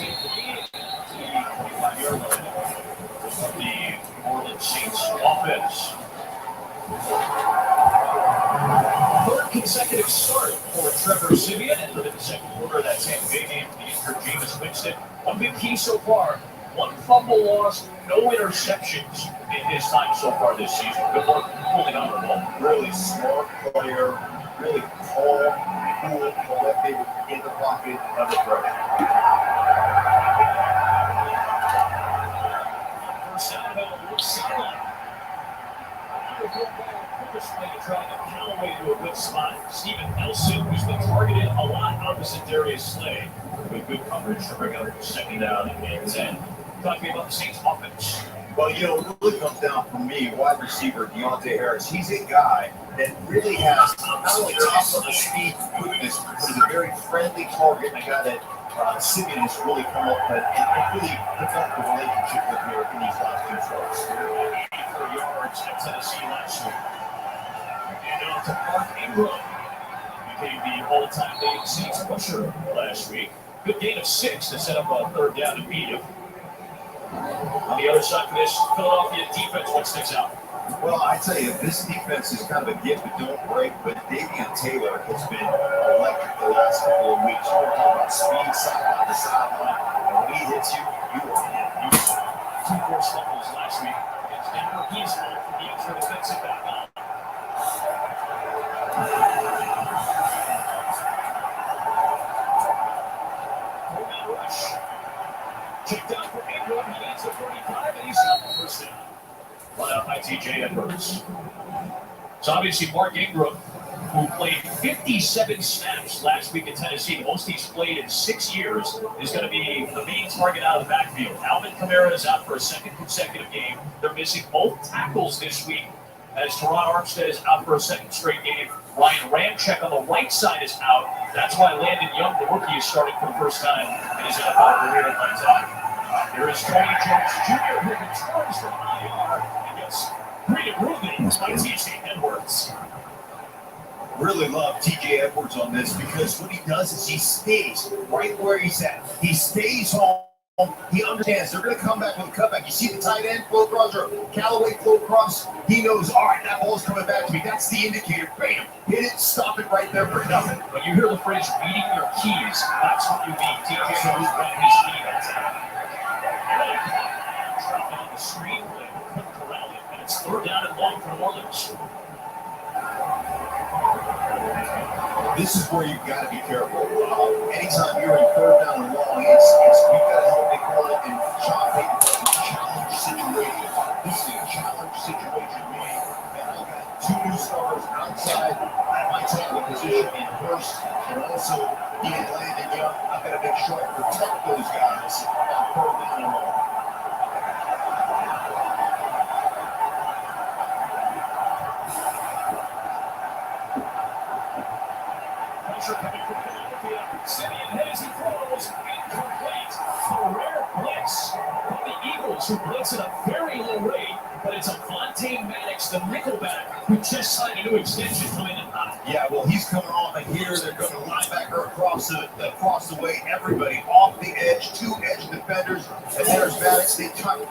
25-yard line of the New Orleans Saints offense. Third consecutive start for Trevor Siemian entered in the second quarter of that Tampa Bay game for the injured Jameis Winston. A big key so far, one fumble loss, no interceptions in his time so far this season. Good work holding on to the ball. Really smart player, really calm, cool, collected in the pocket under pressure. First down about one sideline. Driving Callaway to a good spot. Steven Nelson, who's been targeted a lot opposite Darius Slay, with good coverage to bring up second down and 10. Talk to me about the Saints offense. Well, it really comes down for me, wide receiver Deontay Harris. He's a guy that really has not only top of the speed, quickness, but is a very friendly target. And a guy that Simeon has really come up with and really developed a relationship with here in these last two starts. 84 yards at Tennessee last week. And on to Mark Ingram. Became the all-time leading Saints rusher last week. Good gain of 6 to set up a third down and beat him. On the other side of this Philadelphia defense, what sticks out? Well, I tell you, this defense is kind of a gift but don't break, but Davion Taylor has been electric the last couple of weeks. We're talking about speed, sideline to sideline, and when he hits you, you are hit. 2 forced fumbles last week against Denver. He's out for the extra defensive back on. Four-man rush. Check down for Ingram. He needs a 45, and he's got the first down. Run out by T.J. Edwards. So obviously Mark Ingram, who played 57 snaps last week in Tennessee, the most he's played in 6 years, is going to be the main target out of the backfield. Alvin Kamara is out for a second consecutive game. They're missing both tackles this week, as Teron Armstead is out for a second straight game. Ryan Ramczyk on the right side is out. That's why Landon Young, the rookie, is starting for the first time in his NFL career at Lions out. Here is Tony Jones Jr., who returns from IR and gets greeted rudely by T.J. Edwards. Really love T.J. Edwards on this because what he does is he stays right where he's at. He stays home. He understands they're going to come back with a cutback. You see the tight end flow across or Callaway flow across. He knows, all right, that ball's coming back to me. That's the indicator. Bam, hit it, stop it right there for nothing. When you hear the phrase beating your keys, that's what you mean. T.J. Edwards got his key that time. Dropping on the screen, couldn't corral it, and it's third down and long for New Orleans. This is where you've got to be careful. Anytime you're in third down and long, you've got to help me call it in Sean Payton challenge situation. This is a challenge situation, man. And I've got 2 new starters outside at my tackle position in Hurst and also Ian Landon Young. I've got to make sure I protect those guys on third down and long. Coming from Philadelphia, Simeon heads and throws, incomplete. A rare blitz from the Eagles, who blitz at a very low rate, but it's Avonte Maddox, the nickelback, who just signed a new extension coming in hot. Yeah, well, he's coming off of here. They're going to linebacker across the way. Everybody off the edge, 2 edge defenders, and there's Maddox. They turn the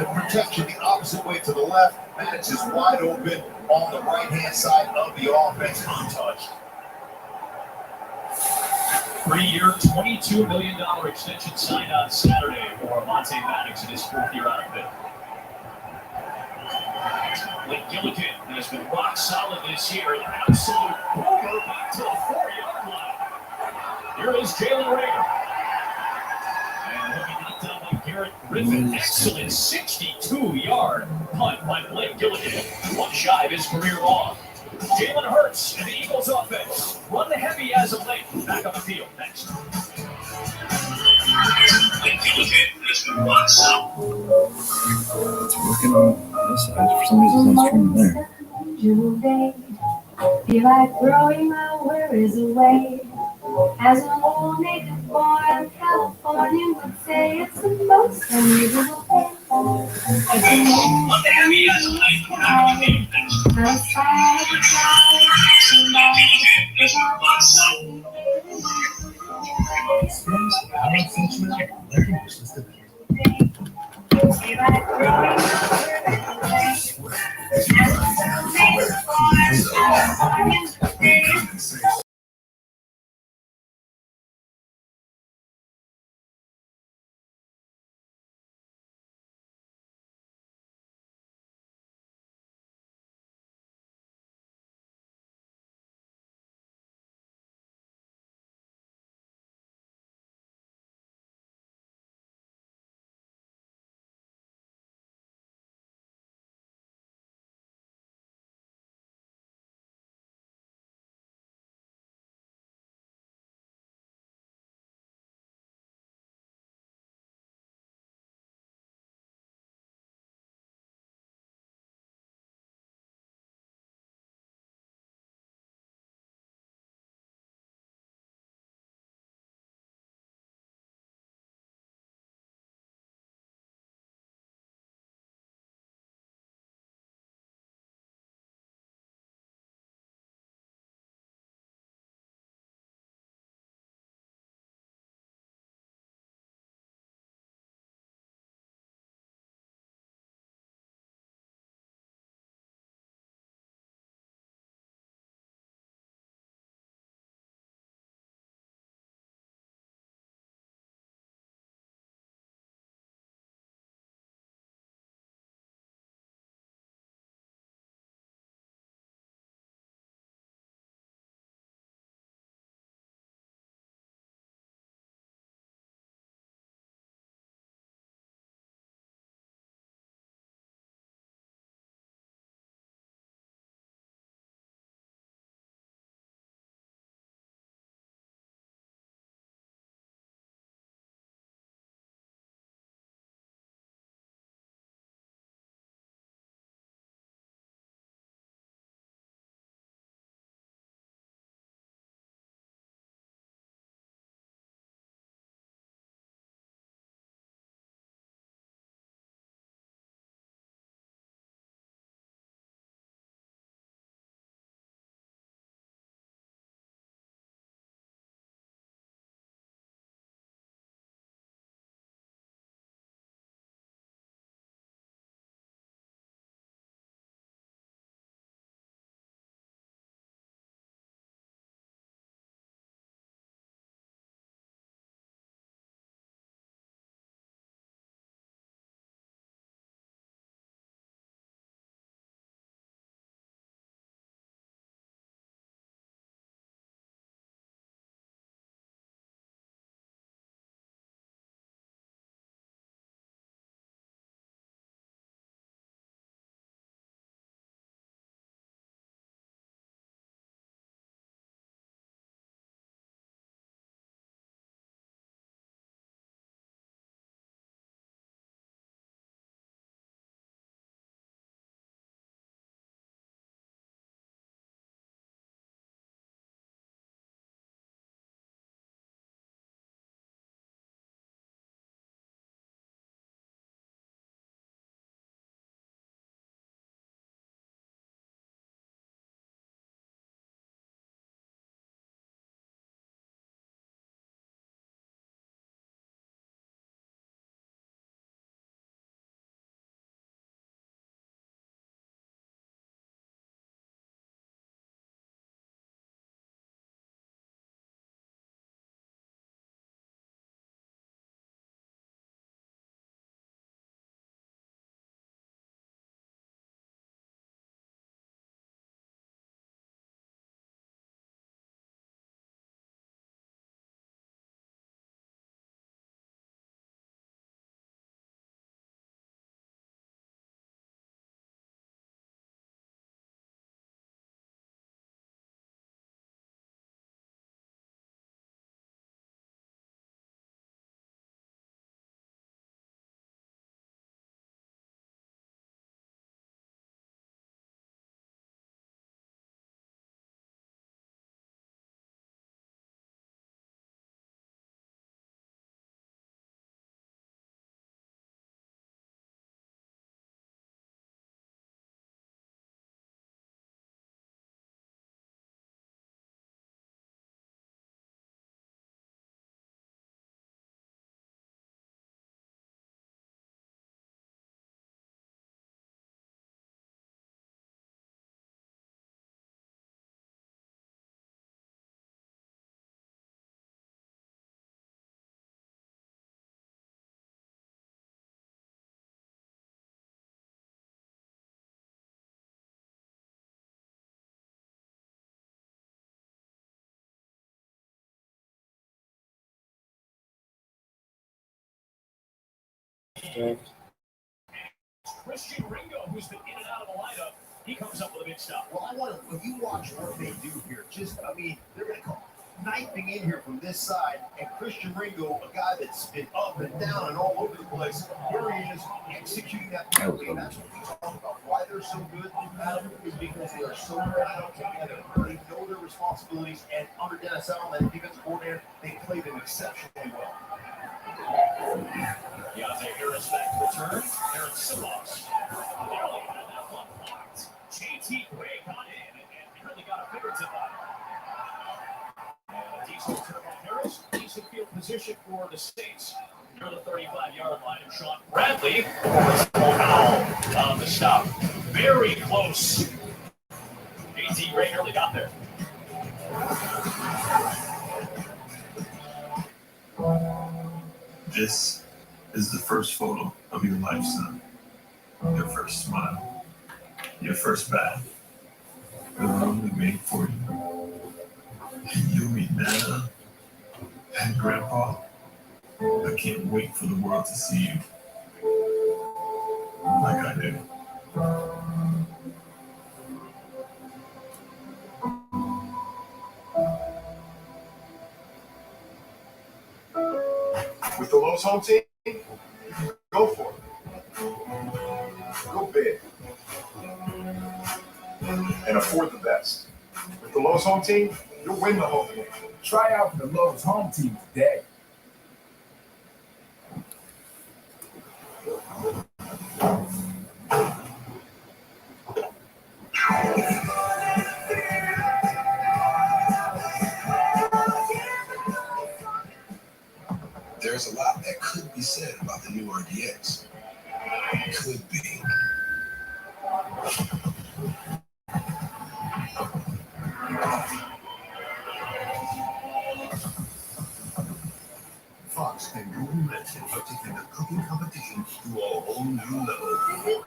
protection the opposite way to the left. Maddox is wide open on the right-hand side of the offense, untouched. 3-year, $22 million extension signed on Saturday for Avonte Maddox in his 4th year out of Pitt. Blake Gillikin has been rock solid this year, an absolute boomer back to the 4-yard line. Here is Jalen Reagor. And he'll be knocked down by Garrett Griffin. Excellent 62-yard punt by Blake Gillikin. One shy of his career long. Jalen Hurts and the Eagles offense run heavy as of late. Back on the field next. It's working on this side. For some reason, it's not streaming there. Feel like throwing my worries away. As an old native boy in California would say, it's the most unusual thing. Run heavy as of late. Back on the field next. Outside the draft. Christian Ringo, who's been in and out of the lineup, he comes up with a big stop. Well, I want to, when you watch what they do here, they're going to come knifing in here from this side, and Christian Ringo, a guy that's been up and down and all over the place, here he is executing that play. And that's what we talk about. Why they're so good, Adam, is because they are so tied up together. They know their responsibilities, and under Dennis Allen, that defensive coordinator, they play them exceptionally well. Deontay Harris back to return. Aaron Simmons. Nearly had that one blocked. JT Gray got in and really got a fingertip on it. And a decent return on Harris. Decent field position for the Saints. Near the 35-yard line. And Sean Bradley on the stop. Very close. JT Gray nearly got there. This is the first photo of your life, son. Your first smile. Your first bath. The room we made for you. And you meet Nana and Grandpa. I can't wait for the world to see you. Like I do. With the Lowe's home team, go for it. Go big. And afford the best. With the Lowe's home team, you'll win the whole game. Try out for the Lowe's home team today. There's a lot that could be said about the new RDX. Could be. Fox and Google Medicine are taking the cooking competition to a whole new level.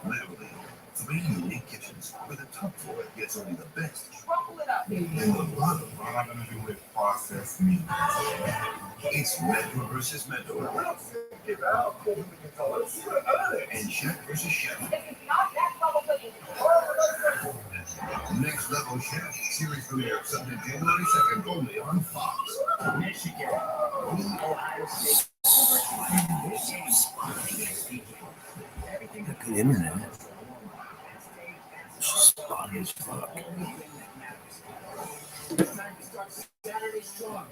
Literally, 3 unique kitchens where the top floor gets only the best. Crumble it up, baby. And the bottom are not going to do with processed meat. It's mentor versus mentor. And chef versus chef. Next Level Chef series premiere Sunday, January 2nd, only on Fox. Michigan. Ohio State. Good internet. It's just spotty as fuck. Saturday strong.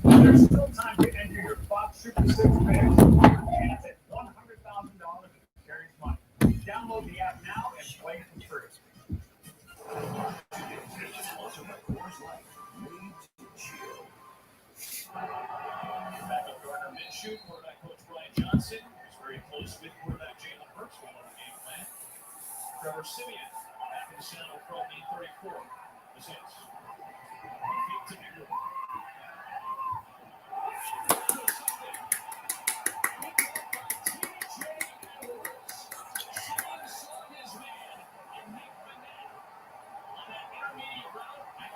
There's still time to enter your Fox Super 6 picks. Chance at $100,000 in Carrie's money. Download the app now and play for free. Backup Gardner Minshew, quarterback coach Brian Johnson, who's very close with quarterback Jalen Hurts while on the game plan. Trevor Siemian, back in the Seattle Pro 834. The Saints. Feet to Ingram.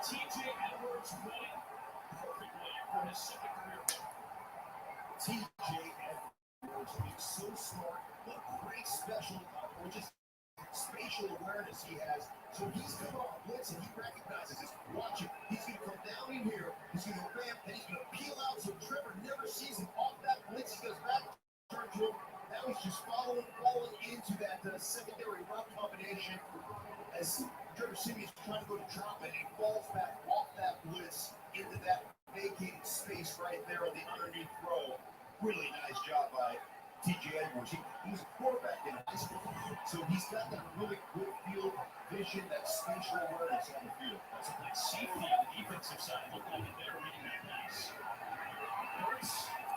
TJ Edwards winning. Perfect way for his second career win. TJ Edwards is so smart, what great special, or just spatial awareness he has. So he's coming off blitz and he recognizes this. Watch it. He's going to come down in here. He's going to ramp and he's going to peel out so Trevor never sees him off that blitz. He goes back, turn to him. Now he's just falling into that secondary run combination as Trevor Siemian's trying to go to drop it and falls back off that blitz into that vacated space right there on the underneath throw. Really nice job by TJ Edwards. He was a quarterback in high school, so he's got that really good field vision, that spatial awareness on the field. That's a nice safety on the defensive side. Looked like it there, reading that nice.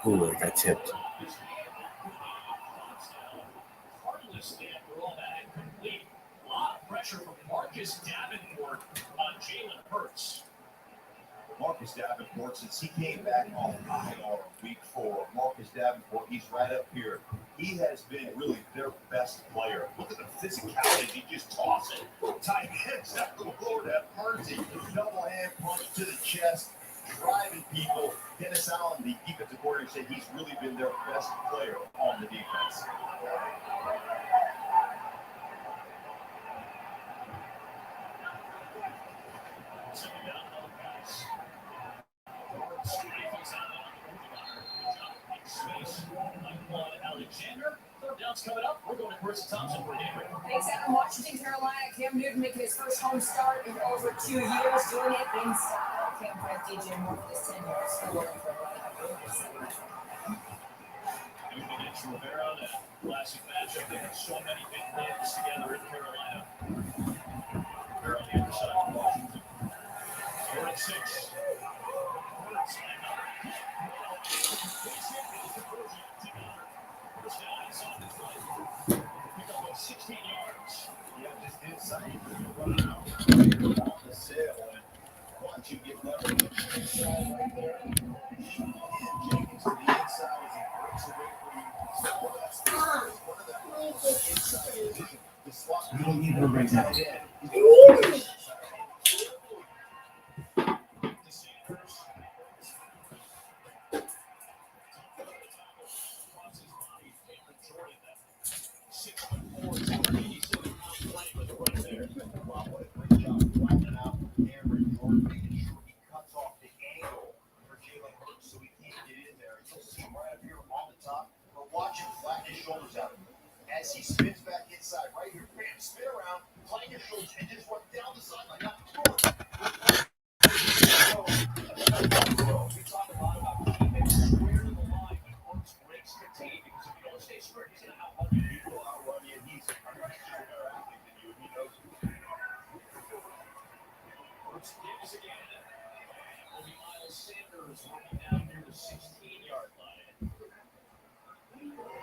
Ooh, I got tipped. Heartless there for all that incomplete. A lot of pressure from Marcus Davenport on Jalen Hurts. Marcus Davenport, since he came back on IR week 4, Marcus Davenport, he's right up here. He has been really their best player. Look at the physicality. He just tosses it. Tight ends. That little Lord have mercy. Double hand punch to the chest, driving people. Dennis Allen, the defensive coordinator, said he's really been their best player on the defense. Second down, another pass. Space. Alexander. Third down's coming up. We're going to Chris Thompson for Henry. Thanks, Evan. Washington, Carolina. Cam Newton making his first home start in over 2 years, doing it in style. Cam prep DJ Moore for this 10 yards. Still looking for a run. Newton against Rivera. That classic matchup. They have so many big wins together in Carolina. Rivera on the other side of Washington. 4 and 6. Pick up 16 yards. Yeah, just inside. Running out. On the sail. And once you get level inside right there, Jenkins to the inside as he breaks away from you. So one of the inside position. The slot. You don't need her right now. As he spins back inside, right here, bam, spin around, playing his shoulders, and just run down the sideline. Not We talk a lot about keeping square to the line when Hurts breaks the tape because if you don't stay square, he's going to outrun you. he will outrun you. He's a much better athlete than you, and he knows it. Hurts gives again. And will be Miles Sanders working down near the 16-yard line.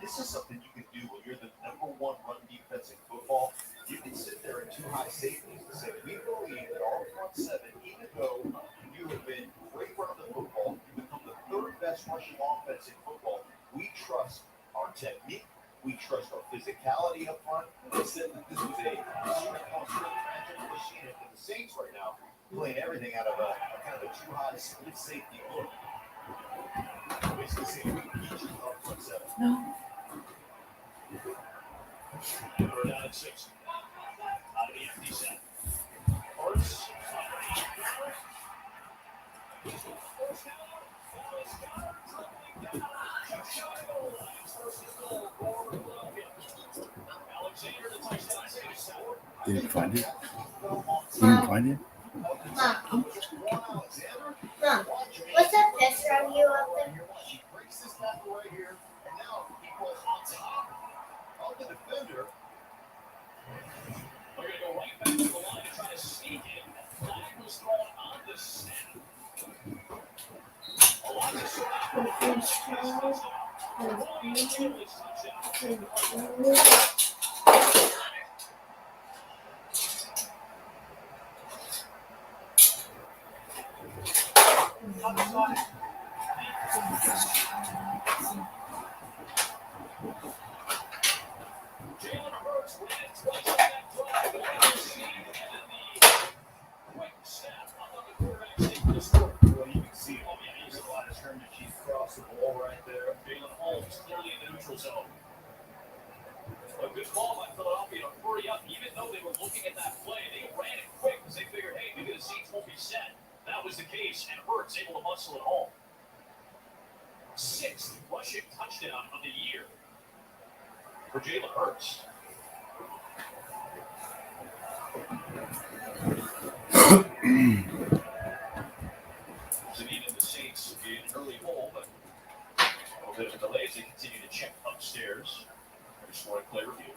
This is something you can do when you're the number one run defense in football. You can sit there in 2 high safeties and say, we believe that our front seven, even though you have been great running the football, you become the 3rd best rushing offense in football. We trust our technique. We trust our physicality up front. They said that this was a strength on strength matchup. We're seeing it with the Saints right now, playing everything out of a kind of a 2 high split safety look. Basically saying we can beat you up front seven. We're down at 6. Out of the empty set. Hurts. First down. Alexander, the touchdown save. Did you find it? You didn't find it? Mom, what's that picture of you up there? She breaks this tackle right here, and now he was on top of the defender. We're going to go right back to the line to try to sneak in. Flag was thrown on the snap. Jalen Hurts ran twice on that drive. Quick snap on the quarterback sneak for the score. Well, you can see it. Oh, yeah, he's a lot of scrimmage. He's crossed the ball right there. Jalen Holmes clearly in the neutral zone. A good ball by Philadelphia to hurry up. Even though they were looking at that play, they ran it quick because they figured, hey, maybe the Saints won't be set. That was the case, and Hurts able to muscle it home. 6th rushing touchdown of the year for Jalen Hurts. So even the Saints in early hole, but a little bit of a delay as they continue to check upstairs. Just want to play review.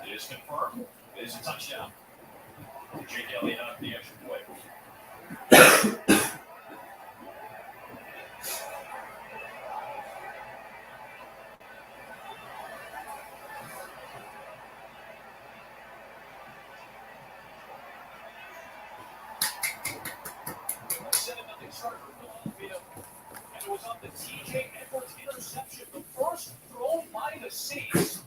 It is confirmed. It is a touchdown. Jake Elliott out the extra point. Start for Philadelphia, and it was on the TJ Edwards interception, the first thrown by the Saints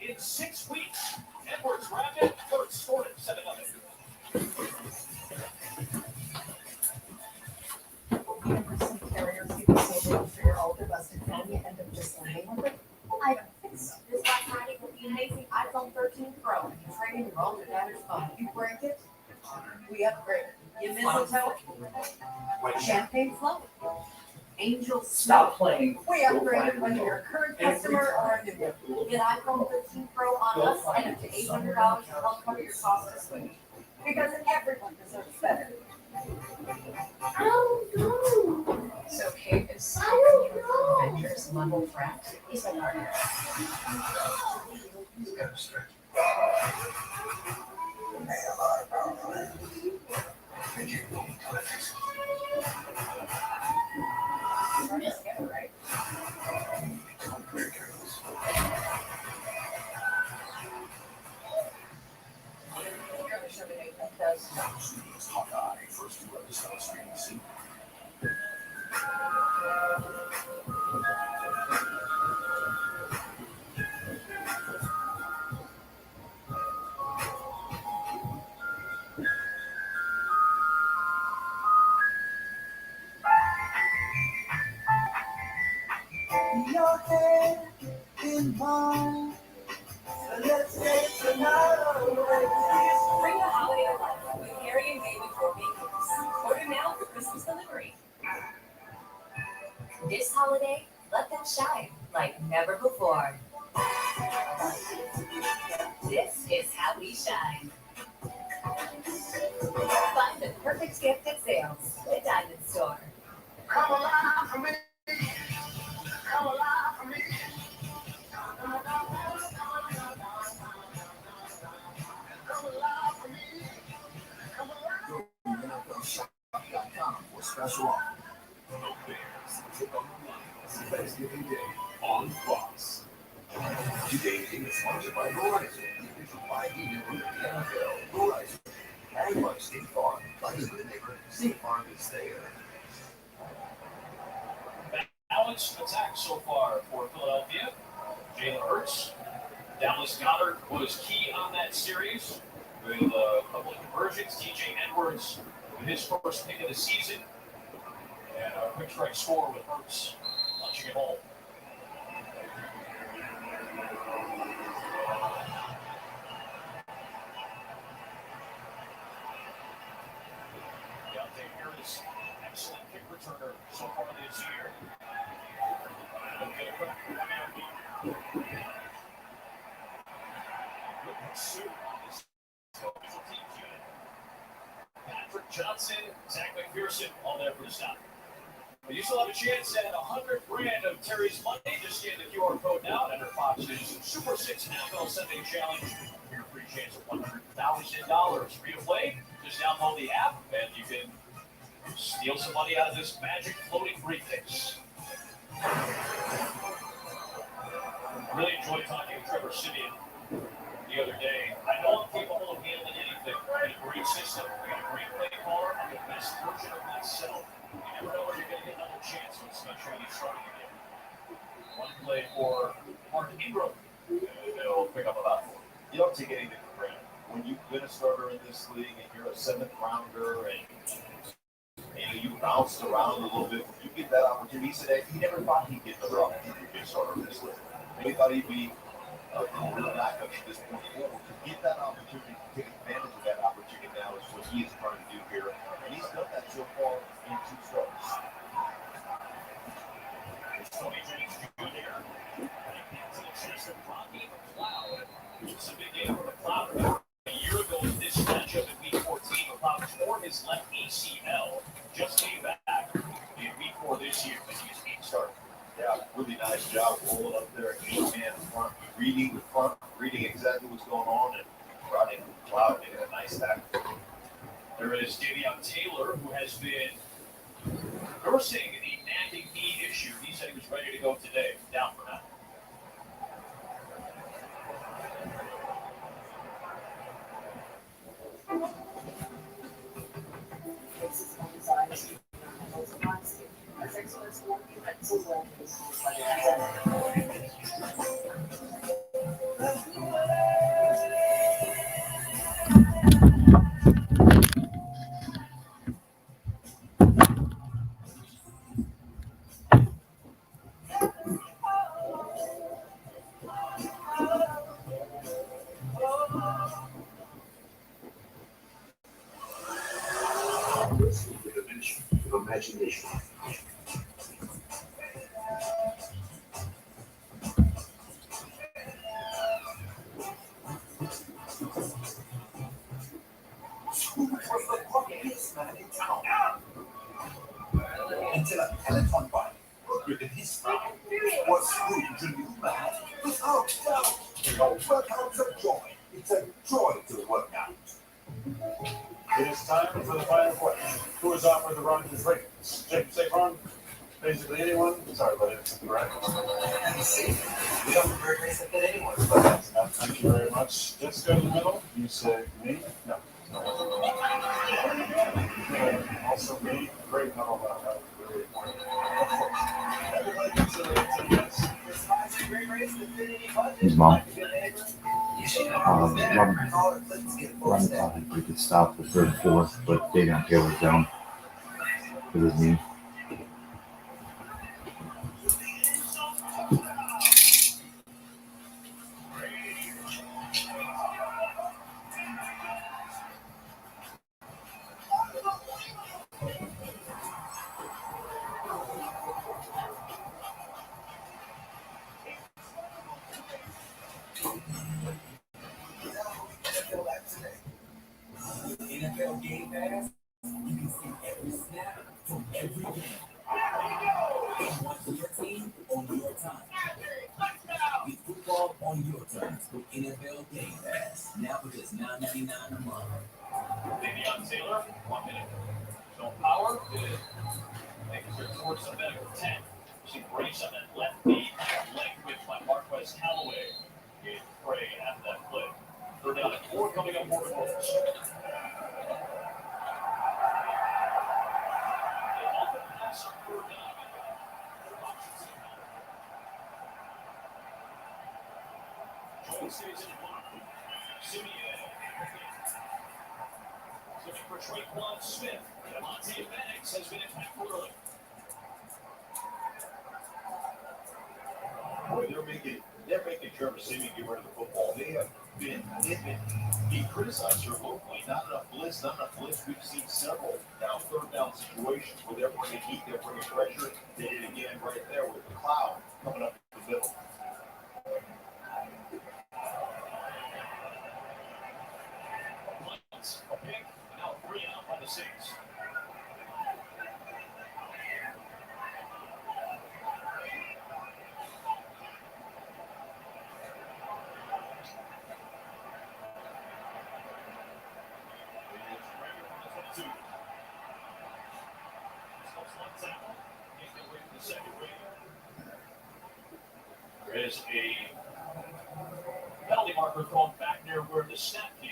in 6 weeks. Edwards grabbed it, Hurts scored it 7-0. Walter Danner's phone. You break it, we upgrade. You mistletoe, champagne float, angel Stop playing. We upgrade whether you're a current customer or a new one. Get iPhone 15 Pro on us and up to $800 to help cover your cost of switch. Because everyone deserves better. Oh no! So Kate is I taking don't know. Avengers level threat. He's a partner. He's got a stretch. And you know what it is. Just get it right. Become very careless. You're the show today that does. Studios Hawkeye, first 2 episodes streaming soon. Your head in mine. So let's take tonight away. Bring the holiday of life with Harry and David for Bakers. Order now for Christmas delivery. This holiday, let them shine like never before. This is how we shine. Find the perfect gift at Sales, the Diamond Store. Come alive for me. Come alive for me. Come alive for me. Come alive. Go to NFLShop.com for special offer. The Bears take on the Lions Thanksgiving Day on Fox. Today's game is sponsored by Verizon, the official 5G network of the NFL. Verizon. And like State Farm, like a good neighbor, State Farm is there. Balanced attack so far for Philadelphia. Jalen Hurts. Dallas Goedert was key on that series with a couple of conversions. TJ Edwards with his first pick of the season. And a quick strike score with Hurts punching it home. Deontay Harris, excellent kick returner so far this year. He'll get a quick good pursuit on this special teams unit. Patrick Johnson, Zach McPherson, all there for the stop. But you still have a chance at $100,000 of Terry's money. Just scan the QR code now and enter Fox's Super 6 NFL Sunday Challenge for your free chance of $100,000. Free to play. Just download the app and you can steal some money out of this magic floating briefcase. Really enjoyed talking to Trevor Simeon the other day. I know I'm capable of handling anything. I got a great system. I got a great play caller. I'm the best version of myself. You never know when you're going to get another chance when it's not trying to get started again. One play for Mark Ingram. And they'll pick up about 4. You don't take anything for granted. When you've been a starter in this league and you're a 7th rounder and you bounced around a little bit, when you get that opportunity, he said he never thought he'd get another opportunity to be a starter in this league. He thought he'd be a real backup at this point forward. To get that opportunity, to take advantage of that opportunity now is what he is trying to do here. And he's done that so far in 2 starts. It's Tony Jennings Jr. to the chest of Rocky McLeod. It's a big game for McLeod. A year ago in this matchup in Week 14, McLeod tore his left ACL. Just came back in Week 4 this year, but he's being started. Yeah, really nice job rolling up there, 8-man front, reading the front, reading exactly what's going on, and running McLeod making a nice tackle. There is Davion Taylor, who has been nursing a nagging knee issue. He said he was ready to go today. Down for now. imagination. Who was the luckiest man in town? Until a Peloton bike within his style was Scrooge a new man without doubt. You know, workouts of joy. It's a joy to work out. It is time for the final question. Who is offered the run to ratings? James Saquon? Basically anyone? Sorry, but it's correct. We don't very nice to fit anyone. Thank you very much. Let's go to the middle. You say me? No. Also me. Great medal that was really important. Of course. Everybody consider it a yes. His mom. Run thought we could stop the third, fourth, but they didn't tear it down with his knee. NFL Game Pass, you can see every snap from every game. And watch your team on your time. Get football on your terms with NFL Game Pass. Now for just $9.99 a month. Davion Taylor, 1 minute. No power, good. Making her towards the medical 10. She breaks on that left knee, leg whip by Marquez Callaway. Gave prey after that play. They're down at 4 coming up more quarters. Looking for Traquan Smith. Devontae Banks has been impactful early. Boy, they're making Trevor Siemian get rid of the football. They've been being criticized here locally. Not enough blitz. We've seen several now third down situations where they're bringing heat, they're bringing pressure. They did it again right there with the cloud coming up in the middle. A pick, now 3 out by the Saints. There is a penalty marker thrown back there where the snap came.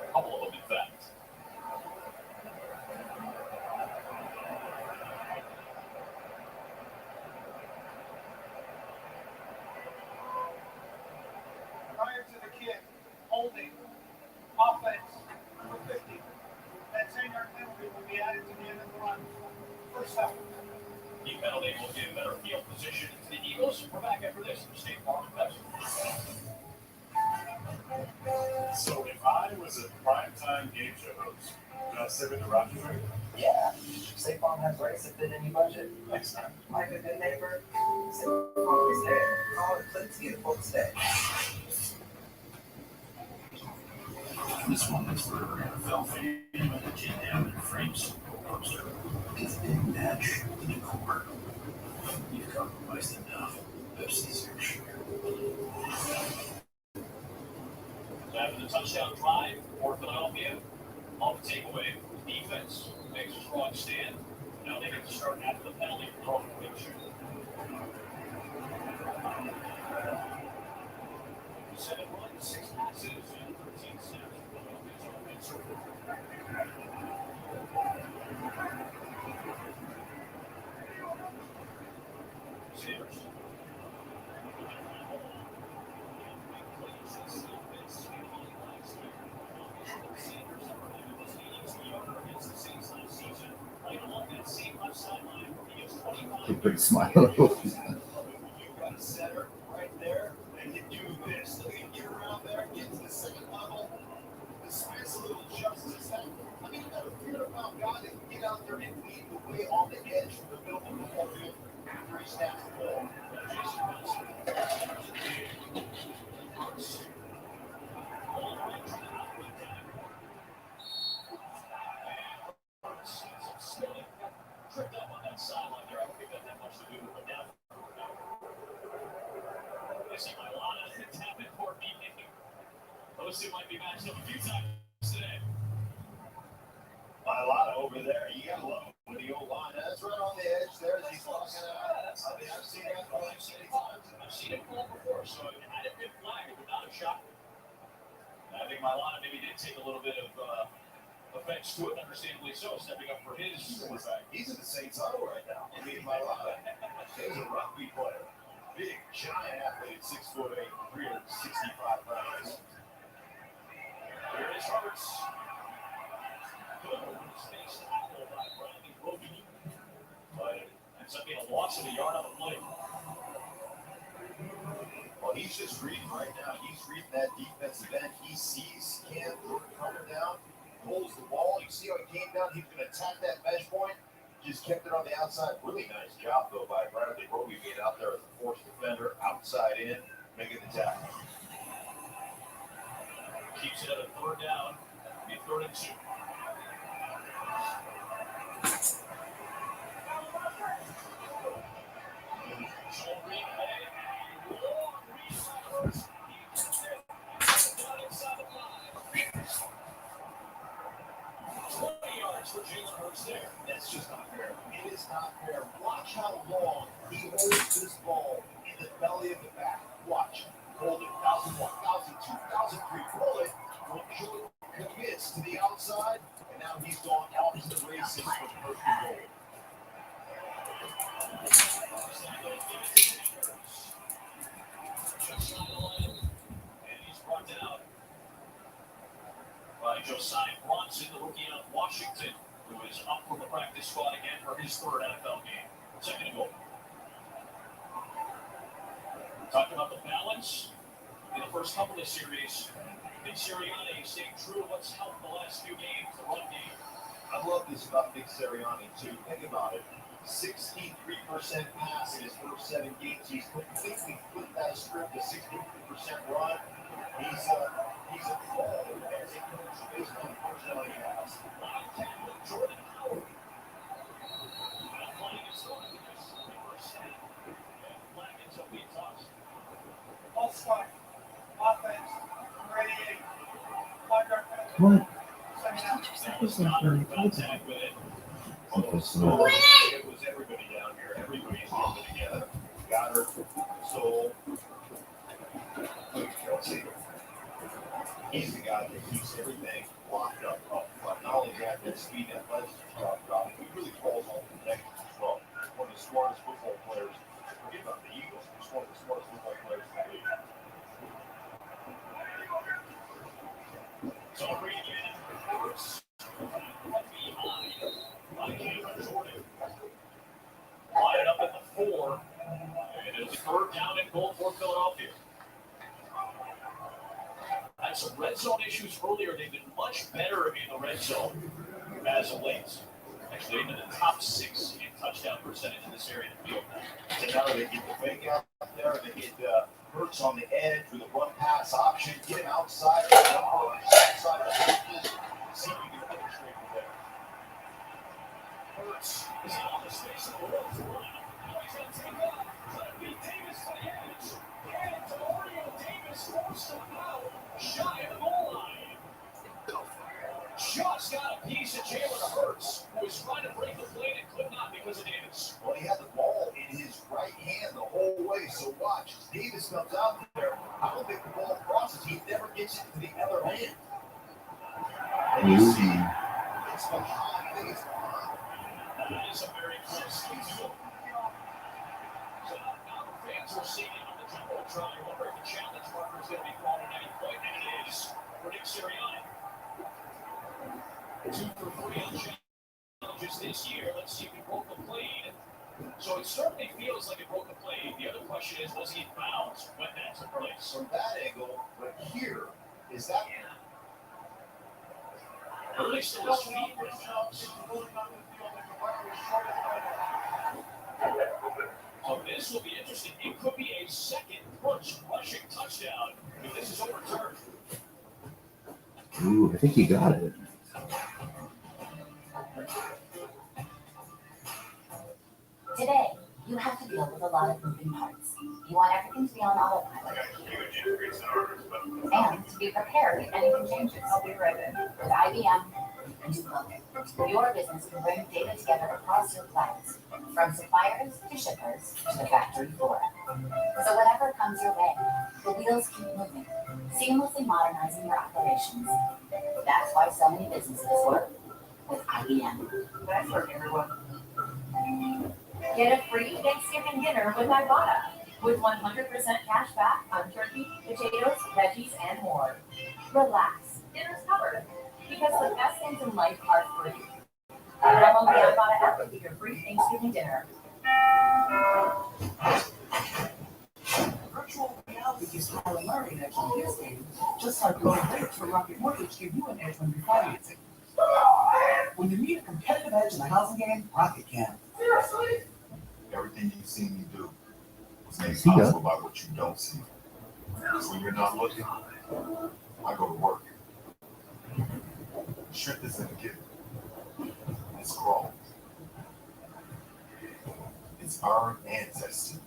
A couple of them, in fact. Prior to the kick, holding, offense, number 50. That 10-yard penalty will be added to the end of the run. First down. The penalty will give better field position to the Eagles. We're back after this from State Farm and Pepsi. So if I was a primetime game show host, would I sit with the Rocky Ring? Yeah, State Farm has rates that fit any budget. Next time. Like a good neighbor, State Farm is there. Call it clicks, get a full stay. This one is for NFL fan that can't have their frames poster. It's a big match in the court. You've compromised enough. Pepsi's your sugar. After the touchdown drive for Philadelphia, on the takeaway, defense makes a strong stand. Now they get to start after the penalty for throwing a quick shoot. 7 runs, 6 passes, and 13 snaps. Philadelphia's offense circle. Sanders. A big smile. You got a center right there, and you do this. Look at get around there, get to the second level. Dispense a little justice. I mean, you got a about guys that can get out there and lead the way on the edge from the middle of the football field after he snaps the ball. Tripped up on that sideline there. I don't think that had much to do with the down. I see my Lana tapping for me. Those two might be matched up a few times today. Mailata over there. You got to love him with the old line. That's right on the edge there as he's walking out. I mean, I've seen that play many times. I've seen it fall before, so I had a good flag. It would not have shocked me. I think Mailata maybe did take a little bit of offense to it, understandably so, stepping up for his quarterback. He's in the Saints huddle right now. I mean, Mailata. He's a rugby player. Big, giant athlete, 6'8", 365 pounds. Here is Hurts. Good space tackle by Bradley Roby. But it ends up being a loss of a yard on the play. Well, he's just reading right now. He's reading that defensive end. He sees Cam Jordan coming down, pulls the ball. You see how he came down? He's going to attack that mesh point. Just kept it on the outside. Really nice job, though, by Bradley Roby being out there as a force defender, outside in, making the tackle. Keeps it at a third down. Be 3rd and 2. So Green Bay, inside the 5. 20 yards for Jalen Hurts there. That's just not fair. It is not fair. Watch how long he holds this ball in the belly of the back. Watch. Hold it. 1,001, 1,002, 1,003. Pull it. Jordan commits to the outside, and now he's gone off to the races for the first and goal. And he's brought down by Josiah Bronson, the rookie out of Washington, who is up from the practice squad again for his 3rd NFL game. 2nd and goal. Talking about the balance in the first couple of series. Nick Sirianni staying true to what's helped the last few games, the run game. I love this about Nick Sirianni, too. Think about it. 63% pass in his first 7 games. He's completely flipped that script to 63% run. He's a ball as a coach based on the personnel he has. Jordan Howard. Not playing his own because the first snap. And flag ends up being tossed. All spot. Offense. Radiating. Contract. What? That was not contact with it. It was everybody down here. Everybody's working together. Goddard, Soul, Kelsey. He's the guy that keeps everything locked up front. Not only that, their speed and athleticism dropped off. He really calls on connections as well. One of the smartest football players. Forget about the Eagles. He's one of the smartest football players in the league. So Brady again. Hurts. Behind. By Cameron Jordan. Line it up at the 4. And it's 3rd down and goal for Philadelphia. Had some red zone issues earlier. They've been much better in the red zone as of late. Actually, into the top 6 in touchdown percentage in this area of the field. So now they get the fake out there. They get Hurts on the edge with a run-pass option. Get him outside. Outside the edges. See if you can penetrate from there. Hurts is on the space of the road to run. Now he's going to take off. Trying to beat Davis to the edge. And Demario Davis forced him out. Shy of the goal line. Just got a piece of Jalen Hurts, who was trying to break the plane and could not because of Davis. Well, he had the ball in his right hand the whole way, so watch. Davis comes out there. I don't think the ball crosses. He never gets it to the other hand. And you see, it's behind. I think it's behind. That is a very close steal. So now the fans are seeing it on the Jumbotron. You're wondering if the challenge marker is going to be called at any point, and it is for Nick Sirianni. 2 for 3 on challenges this year. Let's see if he broke the plane. So it certainly feels like it broke the plane. The other question is, was he in bounds when that took place? From that angle, but here, is that Early still sweet with Phelps. So this will be interesting. It could be a second push rushing touchdown if this is overturned. Ooh, I think he got it. Today, you have to deal with a lot of moving parts. You want everything to be on autopilot. And to be prepared if anything changes. I'll be right in. With IBM, and you build it. Your business can bring data together across your clouds, from suppliers to shippers to the factory floor. So whatever comes your way, the wheels keep moving, seamlessly modernizing your operations. That's why so many businesses work with IBM. That's for everyone. Get a free Thanksgiving dinner with Ibotta, with 100% cash back on turkey, potatoes, veggies, and more. Relax, dinner's covered, because the best things in life are free. Download the Ibotta app to get your free Thanksgiving dinner. Virtual reality gives you a learning edge on his game, just like low rates for Rocket Mortgage give you an edge when you're financing. When you need a competitive edge in the housing game, Rocket can. Seriously? Everything you've seen me do was made possible by what you don't see. When you're not looking, I go to work. Strength isn't a gift. It's grown. It's earned and tested.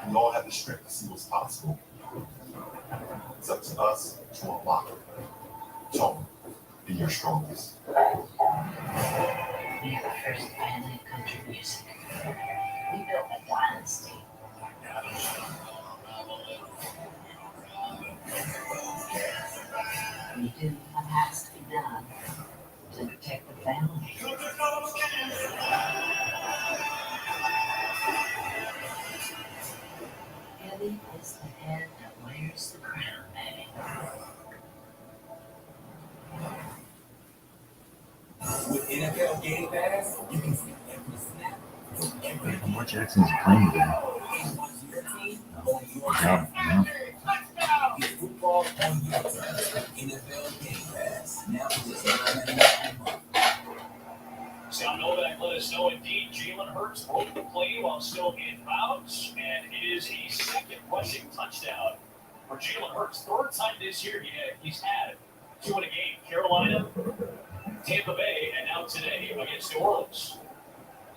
We all have the strength to see what's possible. It's up to us to unlock it. Tone, be your strongest. We are the first family of country music. We built a dynasty. We do what has to be done to protect the family. Ellie is the head that wears the crown, baby. With NFL Game Pass, you can see every snap from every Lamar Jackson's playing today. game on your team, on your Yeah, yeah. Get football on your terms. NFL Game Pass. Now for just $9.99 a month. Scott Novak let us know indeed Jalen Hurts broke the play while still in bounds, and it is a second rushing touchdown for Jalen Hurts. Third time this year he's had two in a game. Carolina, Tampa Bay, and now today against New Orleans.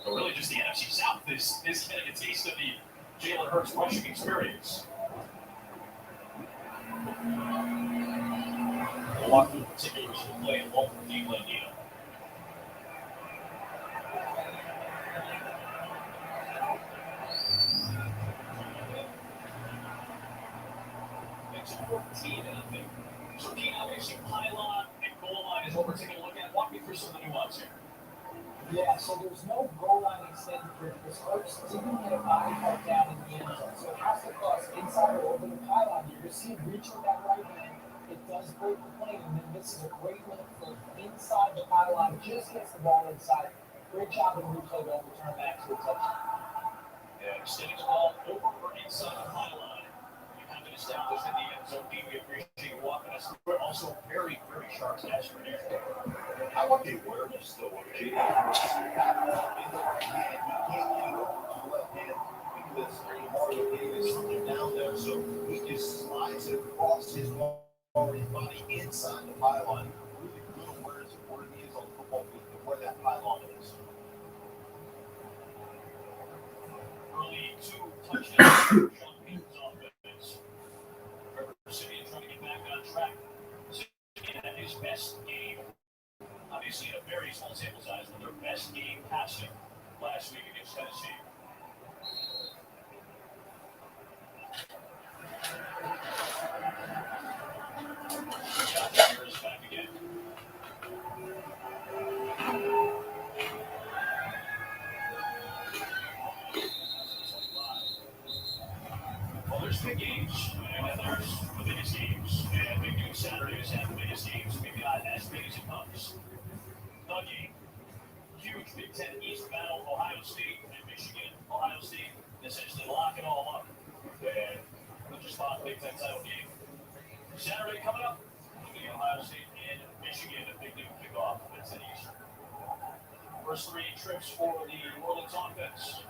So really just the NFC South is getting a taste of the Jalen Hurts rushing experience. Milwaukee in particular should play in Walter D. Landino. It's 14, I think. So Pete, obviously pylon and goal line is what we're taking a look at. Walk me through some of the nuance here. Yeah, so there's no goal line extended for this Hurts didn't get a body part down in the end zone. So it has to cross inside or over the pylon. You see him reach with that right hand. It does break the plane, and then this is a great look for inside the pylon. Just gets the ball inside. Great job in replay to overturn that to a touchdown. Yeah, extending the ball over or inside the pylon. You have it established in the end zone. Dean, we appreciate you walking us through it. Also, very, very sharp catch for you. I want the awareness though of Jalen Hurts. He can't go to the left hand because Mario Davis is down there, so he just slides it across his body inside the pylon. Really good awareness of where he is on the football field and where that pylon is. Early two touchdowns for Sean Payton's offense. Trevor Simeon trying to get back on track. Simeon had his best game. Obviously, a very small sample size, but their best game passing last week against Tennessee. Harris back again. Well, there's big games, and then there's the biggest games. And Big News Saturdays have the biggest games. We've got as big as it comes. The game. Huge Big Ten East battle, Ohio State and Michigan. Ohio State essentially lock it all up. And we'll just fought Big Ten title game. Saturday coming up, the Ohio State and Michigan, a big new kickoff at 10 Eastern. First three trips for the New Orleans offense.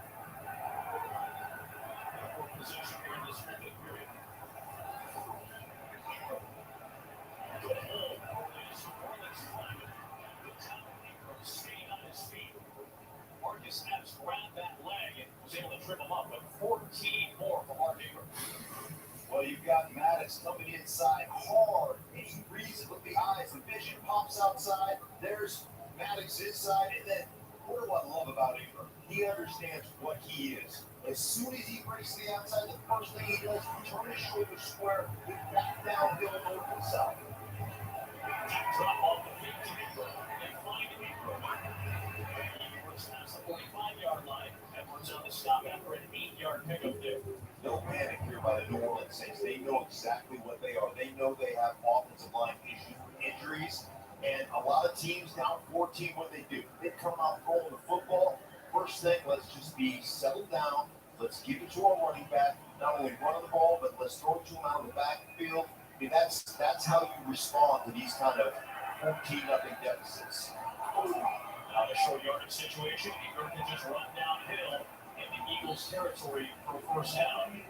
Possession here in this fifth period. Good hold. Is Orleans climbing. The top from staying on his feet. Marcus Epps grabbed that leg and was able to trip him up, but 14 more for Mark Ingram. Well, you've got Maddox coming inside hard. He reads it with the eyes. The vision pops outside. There's Maddox inside. And then, what do I love about Ingram? He understands what he is. As soon as he breaks the outside, the first thing he does is turn his shoulders square, get back downhill and open himself. Deep drop off the feet to Ingram. They find Ingram. Edwards past the 45-yard line. Edwards on the stop after an 8-yard pickup there. No panic here by the New Orleans Saints. They know exactly what they are. They know they have offensive line issues with injuries. And a lot of teams down 14, what they do? They come out throwing the football. First thing, let's just be settled down. Let's give it to our running back. Not only run the ball, but let's throw it to him out of the backfield. I mean, that's how you respond to these kind of 14-0 deficits. Now the short yardage situation, Ingram can just run downhill in the Eagles' territory for a first down.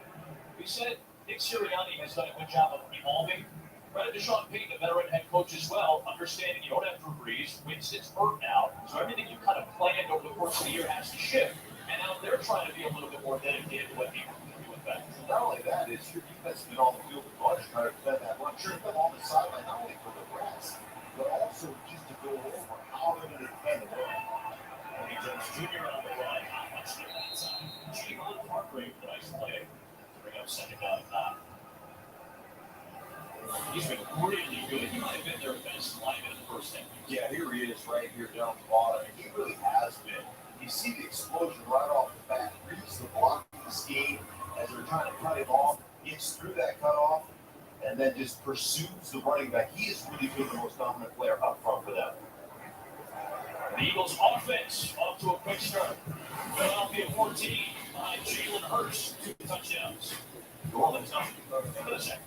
We said Nick Sirianni has done a good job of evolving. Credit to Sean Payton, the veteran head coach as well, understanding you don't have Drew Brees. Winston's hurt now, so everything you kind of planned over the course of the year has to shift. And now they're trying to be a little bit more dedicated to what Ingram can do with that. Not only that, it's your defense has been on the field a bunch trying to defend that run. Sure, them on the sideline, not only for the rest, but also just to go over how they're going to defend the run. Tony Jones Jr. on the run. Watch the right side. Javon Hargrave, nice play to bring up second down and 9. He's been really good. He might have been their best lineman in the first 10 weeks. Yeah, here he is right here down the bottom. He really has been. You see the explosion right off the bat. Reads the blocking scheme as they're trying to cut him off. Gets through that cutoff and then just pursues the running back. He has really been the most dominant player up front for them. The Eagles offense off to a quick start. Philadelphia 14 by Jalen Hurts, 2 touchdowns. New Orleans up for the second.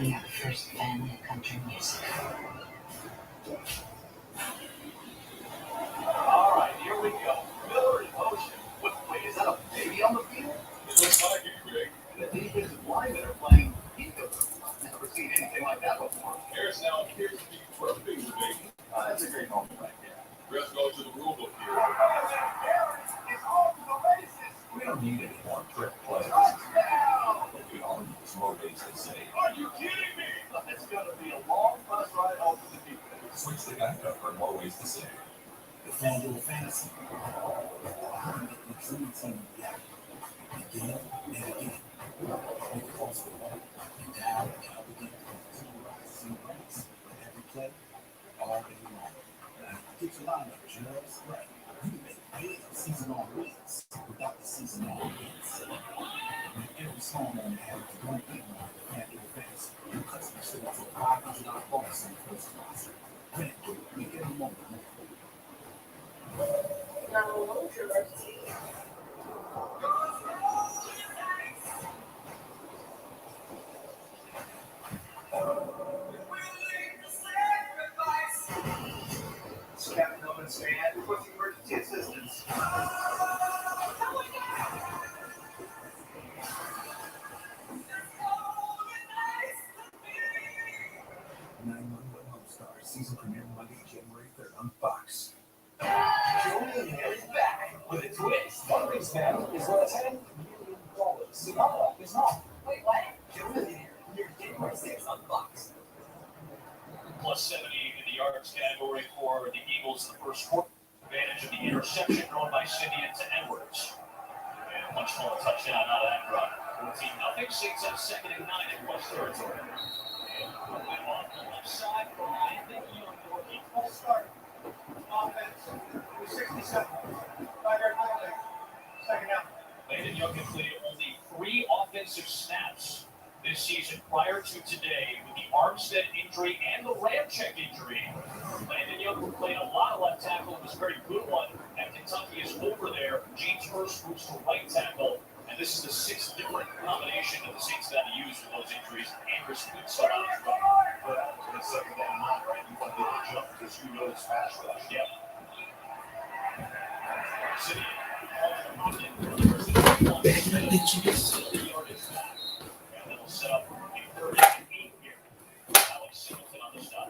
We are the first family of country music. All right, here we go. Miller in motion. Wait, is that a baby on the field? It looks like it, Greg. The defensive linemen are playing defense. I've never seen anything like that before. Harris now appears to be prepping the baby. That's a great moment right there. Let's go to the rule book here. We don't need any more trick plays. We all need some more bases to say. Are you kidding me? It's going to be a long bus ride home for the defense. Switch the guy up for more ways to say. The FanDuel Fantasy. The true team again and again. You can also walk and down and up again. See ranks with every play all day long. Now, get your lineup, Jules. Right. You can make big season-long wins without the season-long wins. And every song on the average one thing on the FanDuel Fantasy. Your customer should have a $500 bonus in the first class. FanDuel, make every moment more. Captain Owens fan requesting emergency assistance. 911 Homestar season premiere Monday, January 3rd on Fox. Julian is back with a twist. One big snap is worth $10 million. Sonata is not. Wait, what? Julian here, January 6th on Fox. Plus 70 in the yards category for the Eagles in the first quarter. Advantage of the interception thrown by Cindy into Edwards. And Much smaller touchdown out of that run. 14-0. Saints have 2nd and 9 in West territory. And on the left side for Landon Young working. Full start. Offense. 67. 5-yard penalty. 2nd down. Landon Young completed only 3 offensive snaps this season prior to today with the Armstead injury and the Ramczyk injury. Landon Young, who played a lot of left tackle, was a very good one at Kentucky, is over there. James Hurst moves to right tackle, and this is the 6th different combination that the Saints had to use for those injuries. Andrus Kutz on his run. But in 2nd down, not right. You want to get the jump because you know it's fast rush. Yep. Simeon. And then we'll set up a 3rd and 8 here. Alex Singleton on the stop.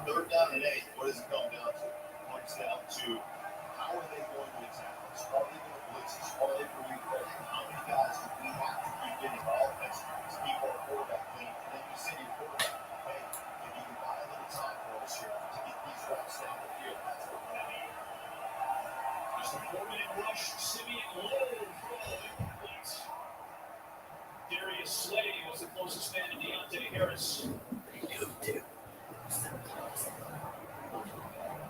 3rd down and 8. What does it come down to? It comes down to how are they going to attack us? Are they going to blitz us? Are they going to repressure? How many guys do we have to keep getting the offense to keep our quarterback clean? And then you say to your quarterback, hey, if you can buy a little time for us here to get these routes down the field, that's what we're going to need. Just a 4-minute rush. Simeon low throw incomplete. Darius Slay was the closest man to Deontay Harris.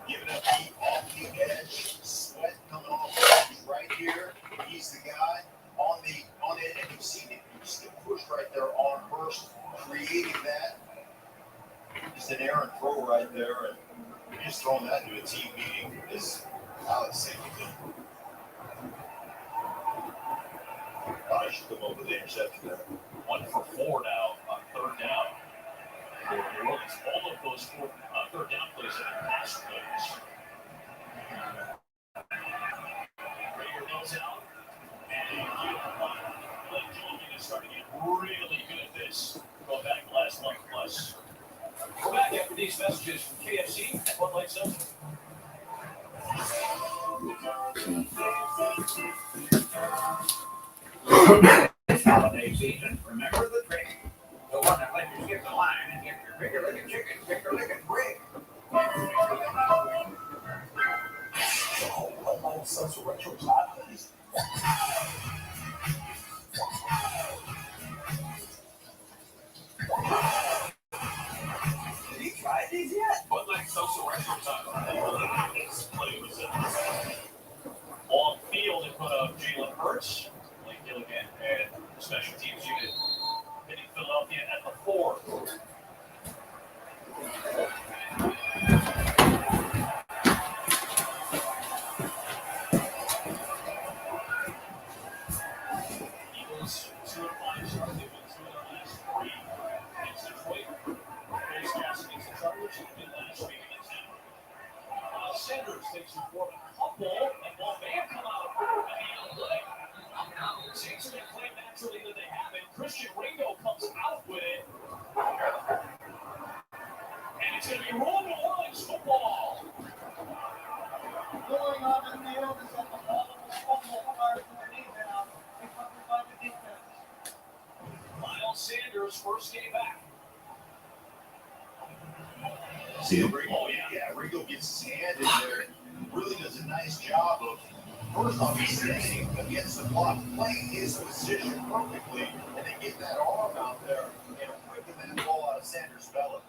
Giving up heat off the edge, sweat coming off the edge right here. He's the guy on the edge, and you've seen it. You just get pushed right there on Hurst, creating that. Just an errant throw right there, and you're just throwing that into a team meeting is Alex Singleton. I should come over the interception there. 1 for 4 now on 3rd down. For New Orleans, all of those 3rd down plays have been pass plays. Rager goes out, and Blake Julian is starting to get really good at this. Go back last month plus. We're back after these messages from KFC at Bud Light Seltzer. This holiday season, remember the trick. The one that lets you skip the line and get your bigger looking chicken, bigger looking brick. Oh, such a retro top. Did he try these yet? Bud Light Seltzer retro time. This play was on field in front of Jalen Hurts, Blake Gilligan, and the special teams unit hitting Philadelphia at the 4. Eagles 2-5 start. They've been 2 of the last 3 against Detroit. Face gas against the Chargers, who did last week against them. Sanders takes the 4 couple, and while they have come out of the play, Saints are going to play naturally that they have it. Christian Ringo comes out with it. And it's going to be rolling New Orleans football. Going on the field is at the bottom of the football card from the knee down. They covered by the defense. Miles Sanders, first game back. See, Ringo gets his hand in there and really does a nice job of, first off, he's standing against the block, playing his position perfectly, and then getting that arm out there and whipping that ball out of Sanders' belly.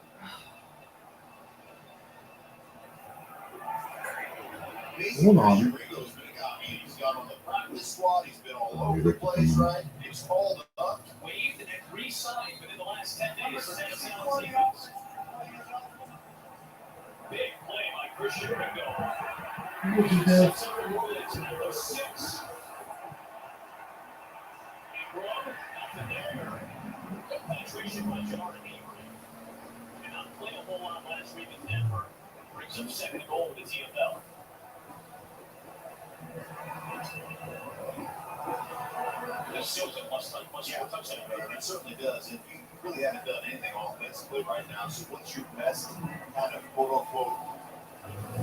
Hold on. Ringo's been a guy. He's got on the practice squad. He's been all over the place, right? He's called up. Waived and re-signed within the last 10 days for that sounds defense. Big play by Christian Ringo. Sets up New Orleans at number 6. Ingram, nothing there. Good penetration by Jordan Avery. Did not play a whole lot last week in Denver. Brings up 2nd goal with the TFL. This shows a much more touchdown. It certainly does. And you really haven't done anything offensively right now. So what's your best kind of quote-unquote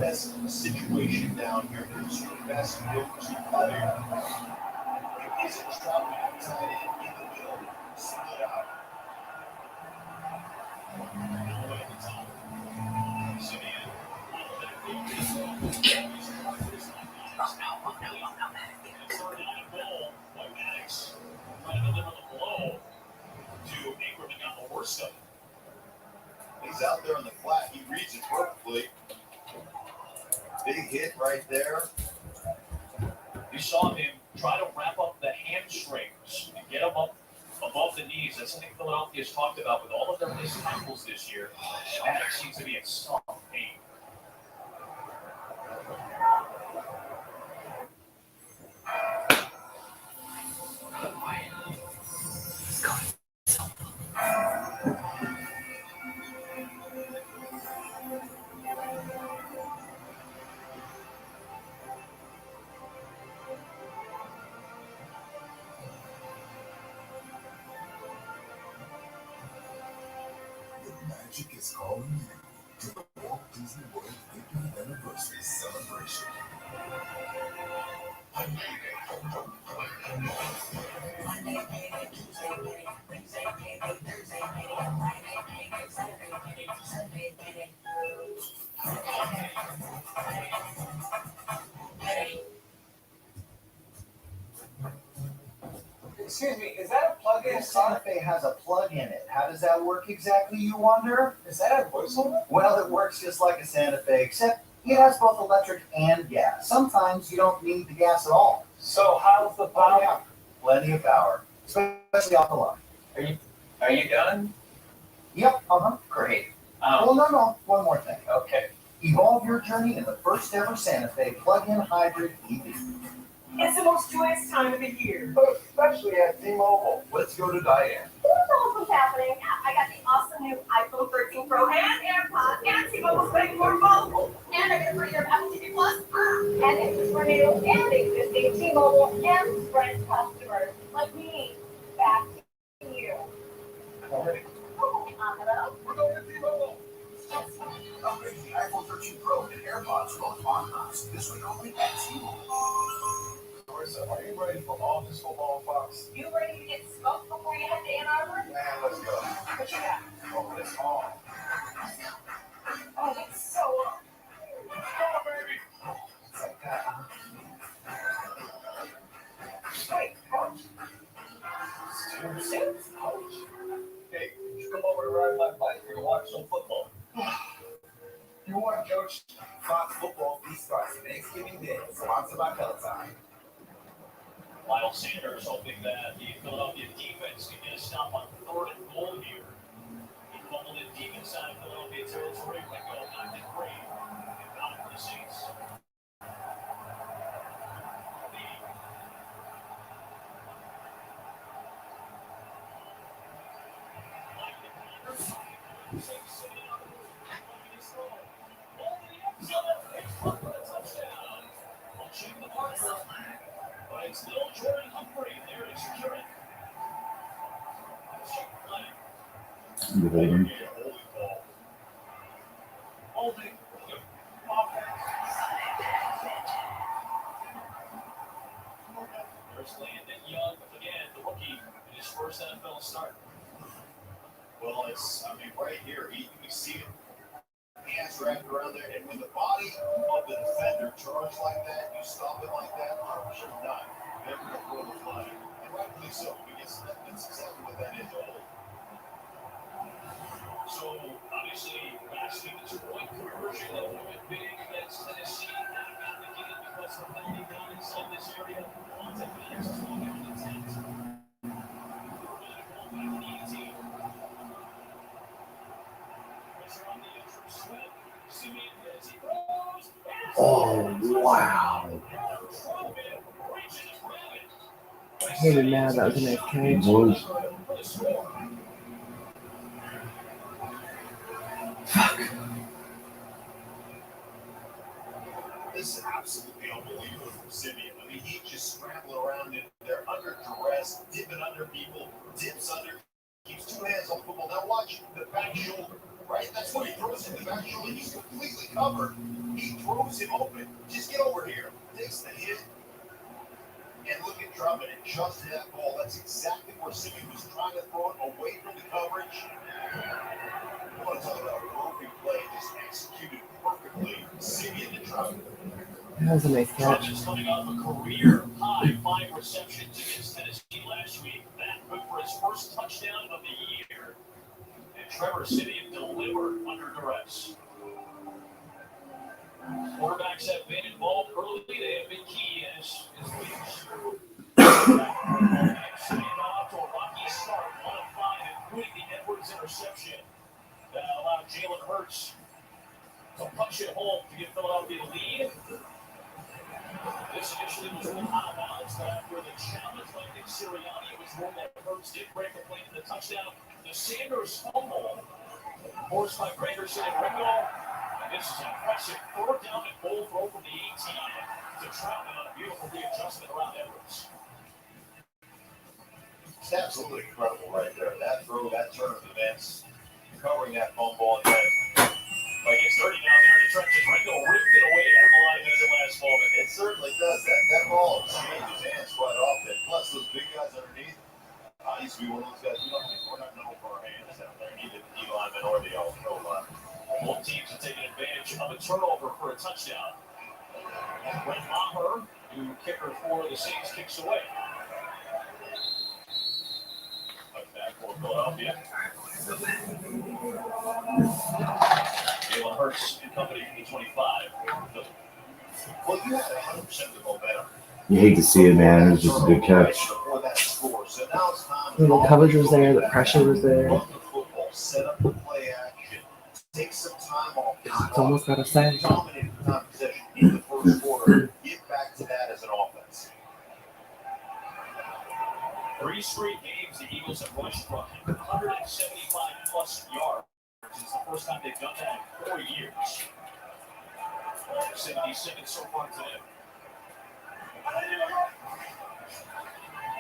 best situation down here? Who's your best go-to player? Is it traveling outside in the middle, split out? Simeon, hit right there. You saw him try to wrap up the hamstrings and get them up above the knees. That's something Philadelphia's talked about with all of their missed tackles this year. That seems to be in some pain. Magic is calling you to the Walt Disney World 50th Anniversary Celebration. Excuse me, is that a plug-in? Santa Fe has a plug in it. How does that work exactly, you wonder? Is that a voiceover? Well, it works just like a Santa Fe, except it has both electric and gas. Sometimes you don't need the gas at all. So how's the power? Yeah, plenty of power, especially off the line. Are you done? Yep, Great. Well, no, one more thing. Okay. Evolve your journey in the first ever Santa Fe plug-in hybrid EV. It's the most joyous time of the year, especially at T-Mobile. Let's go to Diane. Tell us what's happening. I got the awesome new iPhone 13 Pro and AirPods and T-Mobile's getting more mobile. And I get a free year of Apple TV Plus. And it's for new and existing T-Mobile and Sprint customers like me. Back to you. Already. Hello? We're going to T-Mobile. Upgrade the iPhone 13 Pro and AirPods both on us. This week only at T-Mobile. Marissa, are you ready for all this football, Fox? You ready to get smoked before you head to Ann Arbor? Man, let's go. What you got? Oh, it's on. Oh, it's so on. Come on, baby. It's like that. Wait, coach. Suits? Coach. Hey, you come over to ride my bike or to watch some football? You want Coach? Fox Football Feast starts Thanksgiving Day, sponsored by Peloton. Lyle Sanders hoping that the Philadelphia defense can get a stop on 3rd and goal here. He fumbled it deep inside Philadelphia territory. Wingo knocked it free. And found it for the Saints. But it's still Jordan Humphrey there to secure it. You holding? Holding. There's Landon Young again, the rookie, in his first NFL start. Well, right here, you see him, hands wrapped around there, and when the body of the defender charges like that, you stop it like that, 100% not. Never going to throw the flag. And rightfully so, because that's exactly what that is. So, obviously, last week, the 2-point conversion that would have been big against Tennessee. That got negated because of landing down inside this area. On to Phoenix, 12 down to 10. Oh, wow. I didn't know that was a nice catch. Fuck. This is absolutely unbelievable from Simeon. I mean, he just scrambling around in there under duress, dipping under people, dips under, keeps two hands on the football. Now watch the back shoulder, right? That's what he throws in the back shoulder. He's completely covered. He throws him open. Just get over here. Takes the hit. And look at Drummond adjusting that ball. That's exactly where Simeon was trying to throw it away from the coverage. I want to talk about a broken play, just executed perfectly. Simeon and Drummond. That was a nice catch. Drummond's coming off a career high 5 receptions against Tennessee last week. That good for his first touchdown of the year. And Trevor Simeon delivered under duress. Quarterback quarterbacks have been involved early. They have been key as leaders. Off to a rocky start, 1 of 5, including the Edwards interception. That allowed Jalen Hurts to punch it home to give Philadelphia the lead. This initially was ruled out of bounds, but after the challenge by Nick Sirianni, it was ruled that Hurts did break the play for the touchdown. The Sanders fumble, forced by Gregerson and Ringo. And this is an impressive 4th down and goal throw from the 18 to Troutman on a beautiful readjustment around Edwards. It's absolutely incredible right there. That throw, that turn of events, covering that fumble, and then like it's 30 down there in the trenches. Ringo ripped it away from the line at the last moment. it certainly does. That ball changes hands quite often. Plus, those big guys underneath. I used to be one of those guys. We're not known for our hands down there. Neither the D lineman or the all-pro line. Both teams are taking advantage of a turnover for a touchdown. Brett Maher, new kicker for the Saints, kicks away. Back for Philadelphia. Jalen Hurts and company from the 25. Well, you had 100% of the momentum. You hate to see it, man. It was just a good catch. Before that score. So now it's time The coverage was there, the pressure was there. run the football, set up the play action, take some time off. It's almost got a sack. Dominated the time possession in the first quarter. Get back to that as an offense. 3 straight games, the Eagles have rushed for 175 plus yards. It's the first time they've done that in 4 years. 77 so far today.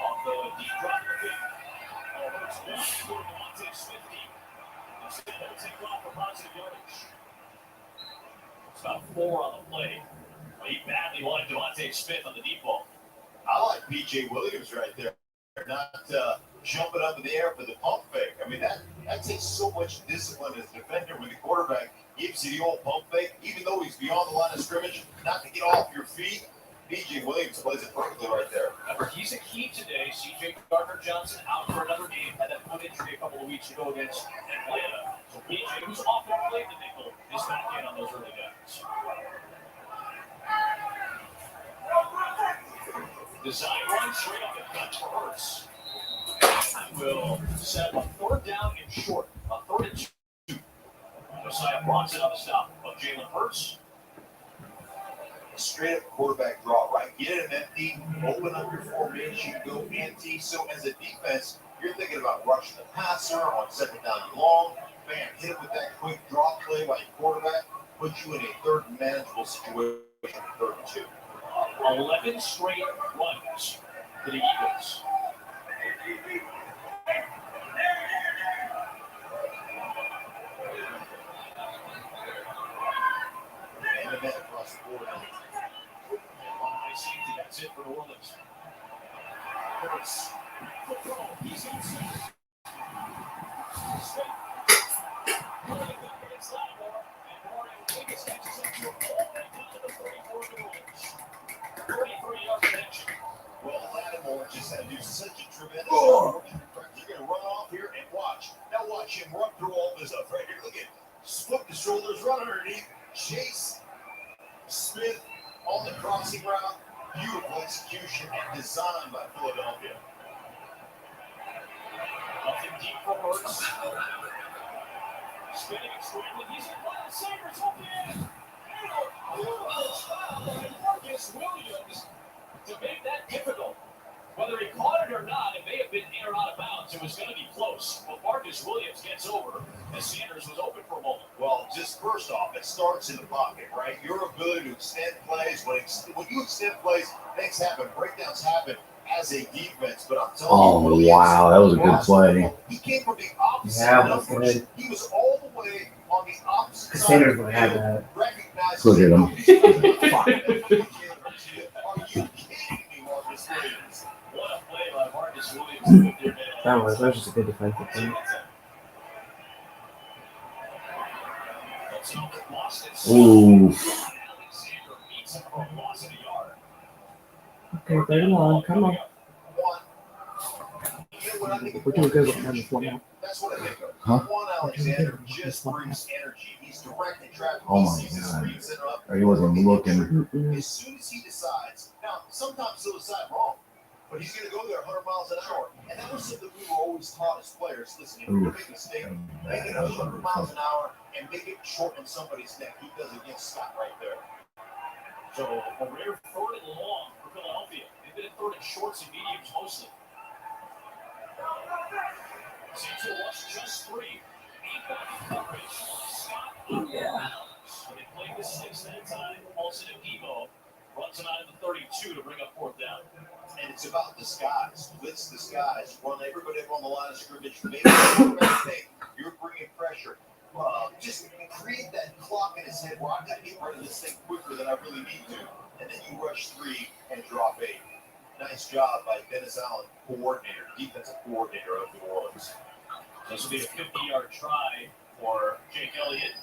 Off the deep drop of the kick. Hurts one for Devontae Smith deep. Instead, they'll take off for positive yardage. It's about 4 on the play. He badly wanted Devontae Smith on the deep ball. I like PJ Williams right there. Not jumping up in the air for the pump fake. I mean, that takes so much discipline as a defender when the quarterback gives you the old pump fake, even though he's beyond the line of scrimmage, not to get off your feet. PJ Williams plays it perfectly right there. Remember, he's a key today. C.J. Gardner-Johnson out for another game. Had that foot injury a couple of weeks ago against Atlanta. So PJ, who's often played the nickel, is back in on those early downs. Design run straight off the cut for Hurts. Will set a 3rd down and short. A 3rd and 2. Josiah Bronson on the stop of Jalen Hurts. A straight up quarterback draw, right? Get him empty, open up your formation, go empty. So as a defense, you're thinking about rushing the passer on 2nd down and long. Bam, hit him with that quick draw play by your quarterback, put you in a 3rd manageable situation, 3rd and 2. 11 straight runs for the Eagles. And the net across the board. High safety, that's it for New Orleans. Hurts. He's inside. Well, Lattimore just had to do such a tremendous job. You're going to run off here and watch. Now watch him run through all this stuff right here. Look at flip the shoulders, run underneath. Chase Smith on the crossing route. Beautiful execution and design by Philadelphia. Nothing deep for Hurts. Spinning extremely. He's in line. Sanders open. Beautiful foul by Marcus Williams to make that difficult. Whether he caught it or not, it may have been in or out of bounds. It was going to be close. But Marcus Williams gets over as Sanders was open for a moment. Well, just first off, it starts in the pocket, right? Your ability to extend plays. When you extend plays, things happen, breakdowns happen as a defense. But I'm telling you, Wow, that was a good play. He came from the opposite numbers. He was all the way on the opposite side. Sanders would have had Recognize Look at him. Are you kidding me, Marcus Williams? What a play by Marcus Williams. that was just a good defensive play. Ooh. Okay, 31, come on. We're doing good with time before now. That's what I think of. Huh? Juan Alexander just brings energy. He's directing traffic. Oh He my sees the God. screen center up. He wasn't looking. As soon as he decides, now sometimes he'll decide wrong, but he's going to go there 100 miles an hour. And that was something we were always taught as players. Listen, if you make a mistake, make it 100 miles an hour and make it short on somebody's neck. He does against Scott right there. So a rare third and long for Philadelphia. They've been in third and shorts and mediums mostly. Saints will rush just 3. 8 back in coverage. Scott on the rounds. They played the 6 that time. Olsen and Debo runs him out of the 32 to bring up 4th down. And it's about disguise. Blitz disguise. Run everybody up on the line of scrimmage. Make the thing. You're bringing pressure. Just create that clock in his head where I've got to get rid of this thing quicker than I really need to. And then you rush 3 and drop 8. Nice job by Dennis Allen, coordinator, defensive coordinator of New Orleans. This will be a 50-yard try for Jake Elliott.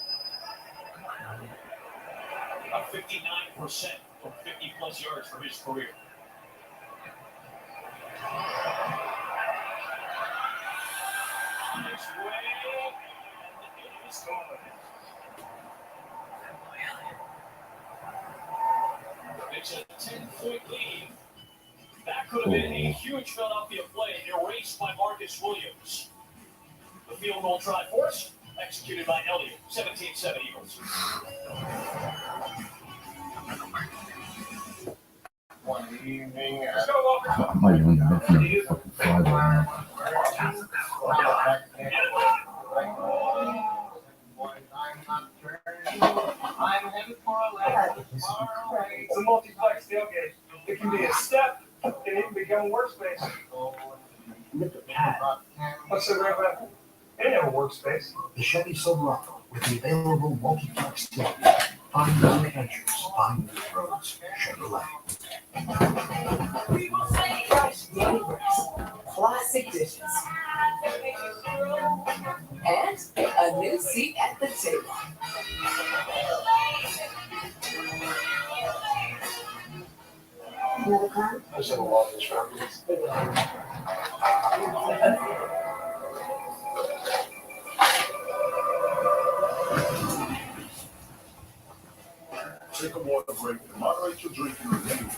About 59% from 50-plus yards for his career. Next way, and it is gone. It's a 10-point lead. That could have been a huge Philadelphia play, erased by Marcus Williams. The field goal try forced, executed by Elliott. 17-7 Eagles. One evening. Let's go, Walker. I'm not even looking at fucking fly right now. It's a multiplex tailgate. It can be a step. It can even become a workspace. What's the river? It ain't a workspace. The Chevy Silverado with the available multiplex tailgate. Find new adventures, find new roads. Chevrolet. Fresh daily breaks, classic dishes, and a new seat at the table. Another car? I should have loved this reference. Take a water break and moderate your drinking review.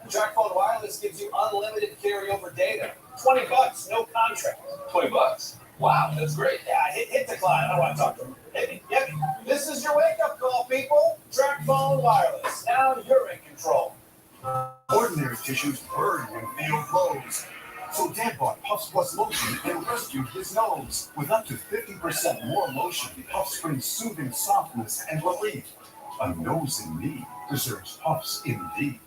TracFone Wireless gives you unlimited carryover data. $20, no contract. $20. Wow, that's great. Yeah, hit decline. I don't want to talk to him. Hit me. This is your wake-up call, people. TracFone Wireless. Now you're in control. Ordinary tissues burn when feel blows. So Dad bought Puffs Plus Lotion and rescued his nose. With up to 50% more lotion, Puffs brings soothing softness and relief. A nose in need deserves Puffs indeed.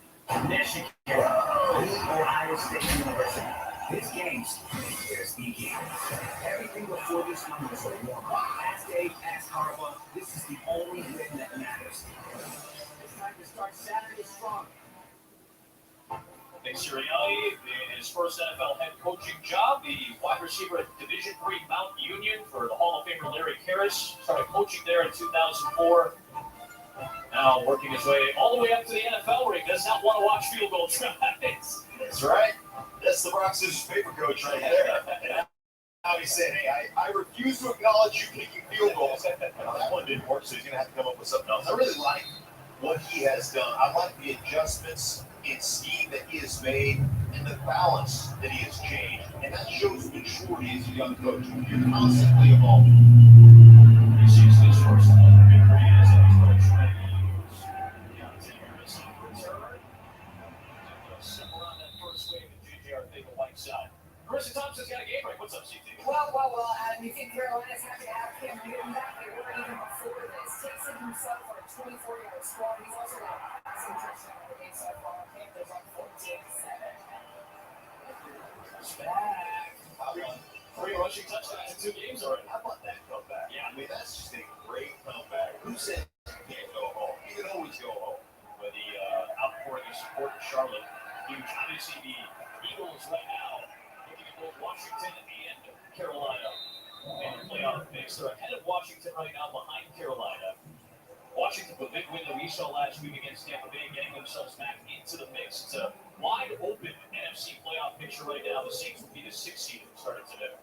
Michigan, the Ohio State University. This game's there's begin. Everything before this one was a warm-up. Past Dave, past Harbaugh, this is the only thing that matters. It's time to start Saturday strong. Nick Sirianni in his first NFL head coaching job, the wide receiver at Division III Mount Union for the Hall of Famer Larry Harris. Started coaching there in 2004. Now working his way all the way up to the NFL where he does not want to watch field goal tries. That's right. That's the rock, scissors, paper coach right there. And now he's saying, hey, I refuse to acknowledge you kicking field goals. Now, that one didn't work, so he's going to have to come up with something else. I really like what he has done. I like the adjustments in scheme that he has made and the balance that he has changed. And that shows maturity as a young coach. You're constantly evolving. He sees his first victory as a coach. Simple on that first wave and JJR take a white side. Carissa Thompson's got a game break. What's up, CT? Well, we think Carolina's happy to have Cam Newton back. They were even before this. Takes it himself for a 24-yard squad. He's also got a passing touchdown in the game so far. Panthers on 14-7. He's back. 3 rushing touchdowns in 2 games already. How about that comeback? Yeah. I mean, that's just a great comeback. Who said you can't go home? You can always go home. With the outpouring of support in Charlotte. Huge. Obviously, the Eagles right now looking at both Washington and Carolina. playoff mix. They're ahead of Washington right now, behind Carolina. Washington, the big win that we saw last week against Tampa Bay, getting themselves back into the mix. It's a wide open NFC playoff picture right now. The Saints will be the 6th seed starting today.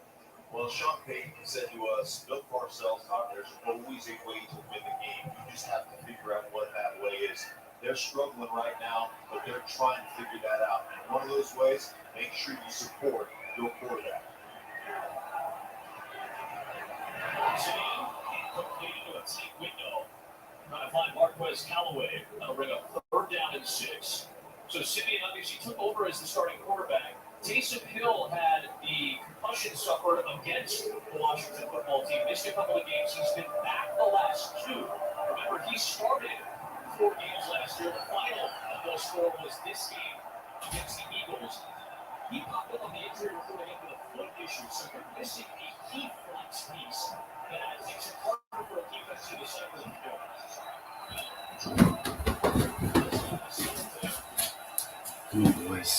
Well, Sean Payton said to us, Bill Parcells, there's always a way to win the game. You just have to figure out what that way is. They're struggling right now, but they're trying to figure that out. And one of those ways, make sure you support your quarterback. Simeon completed to a tight window. Trying to find Marquez Callaway. That'll bring up 3rd down and 6. So Simeon obviously took over as the starting quarterback. Taysom Hill had the concussion suffered against the Washington football team. Missed a couple of games. He's been back the last 2. Remember, he started 4 games last year. The final of those 4 was this game against the Eagles. He popped up on the injury report again with a foot issue, so they're missing a key flex piece that makes it harder for a defense to decipher the field. Oh, boys.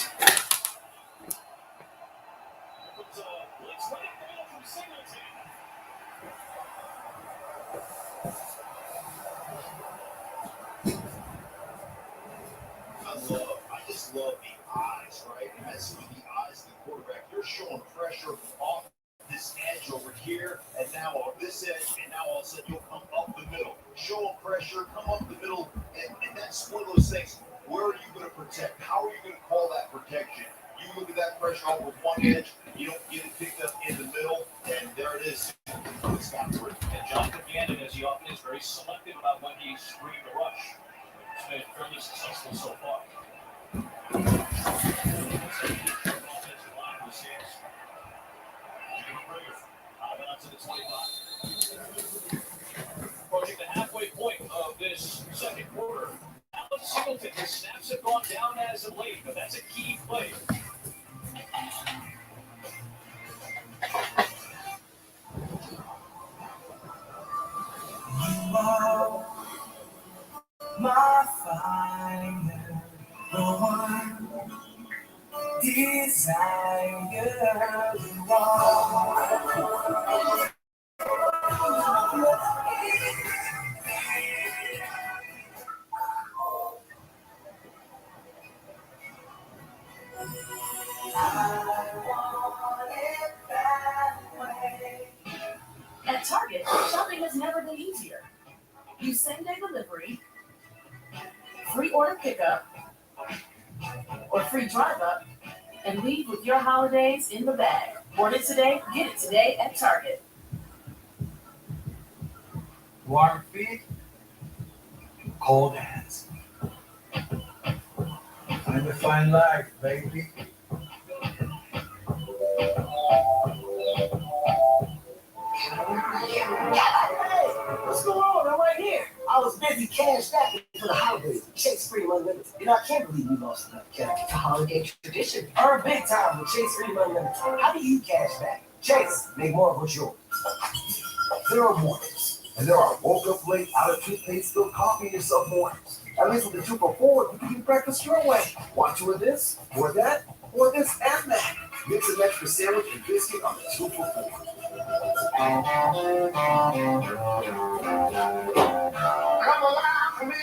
I just love the eyes, right? And that's with the eyes of the quarterback. You're showing pressure off this edge over here, and now on this edge, and now all of a sudden you'll come up the middle. Showing pressure, come up the middle, and that's one of those things. Where are you going to protect? How are you going to call that protection? You look at that pressure off with one edge, you don't get it picked up in the middle, and there it is. It's got through. And Jonathan Gannon, as he often is, very selective about when he's bringing the rush. It's been fairly successful so far. To the 25. Approaching the halfway point of this second quarter. Alex Singleton, his snaps have gone down as of late, but that's a key play. You are my fire, the one desire you are. At Target, shopping has never been easier. Use same-day delivery, free order pickup, or free drive-up, and leave with your holidays in the bag. Order today, get it today at Target. Warm feet, cold hands. Time to find life, baby. What's going on? I'm right here. I was busy cash stacking for the holidays. Chase Freedom Unlimited. I can't believe we lost enough cash. It's a holiday tradition. Earn big time with Chase Freedom Unlimited. How do you cash back? Chase, make more of what's yours. There are mornings, and there are woke up late, out of toothpaste, spilled coffee in yourself mornings. At least with the 2 for $4, you can do breakfast your way. Want 2 of this, or that, or this and that. Mix an extra sandwich and biscuit on the 2 for $4. Come alive for me.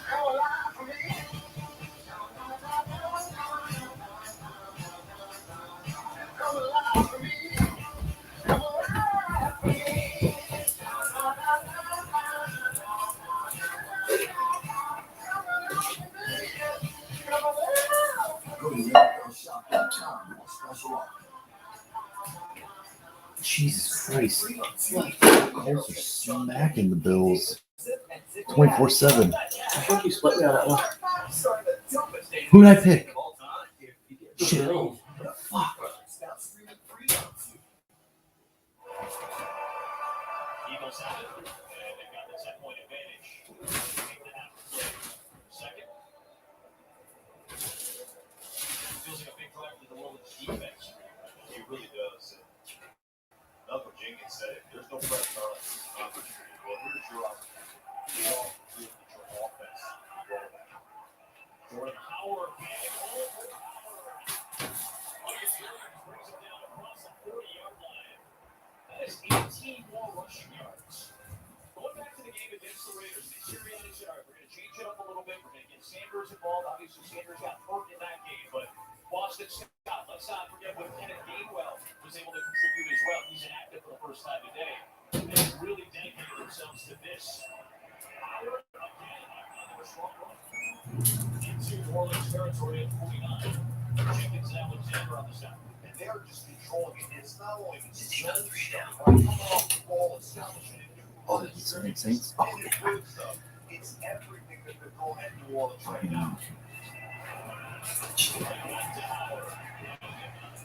Come alive for me. Come alive for me. Come alive for me. Go to MiraCleShop.com for special offer. Jesus Christ. Colts are smacking the Bills 24/7. I think you split me on that one. Who did I pick? Shit. Fuck. Eagles have it, and they've got the 10-point advantage. Second. Feels like a big drive to the world of defense. He really does. Uncle Jenkins said it. There's no pressure on this opportunity. Well, here's your opportunity. You all do it with your offense. Roll that. Jordan Howard. Brings him down across the 40-yard line. That is obviously Sanders got hurt in that game, but Boston Scott, let's not forget what Kenneth Gainwell was able to contribute as well. He's inactive for the first time today. They really dedicated themselves to this. Howard again, another strong run. Into New Orleans territory at 49. Jenkins and Alexander on the side. And they're just controlling it. It's not only the zone stuff, right? Coming off the ball, establishing it. Oh, it's Saints. Oh, It's good stuff. It's everything that they're throwing at New Orleans right now.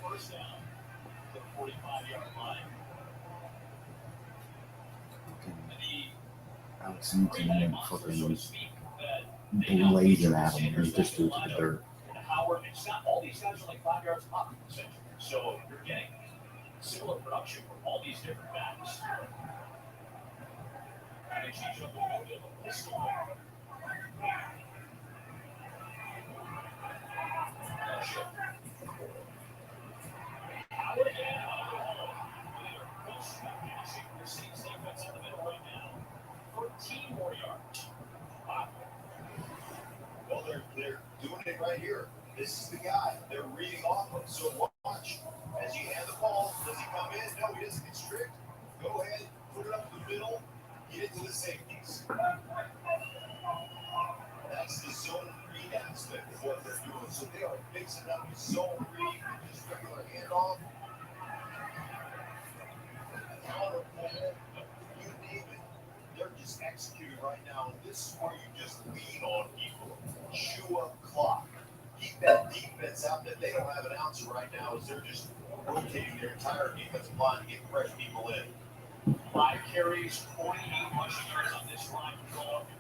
First down to the 45-yard line. Alex Newton fucking blazing at him, and he just threw it to the dirt. Howard and Scott, all these guys are like 5 yards up, essentially. So you're getting similar production from all these different backs. And they change up a little bit of a pistol there. Howard again, the Saints defense in the middle right now. 13 more yards. Wow. Well, they're doing it right here. This is the guy they're reading off of. So watch. As you hand the ball, does he come in? No, he doesn't constrict. Go ahead, put it up the middle, get it to the safeties. That's the zone read aspect of what they're doing. So they are mixing up the zone read and just regular handoff. Counter pull, you name it. They're just executing right now. This is where you just lean on people. Chew up clock. Keep that defense out that they don't have an ounce right now as they're just rotating their entire defensive line to get fresh people in. 5 carries, 48 rushing yards on this line for Philadelphia.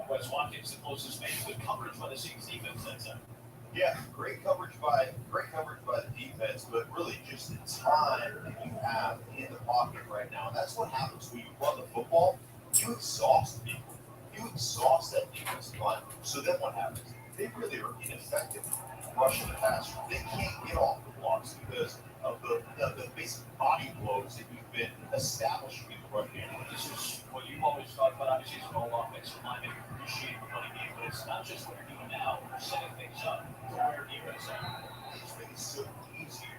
Wes Watkins, the closest man. Good coverage by the Saints defense that time. Yeah, great coverage by the defense, but really just the time that you have in the pocket right now. And that's what happens when you run the football. You exhaust people. You exhaust that defensive line. So then what happens? They really are ineffective rushing the passer. They can't get off the blocks because of the basic body blows that you've been establishing in the run game. This is what you've always talked about. Obviously, it's an all offensive line. They appreciate the running game, but it's not just what you're doing now. You're setting things up to where you're defense at. It's really so easier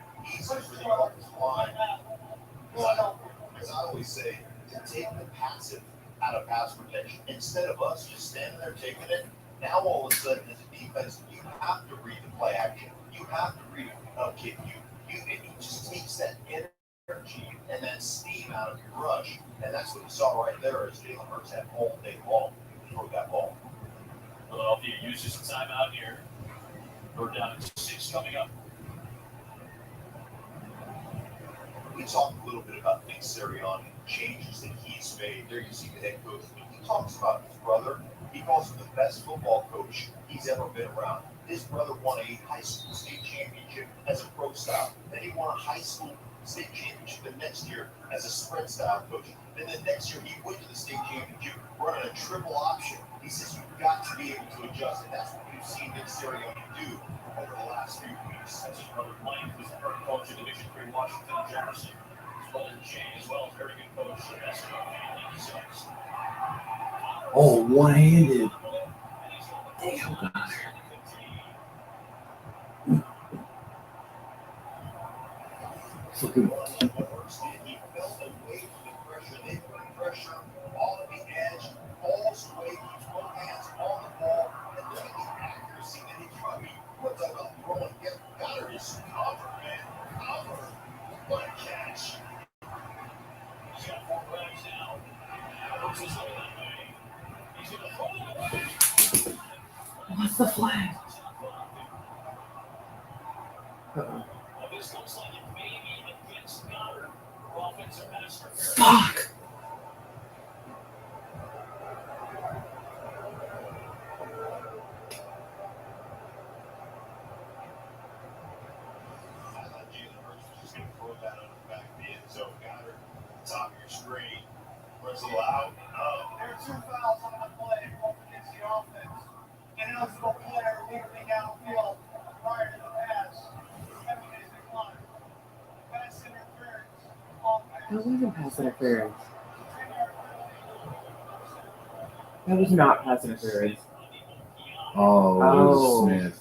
for the offensive line. As I always say, to take the passive out of pass protection instead of us just standing there taking it. Now all of a sudden, as a defense, you have to read the play action. You have to read a kick. It just takes that energy and that steam out of your rush, and that's what you saw right there as Jalen Hurts had all day long to throw that ball. Philadelphia uses a timeout here. We're down to 6 coming up. We talked a little bit about Nick Sirianni, changes that he's made. There you see the head coach. He talks about his brother. He calls him the best football coach he's ever been around. His brother won a high school state championship as a pro style. Then he won a high school state championship the next year as a spread style coach. Then the next year he went to the state championship running a triple option. He says you've got to be able to adjust, and that's what we've seen Nick Sirianni do over the last few weeks. That's his brother Mike, who's the current coach of Division III Washington and Jefferson. His brother Shane as well, very good coach. That's the family he sucks. Oh, one-handed. Damn. Fucking. He fell away from the pressure. They put pressure all at the edge, falls away, keeps both hands on the ball, and look at the accuracy that he tried. What's up, throwing? Got her his cover, man. Cover. What a catch. He's got 4 grabs now. Hurts is looking that way. He's going to throw it away. What's the flag? This looks like it may be against Goddard for offensive pass interference. Fuck. I thought Jalen Hurts was just going to throw that on the back of the Runs a little out. There are 2 fouls on the play against the offense. An eligible player legally downfield prior to the pass. 7 days decline. Pass interference. That wasn't pass interference. That was not pass interference. Oh, Smith.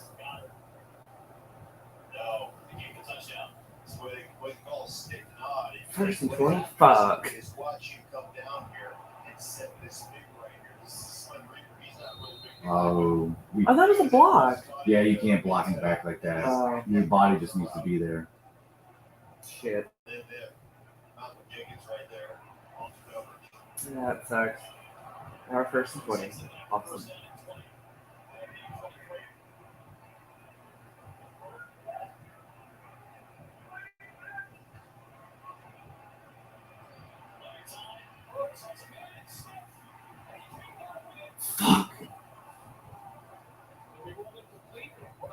No, he gave the touchdown. It's what they call a stick nod. First and 20. Fuck. Is watch you come down here and set this big right here. This is Slim Reaper. He's not really big. Oh, I thought it was a block. yeah, you can't block him back like that. Your body just needs to be there. Shit. Then Malcolm Jenkins right there on the coverage. Yeah, that sucks. Our first and 20. Awesome. Fuck.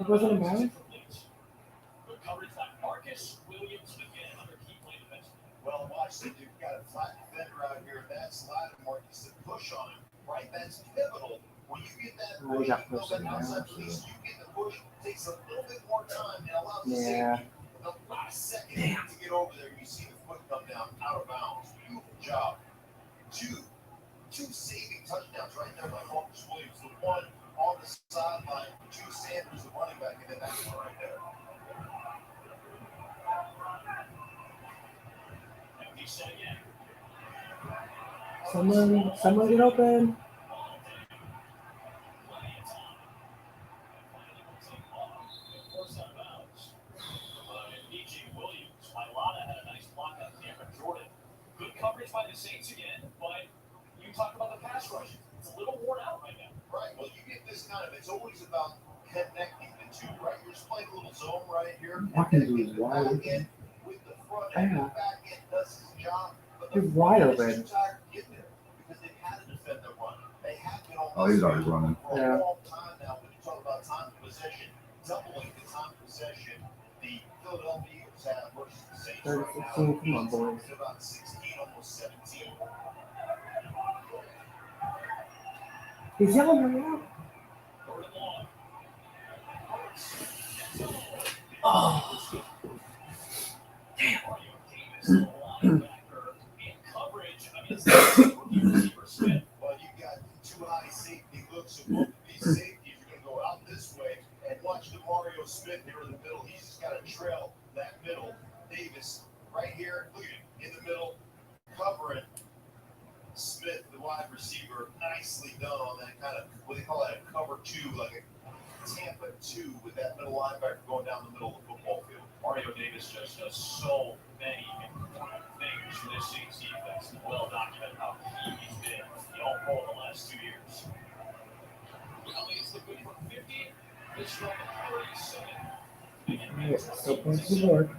It wasn't a bad. Good coverage by Marcus Williams again, another key play defenseman. Well, watch that you've got a flat defender out here. That's Marcus to push on him, right? That's pivotal. When you get that Oh, push, he got you know pushed that in there, outside so. release, you get the push, takes a little bit more time and allows the Yeah. safety the last second to get over there. You see the foot come down out of bounds. Beautiful job. Two saving touchdowns right there by Marcus Williams. The one on the sideline, two Sanders, the running back, and then that one right there. And he said again. Someone get open. Good coverage by the Saints again, but you talk about the pass rush. It's a little worn out right now. Right. Well, you get this kind of, it's always about connecting the two, right? You're just playing a little zone right here. Walking And then is get the wide back open. end with the front end. Yeah. The back end does his job. But the You're front wide end is open. too tired to get there because they've had to defend the run. They have been on Oh, he's already running. for Yeah. a long time now. When you talk about time of possession, doubling the time of possession, the Philadelphia Eagles have versus the Saints right 16, come on, now. boys. It's about 16, almost 17. He's yelling right now. Third and long. Oh. Mario Davis, the linebacker, in coverage against the rookie receiver Smith. Well, you got two high safety looks, so both of these safeties are going to go out this way and watch the Mario Smith here in the middle. He's just got to trail that middle. Davis right here, look at him in the middle, covering Smith, the wide receiver. Nicely done on that kind of, what they call that, a cover two, like a Tampa 2 with that middle linebacker going down the middle of the football field. Mario Davis just does so many important things for this Saints defense. It's well documented how key he's been in all four of the last 2 years. Now he's the good for 50. This from the 37. Alright, so points to the board.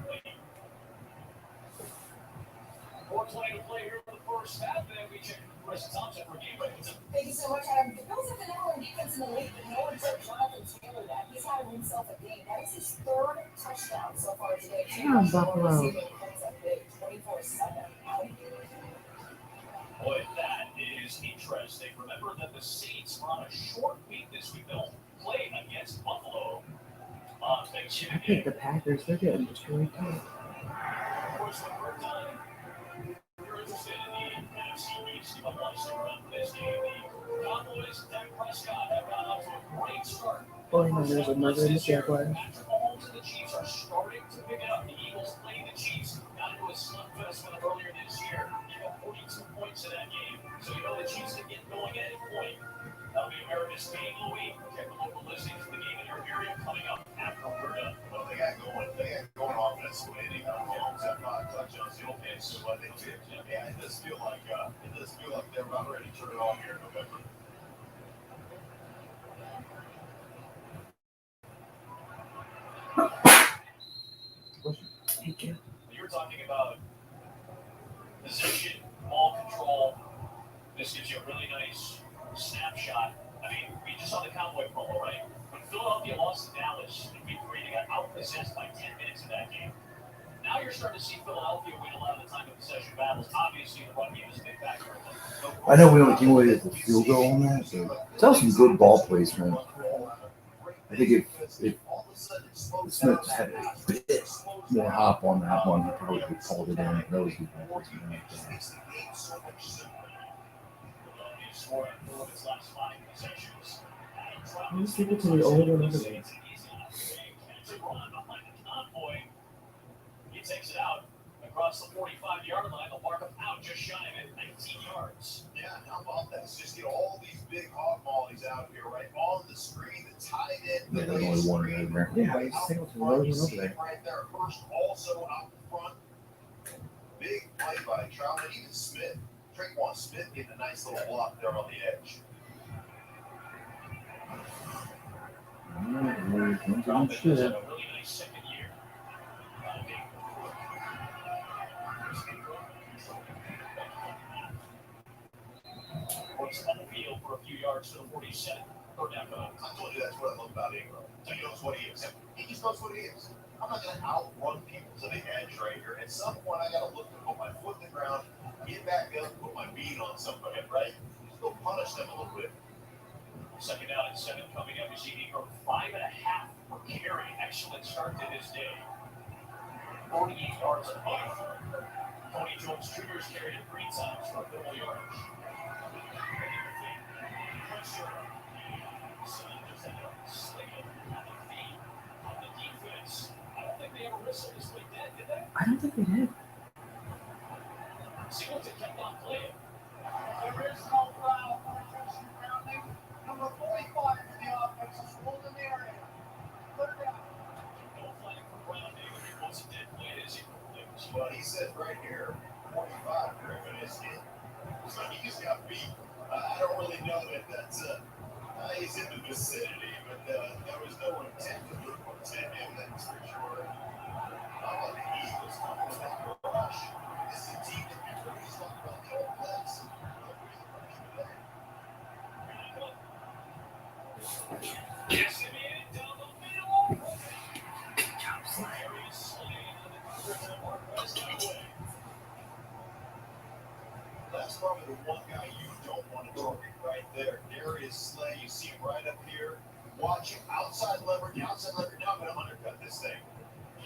4:20 to play here in the first half, and we check Chris Thompson for game ratings. Thank you so much, Adam. The Bills have the number one defense in the league, but no one took Jonathan Taylor that. He's having himself a game. That is his third touchdown so far today. Damn, Buffalo. 24/7. Boy, that is interesting. Remember that the Saints are on a short week this week. They'll play against Buffalo on I Thanksgiving. think the Packers, they're getting destroyed too. Of course, the third time you're interested in the NFC East, you might want to stick around for this game. The Cowboys, Dak Prescott have gotten off to a great start. Oh, no, there's another in the Jaguars. Patrick Mahomes and the Chiefs are starting to pick it up. The Eagles playing the Chiefs. Got into a slugfest with them earlier this year. You got 42 points in that game. So you know the Chiefs can get going at any point. That'll be America's Game of the Week. Check the local listings for the game in your area coming up after we're done. Well, they got going offensively. Anyhow, Mahomes had 5 touchdowns. The offense, so I think, yeah, it does feel like they're about ready to turn it on here in November. Thank you. You're talking about position, ball control. This gives you a really nice snapshot. I mean, we just saw the Cowboy promo, right? When Philadelphia lost to Dallas in Week 3, they got out-possessed by 10 minutes in that game. Now you're starting to see Philadelphia win a lot of the time in possession battles. Obviously, the run game is a big factor. I know we only came away with the field goal on that, but that was some good ball placement. I think if Smith just had a bit more hop on that one, he probably could have called it in. That was good ball placement. These people to the older and older. He takes it out across the 45-yard line. The mark out just shy of it, 19 yards. Yeah, how about that? It's just all these big hog mollies out here, right? On the screen, the tight end. Yeah, there's only one right there. Yeah, he's single to the other one over there. Right there, Hurst also out in front. Big play by Trout and even Smith. Traquan Smith getting a nice little block there on the edge. Trout has had a really nice second year. Works on the field for a few yards to the 47. Third down go. I told you that's what I love about Ingram. He knows what he is. He just knows what he is. I'm not going to outrun people to the edge right here. At some point, I got to look to put my foot in the ground, get back up, put my beat on somebody, right? Just go punish them a little bit. Second down and 7 coming up. You see Ingram 5.5 per carry. Excellent start to this day. 48 yards a month. Tony Jones Jr. has carried it 3 times for a total yardage. Pressure. Just had a sling it on the feet on the defense. I don't think they ever whistled this way dead, did they? I don't think they did. Singleton kept on playing. There is no foul. Penetration penalty. Number 45 for the offense is rolled in the area. Put it down. No flag for Brown, David. It was a dead play as he proclaims. Well, he said right here, 45 Griffin is in. So he just got beat. I don't really know that that's he's in the vicinity, but there was no intent to move to him, that's for sure. How about the Eagles coming with that rush? This is a team that everybody's talking about the old legs. Down the middle. That's probably the one guy you don't want to target right there. Darius Slay, you see him right up here. Watching outside leverage. Now I'm going to undercut this thing.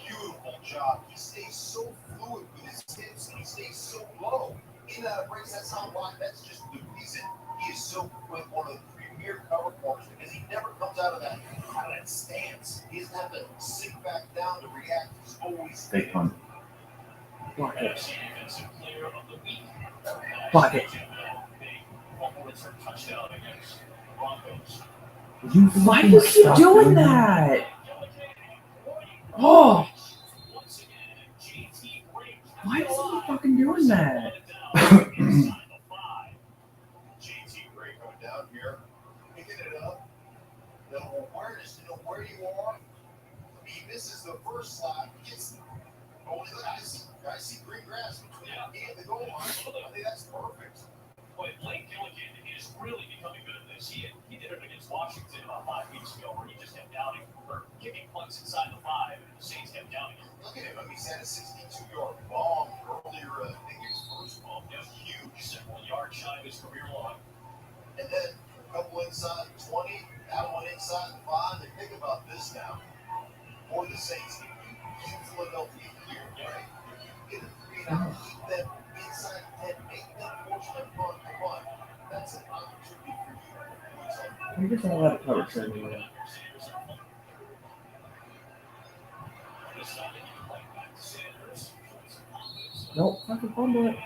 Beautiful job. He stays so fluid with his hips and he stays so low. In and out of breaks, that's not why. That's just the reason he is so one of the premier cover corners because he never comes out of that stance. He doesn't have to sink back down to react. He's always Take one. Block it. Block it. Why do you keep doing that? Oh! Why is he fucking doing that? JT Gray coming down here, picking it up. The awareness to know where you are. He misses the first slide. Gets only the I see green grass between he and the goal line. I think that's perfect. But Blake Gilligan is really becoming good at this. He did it against Washington about 5 weeks ago, where he just kept downing or kicking punts inside the 5, and the Saints kept downing him. Look at him. I mean, he's had a 62-yard bomb earlier. I think his first bomb was huge. Several yards shy of his career log. And then a couple inside 20, that one inside the 5. And think about this now. For the Saints, if you keep Philadelphia clear, right? If you get a 3 and keep them inside 10, make them fortunate run to run. That's an opportunity for you. You're just not allowed to cover trend anyway. Nope, fucking fumble it.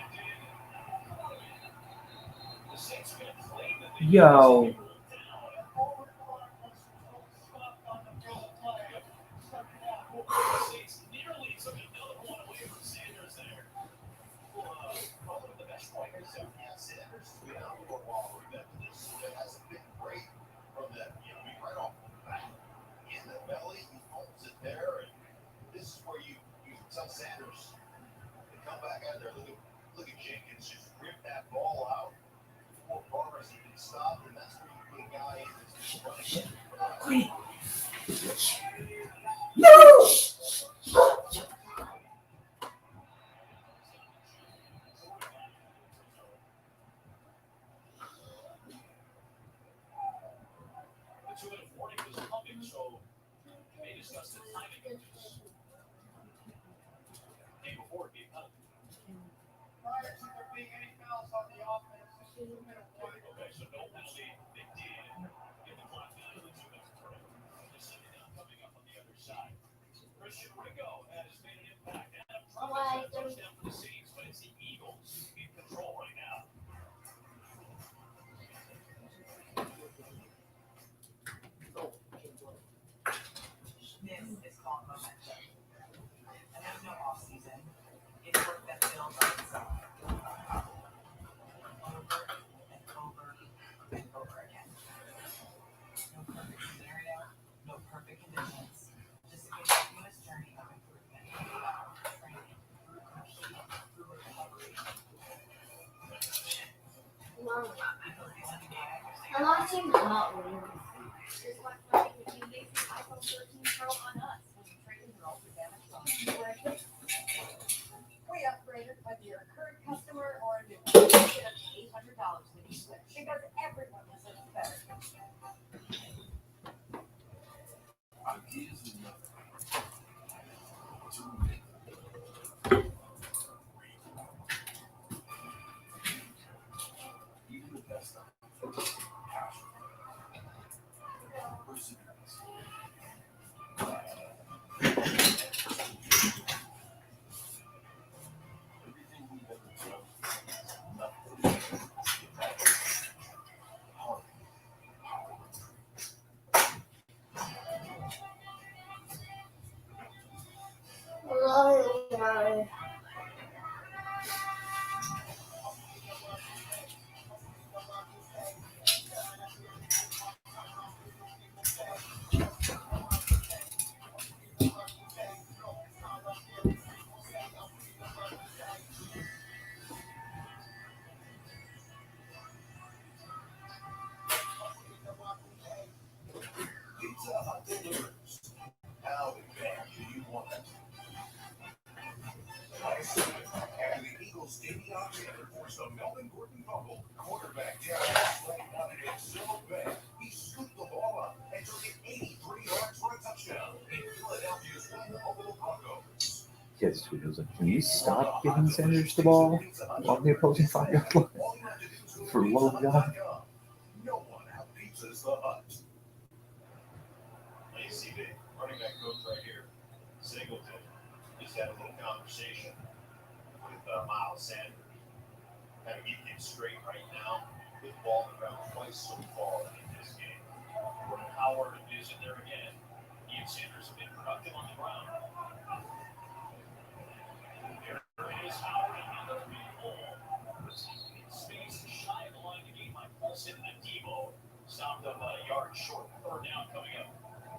Yo. Sanders to come back out there. Look at Jenkins just rip that ball out before progress even stopped, and that's where you put a guy in that's running. No! Game before, game none. Prior to there being any fouls on the offense, Okay, so no penalty. They did get the clock down to the 2-minute break. The second down coming up on the other side. Christian Ringo has made an impact. Adam Trump's had a touchdown for the Saints, but it's the Eagles in control right now. This is called momentum. And there's no off season. It's work that builds on itself. Over and over and over again. No perfect scenario, no perfect conditions. Just a continuous journey of improvement. Training, compete, through recovery. I'm watching Hot Wheels. Here's what's running the teammates with iPhone 13 Pro on us when you trade in your older damaged phone. We upgraded whether you're a current customer or a new one. Get up to $800 when you switch because everyone deserves better. Ideas is nothing. Even the best stuff. Passion. Perseverance. Everything we've ever done, nothing. Hard. Pizza Hut delivers. How bad do you want it? Last season, after the Eagles' Davey Alexander forced a Melvin Gordon fumble, quarterback Jarvis Slay wanted it so bad, he scooped the ball up and took it 83 yards for a touchdown in Philadelphia's win over the Broncos. Yes, tweet was like, can you stop giving Sanders the ball on the opposing 5-yard line? For the love of God. No one out-pizzas the Hut. ACB, running back coach right here, Singleton, just had a little conversation with Miles Sanders. Kind of keeping him straight right now. With the ball on the ground twice so far in this game. Gordon Howard is in there again. He and Sanders have been productive on the ground. There is Howard and the 3-ball. Space shy of the line to gain by Paulson and Debo. Stopped up a yard short. Third down coming up.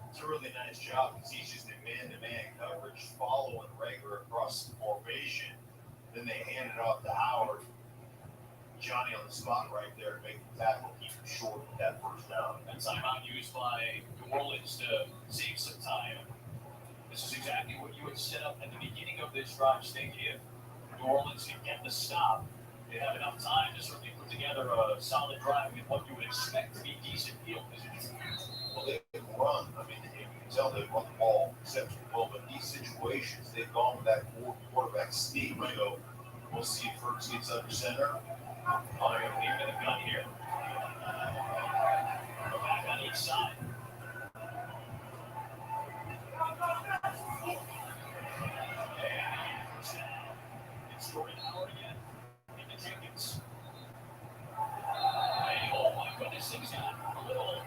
It's a really nice job because he's just in man-to-man coverage, following regular across the formation. Then they hand it off to Howard. Johnny on the spot right there to make the tackle, keep him short with that first down. And timeout used by New Orleans to save some time. This is exactly what you had set up at the beginning of this drive, Stinky. If New Orleans can get the stop, they have enough time to certainly put together a solid drive with what you would expect to be decent field position. Well, they can run. I mean, you can tell they run the ball exceptionally well, but in these situations, they've gone with that quarterback sneak. So we'll see if Ferguson gets under center. Oh, they're going to leave it in the gun here. Go back on each side. It's Jordan Howard again. Into Jenkins. Hey, oh my goodness, things got a little.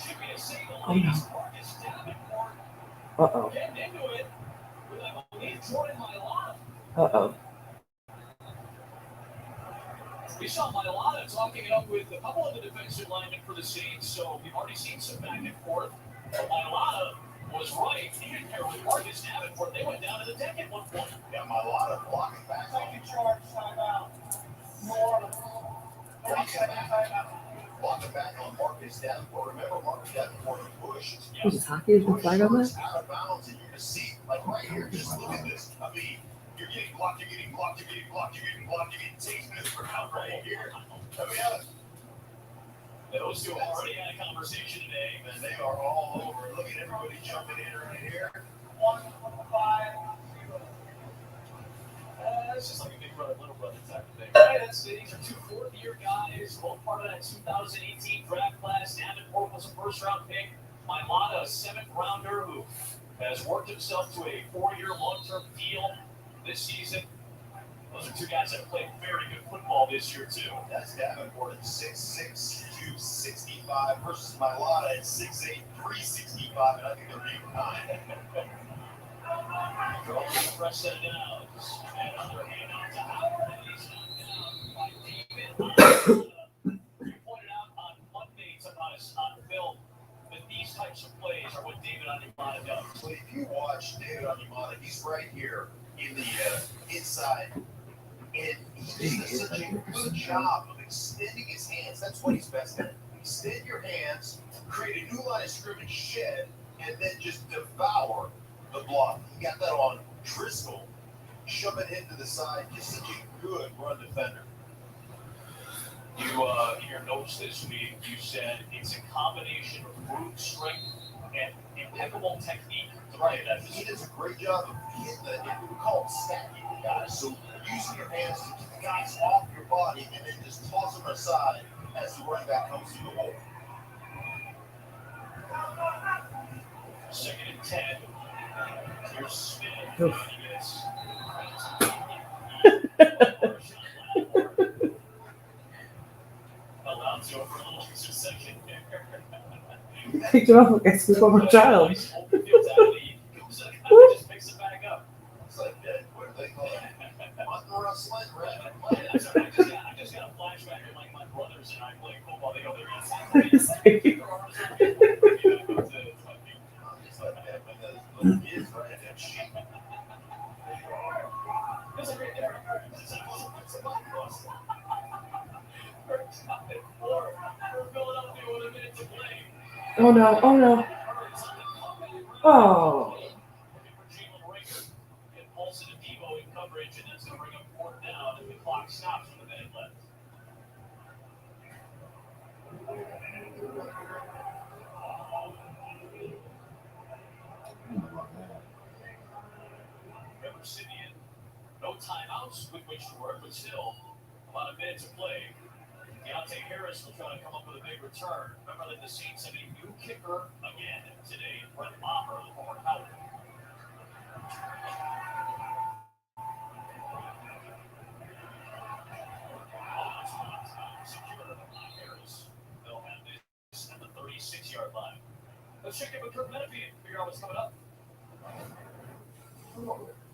Should be a single. Marcus Davenport. Uh-oh. Getting into it with, I believe, Jordan Mailata. Uh-oh. We saw Mailata talking it up with a couple of the defensive linemen for the Saints, so we've already seen some back and forth. But Mailata was right. He didn't care with Marcus Davenport. They went down to the deck at one point. Yeah, Mailata blocking back. Second charge, timeout. More. 30 second timeout. Blocking back on Marcus Davenport. Remember, Marcus Davenport pushed. Was it hockey has been flagged on that? Out of bounds, and you're going to see, like right here, just look at this. I mean, you're getting blocked, you're getting blocked, you're getting blocked, you're getting blocked, you're getting taken for out right here. I mean, those two already had a conversation today. and they are all over. Look at everybody jumping in right here. It's just like a big brother, little brother type of thing. Right? These are two fourth-year guys, both part of that 2018 draft class. Davenport was a first-round pick. Mailata, a seventh-rounder who has worked himself to a 4-year long-term deal this season. Those are two guys that have played very good football this year, too. That's Davenport at 6'6", 265 versus Mailata at 6'8", 365, and I think they're 8'9". Throwing the fresh set of downs. And another handout to Howard, and he's knocked down by David. You pointed out on Monday to us on film that these types of plays are what David Onyemata does. So if you watch David Onyemata, he's right here in the inside. And he does such a good job of extending his hands. That's what he's best at. Extend your hands, create a new line of scrimmage, shed, and then just devour the block. He got that on Driscoll. Shove it into the side. Just such a good run defender. You, in your notes this week, you said it's a combination of brute strength and impeccable technique. Right. He does a great job of hitting we call it stacking the guys. So using your hands to get the guys off your body and then just toss them aside as the running back comes through the hole. 2nd and 10. Here's Smith. Allowed to over a little extra second there. Picked it up like I scoop over a child. Just picks it back up. It's like that. What do they call it? Under a sled rabbit. I just got a flashback of like my brothers and I playing football. They go, they're inside. It's like that. When the little kids right at that sheet. There's a great difference. It's a black cross. For Philadelphia with a minute to play. Oh no, oh no. Oh. And Paulson and Devo in coverage, and that's going to bring up 4th down, and the clock stops with a minute left. Remember, Simeon, no timeouts with which to work, but still about a minute to play. Deontay Harris will try to come up with a big return. Remember that the Saints have a new kicker again today. Brett Maher, the former Cowboy. Secure Harris. They'll have this at the 36-yard line. Let's check in with Kirk Menefee and figure out what's coming up.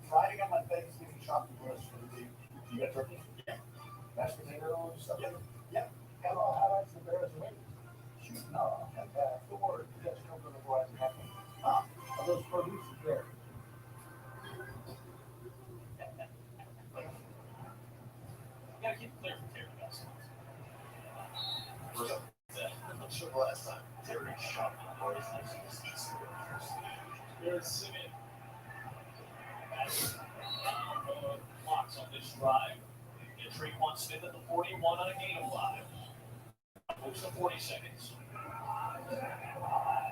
Friday got my Thanksgiving shopping list for the week. You got turkey? Yeah. Mashed potato and stuff? Yep. Got all highlights and bears and wings? Shoot, no. I have the word. You guys come from the boys and happen. Are those produce there? You gotta keep it clear for Terry, guys. I'm not sure the last time Terry shot the boys next to his Easter. Here's Simeon. Blocks on this drive. Get Traquan Smith at the 41 on a gain of 5. Moves to 40 seconds. Oh my God.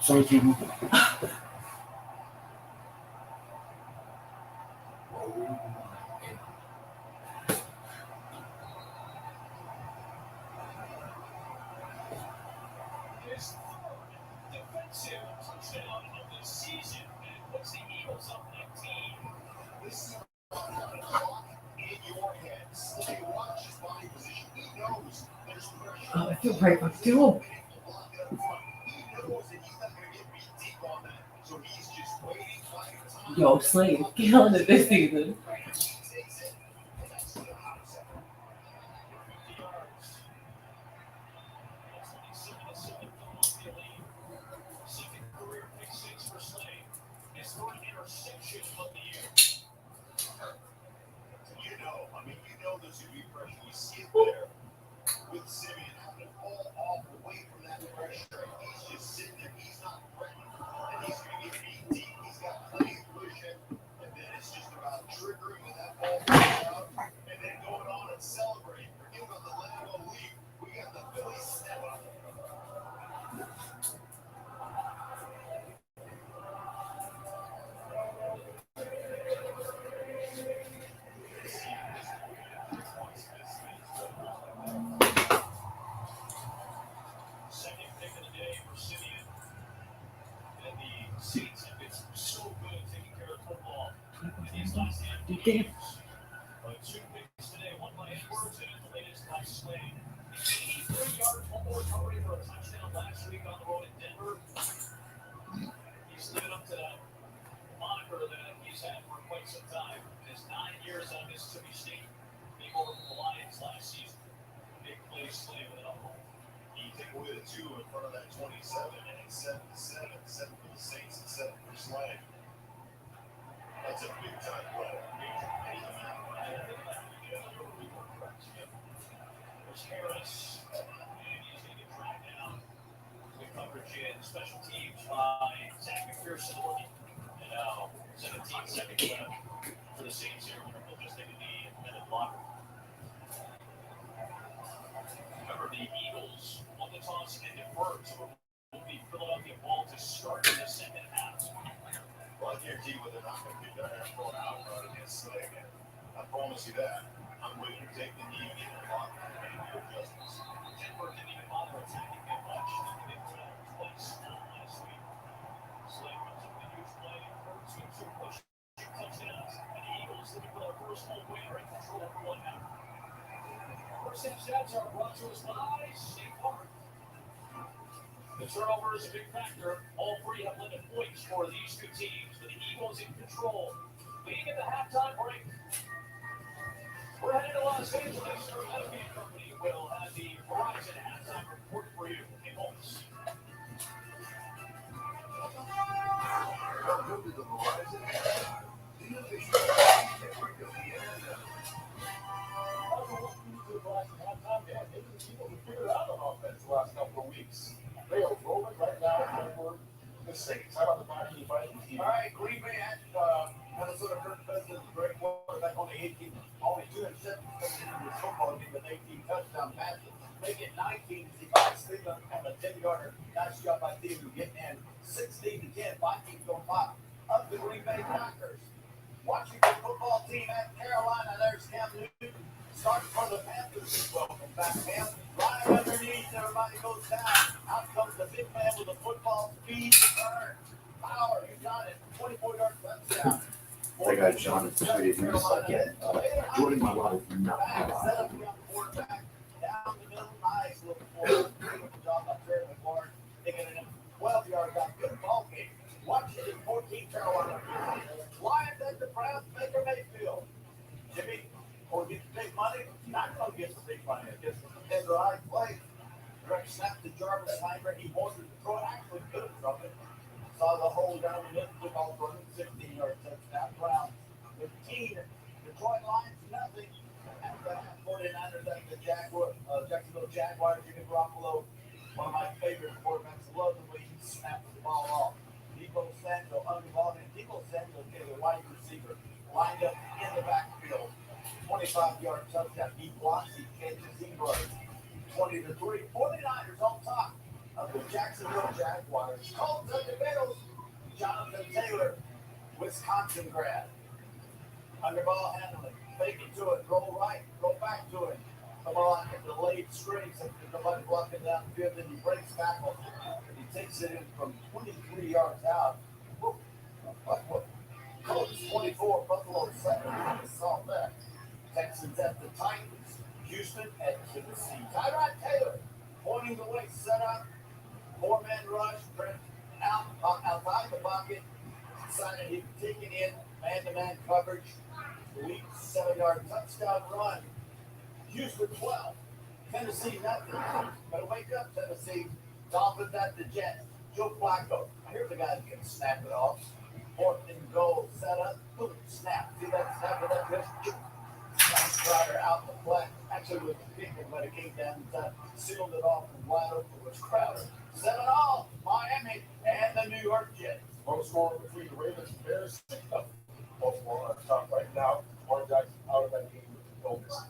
Sorry, Katie. His third defensive touchdown of the season, and it puts the Eagles up 19. This is in your head. Slay watches body position. He knows there's pressure. Oh, I feel right back to him. Yo, Slade, get on it this season. There's going to be pressure. You see it there with Simeon having to fall off away from that pressure. He's just sitting there. He's not threatening Saints have been so good taking care of football in these last handful of Damn. games. Two picks today, one by Edwards and the latest by Slade. 83-yard fumble recovery for a touchdown last week on the road in Denver. He's living up to that moniker that he's had for quite some time. In his 9 years on Mississippi State, came over from the Lions last season. Big play Slade with it all. You take away the 2 in front of that 27, and it's 7-7, 7 for the Saints and 7 for Slade. That's a big time play. There's Harris, and he's going to get dragged down. Good coverage in special teams by Zach McPherson. And now 17 seconds left for the Saints here. They'll just take a knee and then a blocker. Remember, the Eagles won the toss and deferred, so it will be Philadelphia ball to start in the second half. Well, I guarantee what they're not going to do. They're going to throw it out against Slade again. I promise you that. I'm willing to take the knee and get the block and make the adjustments. Denver didn't even bother attacking him much. They did twice last week. Slade runs up a huge play. Hurts with 2 push touchdowns. And the Eagles looking for their first home win are in control for 1 now. First half stats are brought to us by State Farm. The turnover is a big factor. All three have led to points for these two teams, but the Eagles in control. Leading at the halftime break. We're headed to Los Angeles. Our Medicaid company will have the Verizon halftime report for you in moments. Welcome to the Verizon Halftime, the official network of the NFL. Yeah, maybe the people have figured out on offense the last couple of weeks. They are rolling right now for the Saints. How about the Vikings team? All right, Green Bay had Minnesota Kirk Cousins, great quarterback, only 2 interceptions in his football game with 18 touchdown passes. They get 19 as he finds Cleveland on a 10-yarder. Nice job by Thielen getting in 16-10. Vikings go 5. Up the Green Bay Packers. Washington football team at Carolina. There's Cam Newton. Starting for the Panthers. Welcome back, Cam. Right underneath, everybody goes down. Out comes the big man with the football speed. Turn. Power. You got it. 24-yard touchdown. That guy John is tweeted me like Jordan Waddle from not Set up the quarterback. Down the middle. Nice little forward. Beautiful job by Terry McLaurin. Taking it in 12-yard back. Good ball game. Washington 14, Carolina. Lions at the Browns. Baker Mayfield. Jimmy, or get the big money? Not going to get the big money. Just in the right place. Direct snap to Jarvis Landry. He wanted to throw it. Actually could have thrown it. Saw the hole down the middle. Took off running 16-yard touchdown. Browns 15. Detroit Lions nothing. After that, 49ers at the Jacksonville Jaguars. Jimmy Garoppolo, one of my favorite quarterbacks. I love the way he snaps the ball off. Debo Samuel underball, and Debo Samuel is a wide receiver lined up in the backfield. 25-yard touchdown. He blocks, he catches, he runs. 20-3. 49ers on top of the Jacksonville Jaguars. Colts at the Bills. Jonathan Taylor, Wisconsin grad. Underball handling. Fake it to it. Roll right. Roll back to it. Come on, at the late strings. Somebody blocking down the field, then he breaks tackle. He takes it in from 23 yards out. Colts 24, Buffalo 7. I saw that. Texans at the Titans. Houston at Tennessee. Tyrod Taylor pointing the way, set up. 4-man rush. Outside the bucket. Decided he could take it in. Man-to-man coverage. Elite 7-yard touchdown run. Houston 12. Tennessee nothing. Better wake up, Tennessee. Dolphins at the Jets. Joe Flacco. Here's a guy that can snap it off. 4th and goal. Set up. Boom. Snap. See that snap of that wrist? Crowder out the flat. Actually was kicking, but it came down and sealed it off and wide open was Crowder. 7-all. Miami and the New York Jets. Low score between the Ravens and Bears. Baltimore on top right now. Lamar Jackson out of that game with the focus.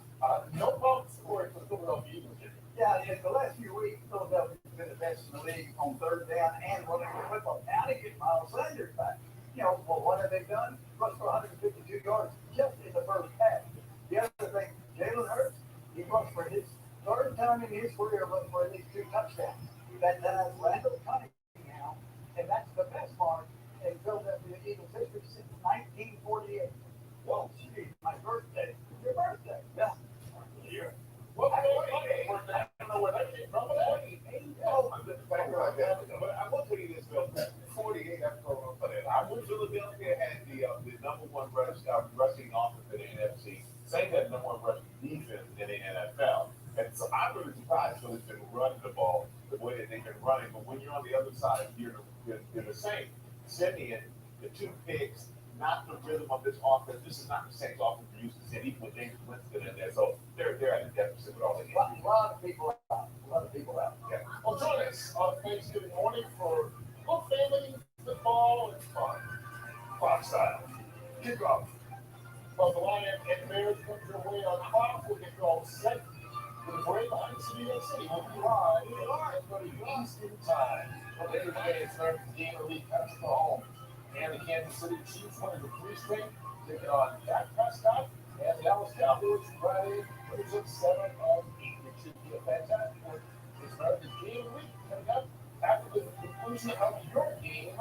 No problem scoring for the Philadelphia Eagles. Yeah, in the last few weeks, Philadelphia's been the best in the league on 3rd down and running the football. Now they get Miles Sanders back. Well, what have they done? Rushed for 152 yards just in the first half. The other thing, Jalen Hurts, he rushed for his 3rd time in his career running for at least 2 touchdowns. That Randall Cunningham, and that's the best part. I wish Philadelphia had the number one rushing offense in the NFC. Same had number one rushing defense in the NFL. And so I'm really surprised Philly's been running the ball the way that they've been running. But when you're on the other side, you're the same. Simeon, the 2 picks, not the rhythm of this offense. This is not the Saints offense we used to see, even with James Winston in there. So they're at a deficit with all the injuries. A lot of people out. A lot of people out. Yeah. Well, join us on Thanksgiving morning for good family, football, and fun. Fox style. Kickoff. Both the Lions and Bears come your way on Fox. We'll get you all set for the parade behind us in New York City. We'll be live at 8:30 Eastern Time. Well, today it's America's game of the week. Patrick Mahomes and the Kansas City Chiefs winning the 3 straight, taking on Dak Prescott and the Dallas Cowboys Friday. Brings up 7 of 8. It should be a fantastic one. It's America's game of the week coming up after the conclusion of your game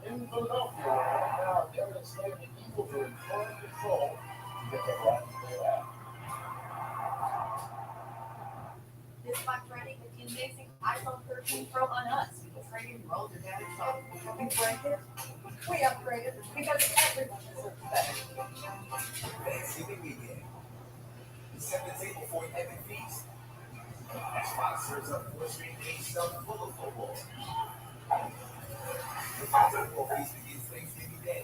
in Philadelphia. Right now, they're saying the Eagles are in firm control. Get that right there. This Black Friday, get the amazing iPhone 13 Pro on us. We will trade in roll your damaged phone. We break it, we upgrade it, because everyone deserves better. Thanksgiving weekend. Set the table for an epic feast. As Fox serves up 4 straight days stuffed full of football. The football feast begins Thanksgiving Day.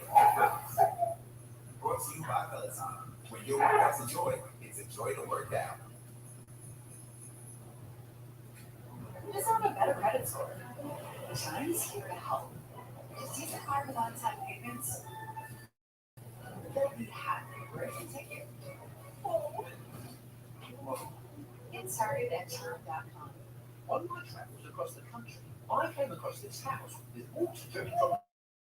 Brought to you by Peloton. When your workout's a joy, it's a joy to work out. You deserve a better credit score. China's here to help. Just use a card with on-time payments. They'll be happy where it can take you. Get started at Chime.com. On my travels across the country, I came across this house with water dripping from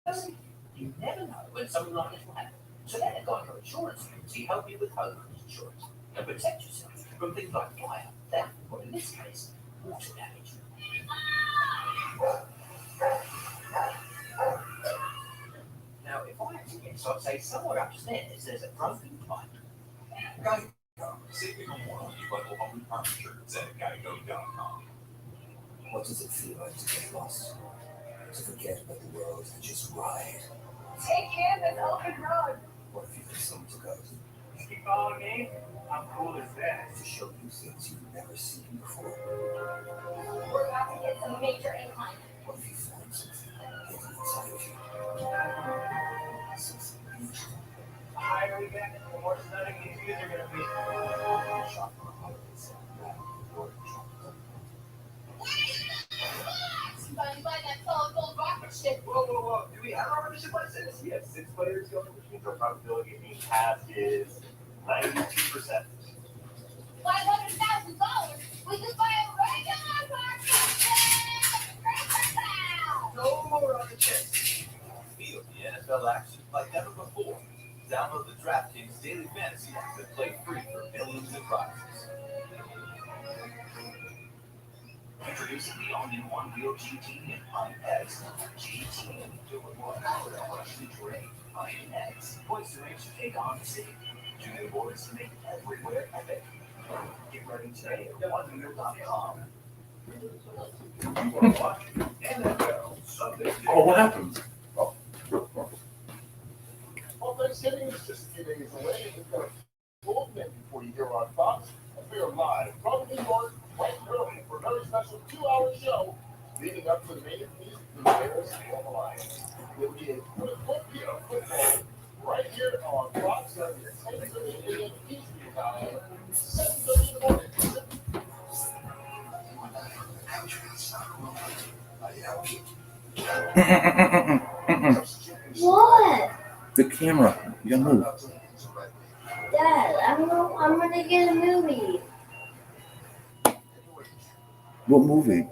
the. You never know when something like this will happen. So let a Geico insurance agency help you with homeowners insurance and protect yourself from things like fire, theft, or in this case, water damage. Now, if I had to guess, I'd say somewhere upstairs there's a broken pipe. Geico. Saving on more on your local home and car insurance at geico.com. What does it feel like to get lost? To forget about the world and just ride? Take Candace open road. What if you have somewhere to go? Keep following me? How cool is that? To show you things you've never seen before. We're about to hit some major incline. What if you find something hidden inside of you? Something beautiful. The higher we get, the more stunning these views are going to be. Shop for holidays. Or tropical. Somebody buy that solid gold rocket ship. Whoa. Do we have our membership license? We have 6 players going, which means our probability of being passed is 92%. $500,000. We can buy a regular rocket ship. No more rocket ships. Feel the NFL action like never before. Download the DraftKings Daily Fantasy app and play free for millions of prizes. Introducing the all-new one-wheel GT and Pine X. GT, doing more power to rush the terrain. Pine X, points to race to take on the city. 2 new boards to make everywhere epic. Get ready today at onewheel.com. You are watching NFL Sunday. Oh, what happened? Well, Thanksgiving is just a few days away, and we've got a full thing before you hear on Fox. And we are live from New York, right early, for a very special 2-hour show leading up to the main feast of the Bears and the Lions. There'll be a football right here on Fox, starting at 10:30 a.m. Eastern Time, 7:30 in the morning. What? The camera. You gotta move. Dad, I'm gonna get a movie. What movie?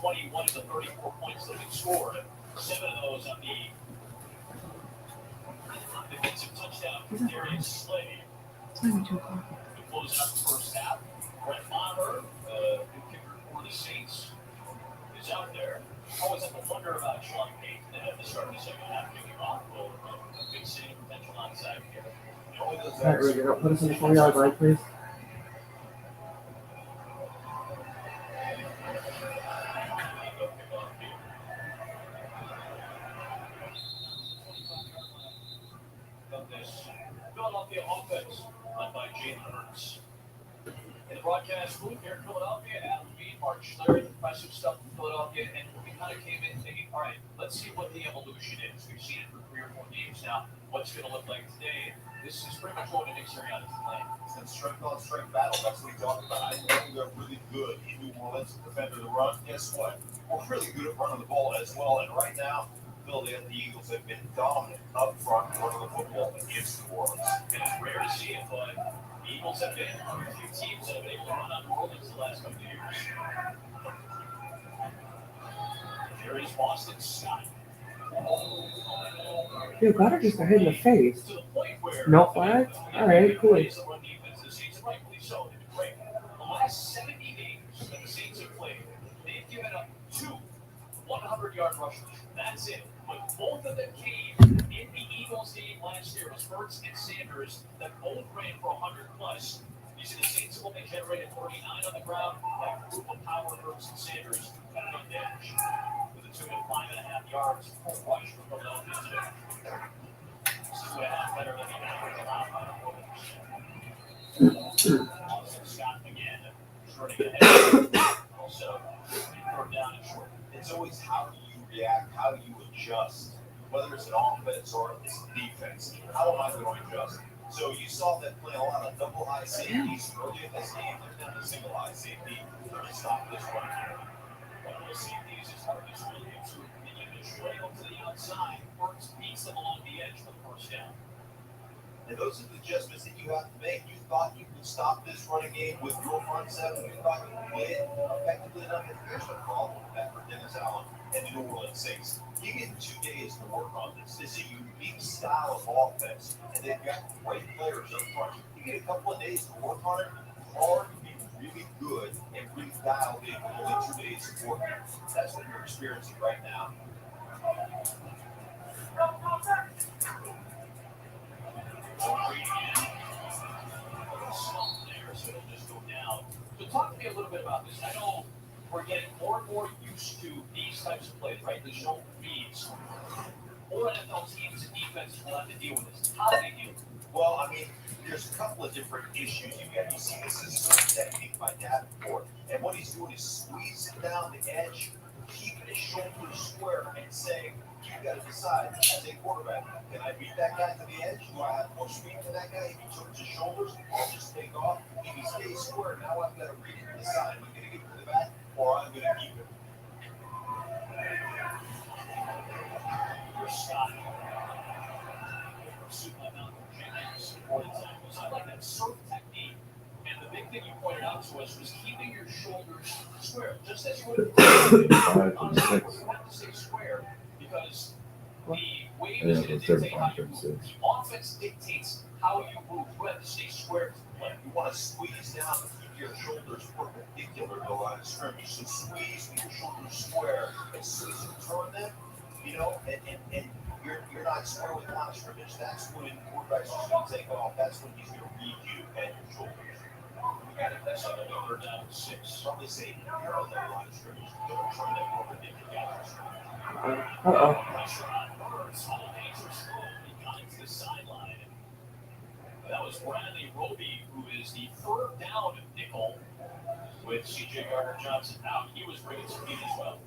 21 of the 34 points that they scored, 7 of those on the defensive touchdown from Darius Slay. It's not even 2 o'clock. To close out the first half, Brett Maher, the kicker for the Saints, is out there. Always have to wonder about Sean Payton at the start of the second half kicking off. Well, a big city potential onside here. All right, Rudy, put us in the 4-yard line, please. Of this Philadelphia offense led by Jalen Hurts. In the broadcast booth here in Philadelphia, Adam Levine, Mark Schlereth, impressive stuff in Philadelphia, and we kind of came in thinking, all right, let's see what the evolution is. We've seen it for 3 or 4 games now. What's going to look like today? This is pretty much what Nick Sirianni is playing. It's a strength on strength battle. That's what we talked about. I know we are really good in New Orleans to defend the run. Guess what? We're really good at running the ball as well. And right now, Philadelphia Eagles have been dominant up front running the football against New Orleans. And it's rare to see it, but the Eagles have been one of the few teams that have been able to run on New Orleans the last couple of years. Here is Boston Scott. Dude, Goddard just got hit in the face. No flag? All right, cool. The Saints have rightfully so. The last 70 games that the Saints have played, they've given up 2 100-yard rushes. That's it. But both of them came in the Eagles game last year. It was Hurts and Sanders that both ran for 100 plus. You see the Saints have only generated 39 on the ground. That group of power, Hurts and Sanders got it on damage. With a 2 and 5.5 yards full rush for Philadelphia today. This is 2.5 better than the average allowed by the Phillies. Scott again, shorting ahead. Also, 3rd down and short. It's always how do you react, how do you adjust, whether it's an offense or it's defense. How am I going to adjust? So you saw them play a lot of double high safeties early in this game. They're down to single high safety. They're going to stop this run here. One of the safeties is Hurts Williams, who begin to trail to the outside. Hurts beats them along the edge for the first down. And those are the adjustments that you have to make. You thought you could stop this running game with your front seven. You thought you could play it effectively enough. And here's the problem with that for Dennis Allen and the New Orleans Saints. You get 2 days to work on this. It's a unique style of offense, and they've got great players up front. You get a couple of days to work on it. Hard to be really good and really dialed in with only 2 days of work. That's what you're experiencing right now. So it'll just go down. So talk to me a little bit about this. I know we're getting more and more used to these types of plays, right? The shoulder feeds. More NFL teams and defenses will have to deal with this. How do they deal with it? Well, I mean, there's a couple of different issues you get. You see, this is certain technique by Davenport, and what he's doing is squeezing down the edge, keeping his shoulders square, and saying, you got to decide as a quarterback, can I beat that guy to the edge? Do I have more speed than that guy? If he turns his shoulders, I'll just take off. If he stays square, now I've got to read it and decide, am I going to get to the back or I'm going to keep it? Your Scott. I like that surf technique. And the big thing you pointed out to us was keeping your shoulders square, just as you would. You have to stay square because the wave is going to dictate how you move. The offense dictates how you move. You have to stay square to the play. You want to squeeze down and keep your shoulders perpendicular to the line of scrimmage. So squeeze with your shoulders square. As soon as you turn them, you know, and you're not square with the line of scrimmage, that's when quarterbacks are going to take off. That's when he's going to read you and your shoulders. We got it. That's on the number down 6. Probably say you're on that line of scrimmage. Don't turn that perpendicular. Pressure on Hurts. All hands are slow. He got into the sideline. That was Bradley Roby, who is the 3rd down nickel with C.J. Gardner-Johnson out. He was bringing speed as well.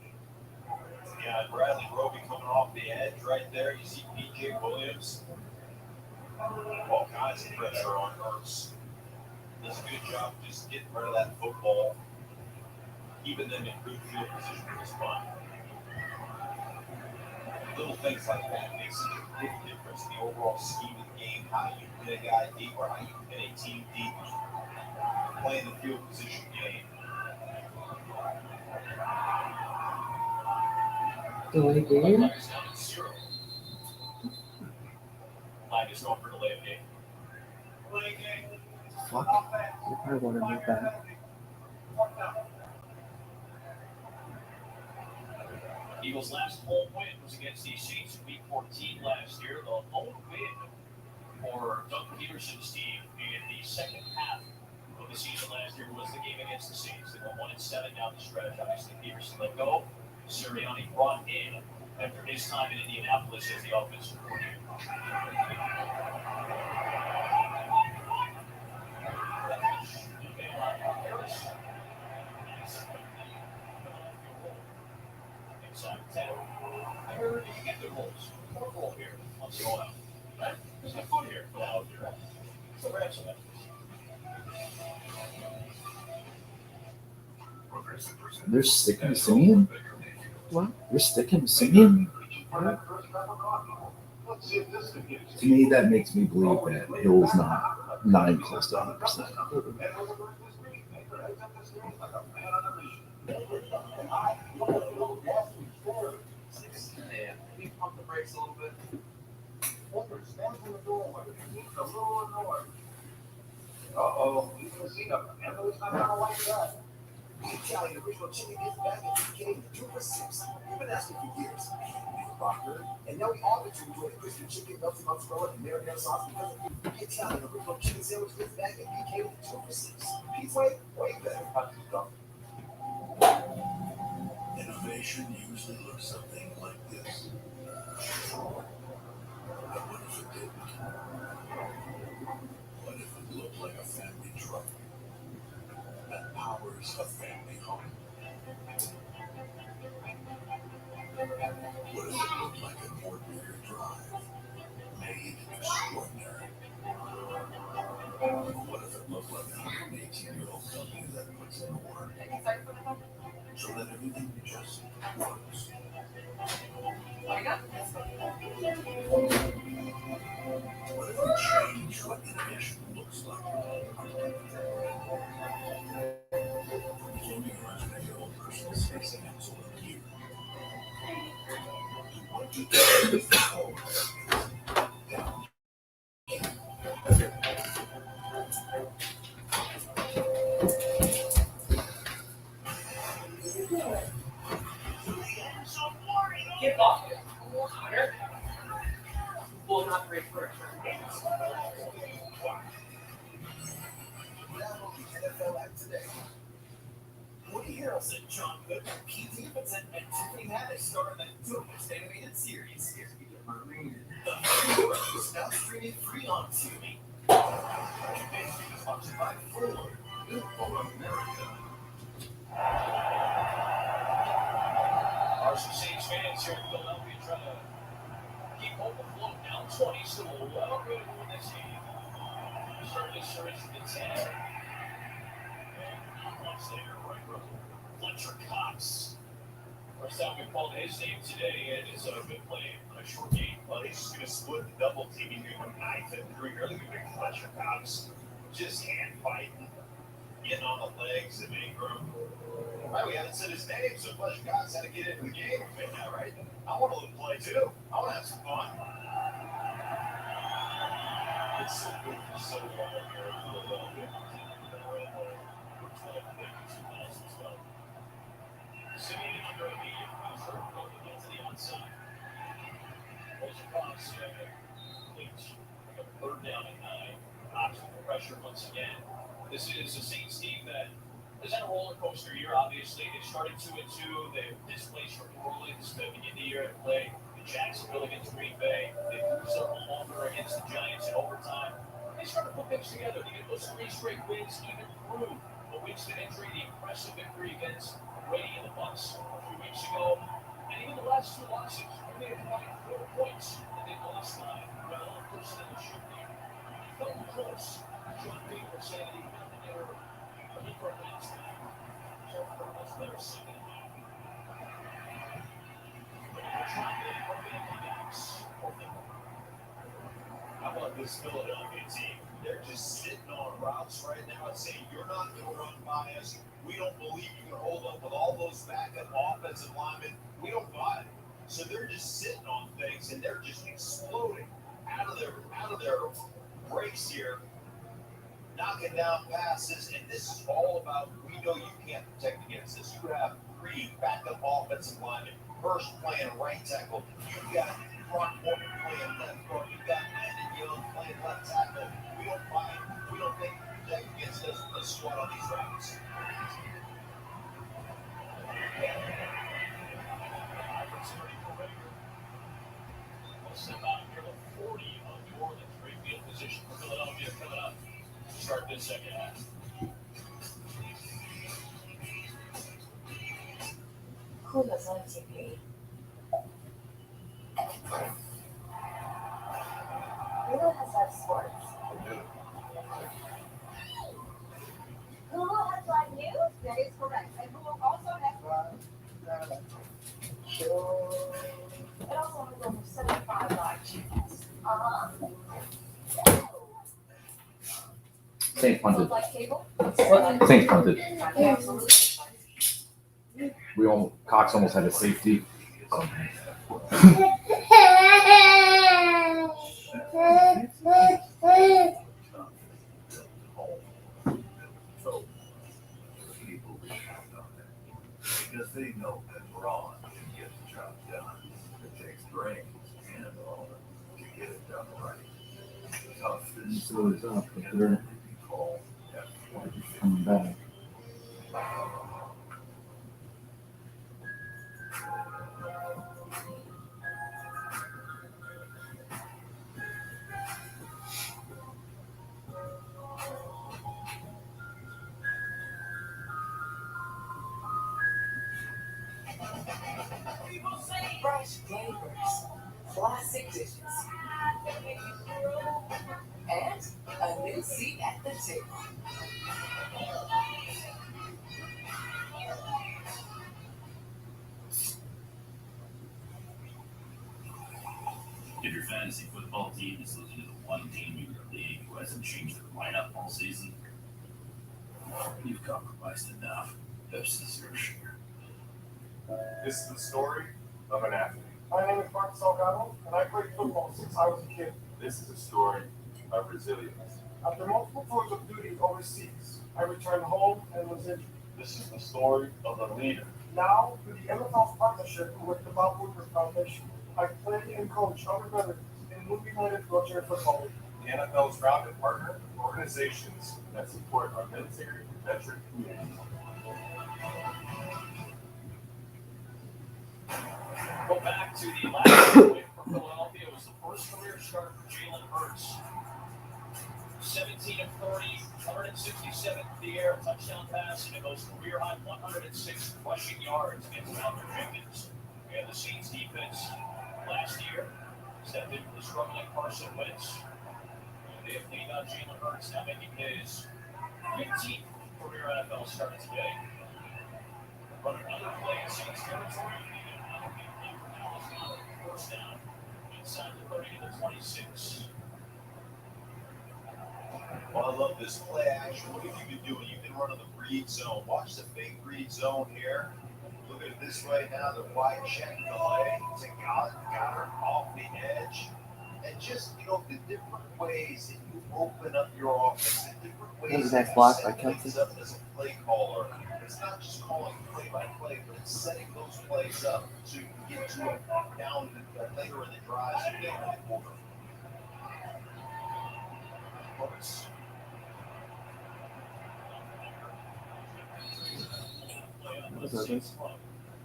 Yeah, Bradley Roby coming off the edge right there. You see P.J. Williams. All kinds of pressure on Hurts. Does a good job just getting rid of that football. Keeping them in good field position is fun. Little things like that make such a big difference in the overall scheme of the game. How you hit a guy deep or how you hit a team deep. Playing the field position game. Delay game? Flag is down at 0. Flag is going for delay of game. Fuck. You probably want to move that. Eagles' last home win was against the Saints in Week 14 last year. The home win for Doug Peterson's team in the second half of the season last year was the game against the Saints. They went 1-7 down the stretch. Obviously, Peterson let go. Sirianni brought in after his time in Indianapolis as the offensive coordinator. Inside 10. I heard you get the goals. More goal here. Once you go out. Right? There's no foot here. Now you're out. So we're actually They're sticking Simeon? What? They're sticking Simeon? To me, that makes me believe that Hill's not 9 close to 100%. Yeah, maybe pump the brakes a little bit. Uh-oh, you can see them. Emily's not gonna like that. Italian original chicken is back and became the 2 for 6. We've been asking for years. And now we all get to enjoy the crispy chicken, melted mozzarella, and marinara sauce because of the Italian original chicken sandwich is back and became the 2 for 6. Pete's way better. Innovation usually looks something like this. But what if it didn't? What if it looked like a family truck that powers a family home? What if it looked like an ordinary drive made extraordinary? What if it looked like a 118-year-old company that puts in the work so that everything just works? What if we change what innovation looks like? From cloning a 100-year-old person's space capsule in a year to what you do with the whole down. Get off it. Hunter. Will not break for a turn games. Download the NFL app today. Woody Harrelson, John Goodman, Keith Davidson, and Tiffany Haddish star in the newest animated series. The Heroes, now streaming free on Tubi. Sponsored by Ford, built for America. Our Saints fans here in Philadelphia trying to keep hope afloat. Down 20, still well good in this game. Start this series at the 10. And once later, right row, Fletcher Cox. First time we called his name today, and it's a good play on a short game. Well, he's just going to split the double teaming here from 9th and 3 early. We big Fletcher Cox just hand fighting, getting on the legs and make room. Right, we haven't said his name, so Fletcher Cox had to get into the game a bit now, right? I want to play too. I want to have some fun. It's so good for so long here in Philadelphia. Simeon under immediate pressure, going to the outside. Goes across, Leach. Third down and 9. Cox with the pressure once again. This is a Saints team that has had a roller coaster year, obviously. They started 2-2. They've displaced New Orleans to begin the year and play the Jacksonville against Green Bay. They lose their home opener against the Giants in overtime. They start to put things together. They get those 3 straight wins, even through a Winston injury, the impressive victory against Brady and the Bucs a few weeks ago. And even the last 2 losses, they have combined 4 points, and they've lost 9. Well, person in the shoot there. Felt close. John Baker said he felt that they were a bit for a last time. So for a much better second half. But they're trying to work it in the box. How about this Philadelphia team? They're just sitting on routes right now and saying, you're not going to run by us. We don't believe you can hold up with all those backup offensive linemen. We don't buy it. down passes, and this is all about, we know you can't protect against this. You have 3 backup offensive linemen. First playing right tackle. You've got Brock Morgan playing left guard. You've got Landon Young playing left tackle. We don't mind. We don't think you protect against us. Let's squat on these routes. Step out here to 40 of New Orleans. Great field position for Philadelphia coming up to start this second half. Coolers on TV. Hulu has live sports. Hulu has live news? That is correct. And Hulu also has it also has over 75 live channels. Saints punted. Like cable? Saints punted. Absolutely. Cox almost had a safety. Because they know that Braun can get the job done. It takes brains and all to get it done right. Toughness So it's up, but they're called coming back. Fresh flavors, classic dishes, and a new seat at the table. If your fantasy football team is losing to the one team in your league who hasn't changed their lineup all season, you've compromised enough. Pepsi's your sugar. This is the story of an athlete. My name is Mark Salgado, and I played football since I was a kid. This is a story of resilience. After multiple tours of duty overseas, I returned home and was injured. This is the story of a leader. Now, through the MFL's partnership with the Bob Woodward Foundation, I play and coach other veterans in Movie United Wheelchair Football League. The NFL is proud to partner with organizations that support our military veteran community. Go back to the last win for Philadelphia. It was the first career start for Jalen Hurts. 17 of 30, 167 in the air, touchdown pass, and it goes career high 106 rushing yards against Mount Jenkins. And the Saints defense last year stepped in for the struggling Carson Wentz. And they have cleaned out Jalen Hurts, now making his 15th career NFL start today. Run another play in Saints territory. First down, inside the 30 to the 26. Well, I love this play action. What have you been doing? You've been running the read zone. Watch the fake read zone here. Look at it this way now. The wide check delay to Goddard off the edge. And just, the different ways that you open up your offense, the different ways that you set things up as a play caller. It's not just calling play by play, but it's setting those plays up so you can get to it down later in the drive, so later in the quarter.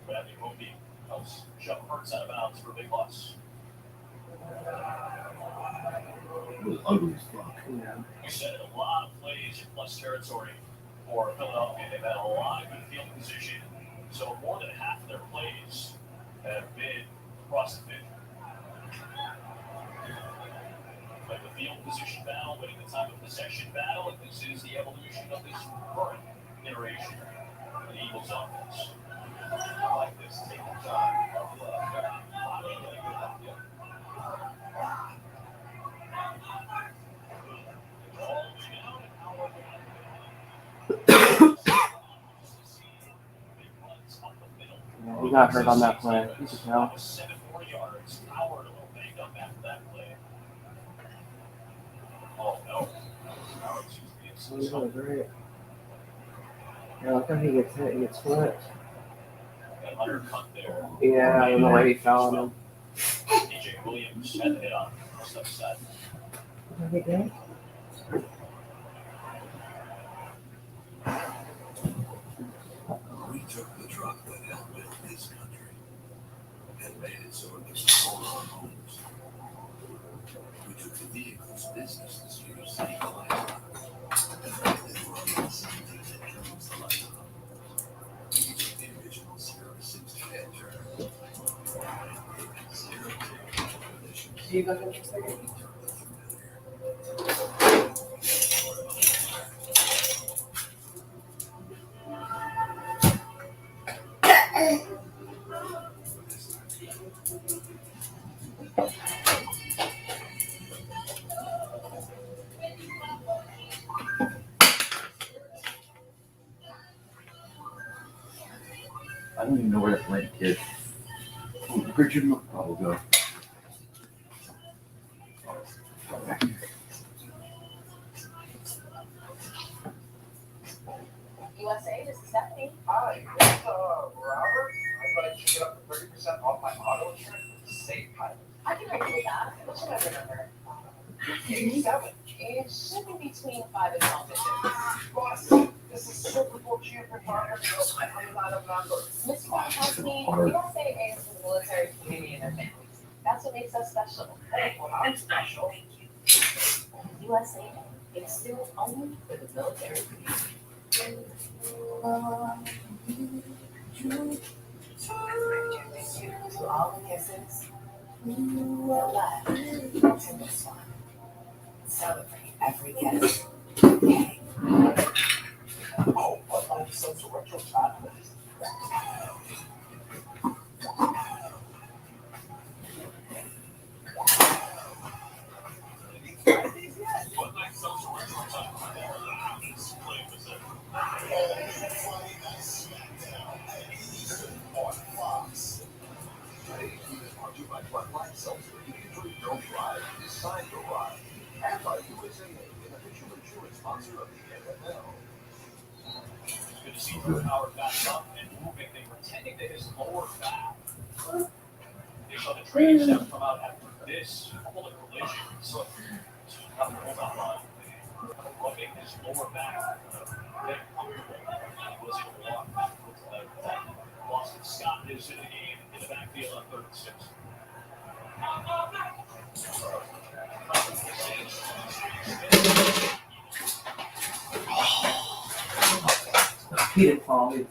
Bradley Roby helps shove Hurts out of bounds for a big loss. It was ugly as fuck. Yeah. We said a lot of plays in plus territory for Philadelphia. They've had a lot of good field position, so more than half of their plays have been across the field. Like the field position battle, winning the time of possession battle, and this is the evolution of this current iteration of the Eagles offense. I like this. Take the time. He got hurt on that play. You can tell. 7 more yards. Howard a little banged up after that play. Oh no. Howard seems to be in Oh, no, great. Yeah, look how he gets hit. He gets flipped. That undercut there. Yeah, I don't know why he fell on him. DJ Williams had the hit on most upset. What did he do? We took the truck that helped build this country and made it so it could own our homes. We took the vehicles businesses use to equalize and made them run on something that turns the light on. We took the original 0 to 60 engine. Zero emissions. Do you go for a second? We took the familiar. I don't even know where that went, kid. Richard will probably go. USA, this is Stephanie. Hi, it's Robert. I'd like to get up to 30% off my auto insurance with the Safe Pilot. I can help you with that. What's your member number? 87. It should be between 5 and 12 digits. Boss, this is Super Bowl champion partner. I'm not a member. Mr. Company, USA is for the military community and their families. That's what makes us special. Hey, well, I'm special. USA is still only for the military community. To all the kisses, the love, to this one. Celebrate every kiss. Okay. Oh, but I'm such a retro chocolate. Good to see power back up and moving. They were tending to his lower back. They saw the trade step come out after this couple of collisions. Rubbing his lower back. Very comfortable. He was able to walk backwards to that. Boston Scott is in the game in the backfield on 3rd and 6. He didn't fall. He did.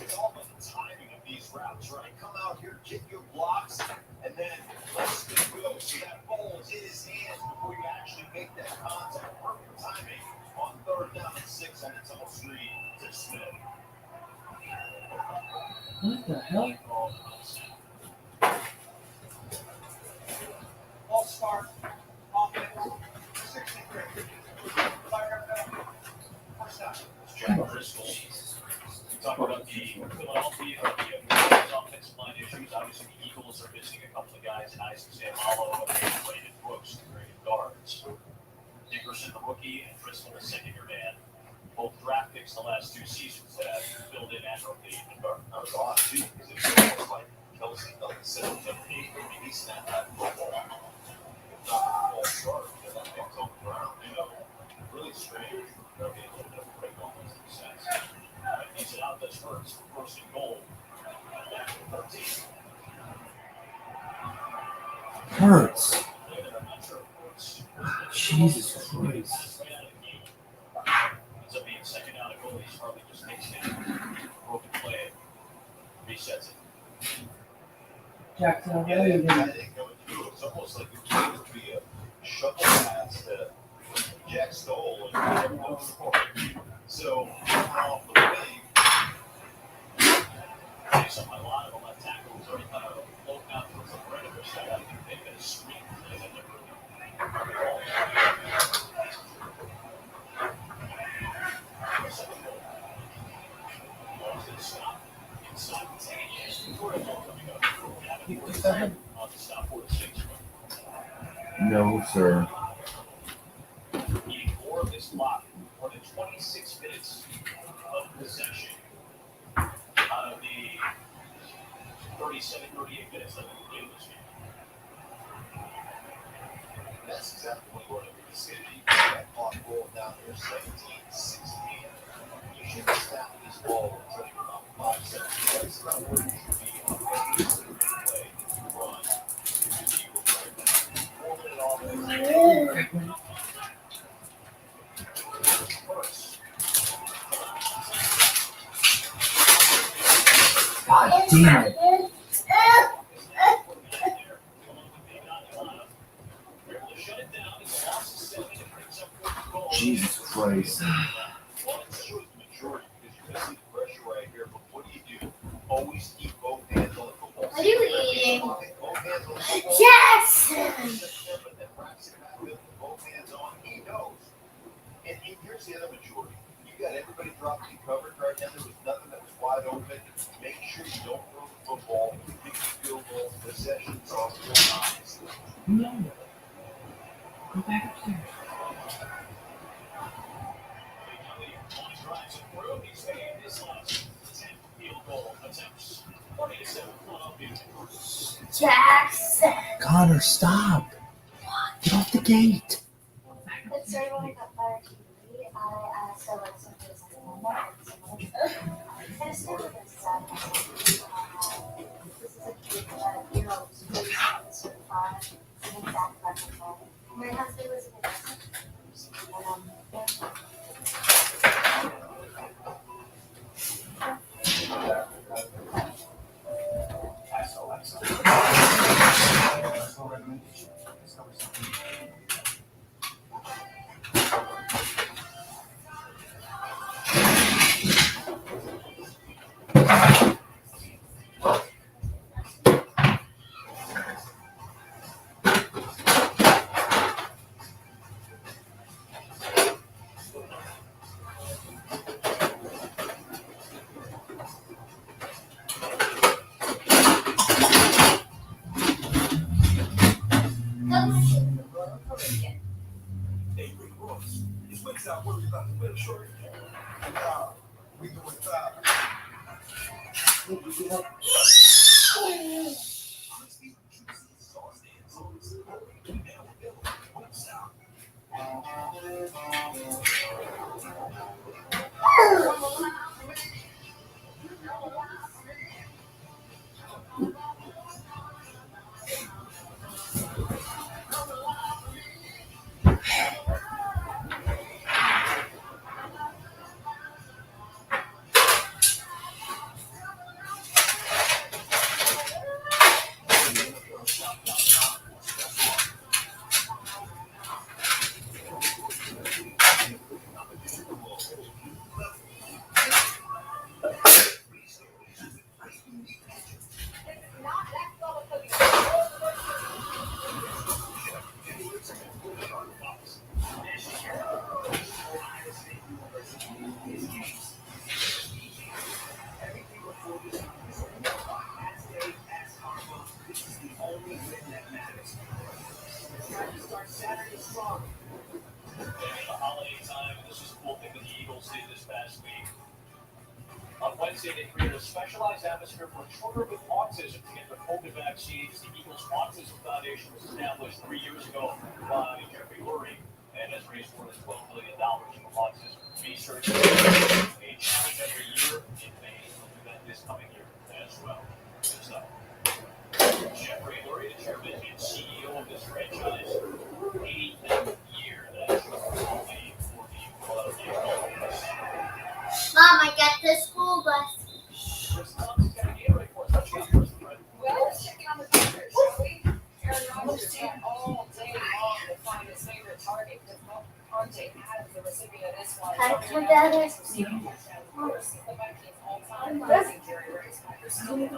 It's all about the timing of these routes, right? Come out here, get your blocks, and then let's go. So that ball is in his hands before you actually make that contact. Perfect timing on 3rd down and 6 on its own screen to Smith. What the hell? All start. Offense. 63. First down. Jack Driscoll. We talked about the Philadelphia offensive line issues. Obviously, the Eagles are missing a couple of guys in Isaac Samalo and Brandon Brooks, the great guards. Dickerson, the rookie, and Driscoll, the second-year man. Both draft picks the last 2 seasons have filled in admirably. I was odd, too, because it was almost like Kelsey felt the center of he snapped that football. Not a full start, because that thing's on the ground. Really strange. There'll be a little bit of a break on this in a sense. He's it out this first and goal. Back to 13. Hurts. Jesus Christ. Ends up being second down and goal. He's hardly just takes it. Broken play. Resets it. Jackson, how Yeah, are you that doing? didn't go through. It's almost like it would be a shuffle pass to Jack Stoll and everyone for it. So, off the wing. Based on a lot of them, that tackle was already kind of floating out towards the perimeter, so I think they've been a screen play that never lost it, stop. Inside the 10. Coming up. On the stop for the 6. No, sir. Eating more of this clock, more than 26 minutes of possession out of the 37, 38 minutes that we played this game. That's exactly what we're going to see. You got that clock rolling down there, 17-16. You should have snapped this ball until about 5 seconds. That's not where you should be on every single play you run. The Eagles right now. 4 minute offense. First. God damn it. Jesus Christ. Well, it shows the maturity because you're missing the pressure right here. But what do? Always keep both hands on the football. What are you eating? Both hands on the football. Yes! Both hands on. He knows. And here's the other maturity. You got everybody dropped and covered right now. There was nothing that was wide open. Make sure you don't throw the football. Kick the field goal. Possessions are real nice. No. Go back upstairs. Jackson! Connor, stop. Get off the gate. But sir, when I got Fire TV, I saw like some things like that. And it's never been sad. This is a kid that, you know, is certified, and back by my home. My husband was a bit Wednesday, they created a specialized atmosphere for children with autism to get the COVID vaccines. The Eagles Autism Foundation was established 3 years ago by Jeffrey Lurie and has raised more than $12 billion for autism research. A challenge every year in May. They'll do that this coming year as well. So, Jeffrey Lurie, the chairman and CEO of this franchise, 85th year. That's only for the Mom, I got the school bus. Well, let's check out the pictures, shall we? Aaron Rodgers had all day long to find his favorite target because Conte had the recipient of this one. Cut it together. Of course, the Vikings all-time passing Jerry Rice. They're still in the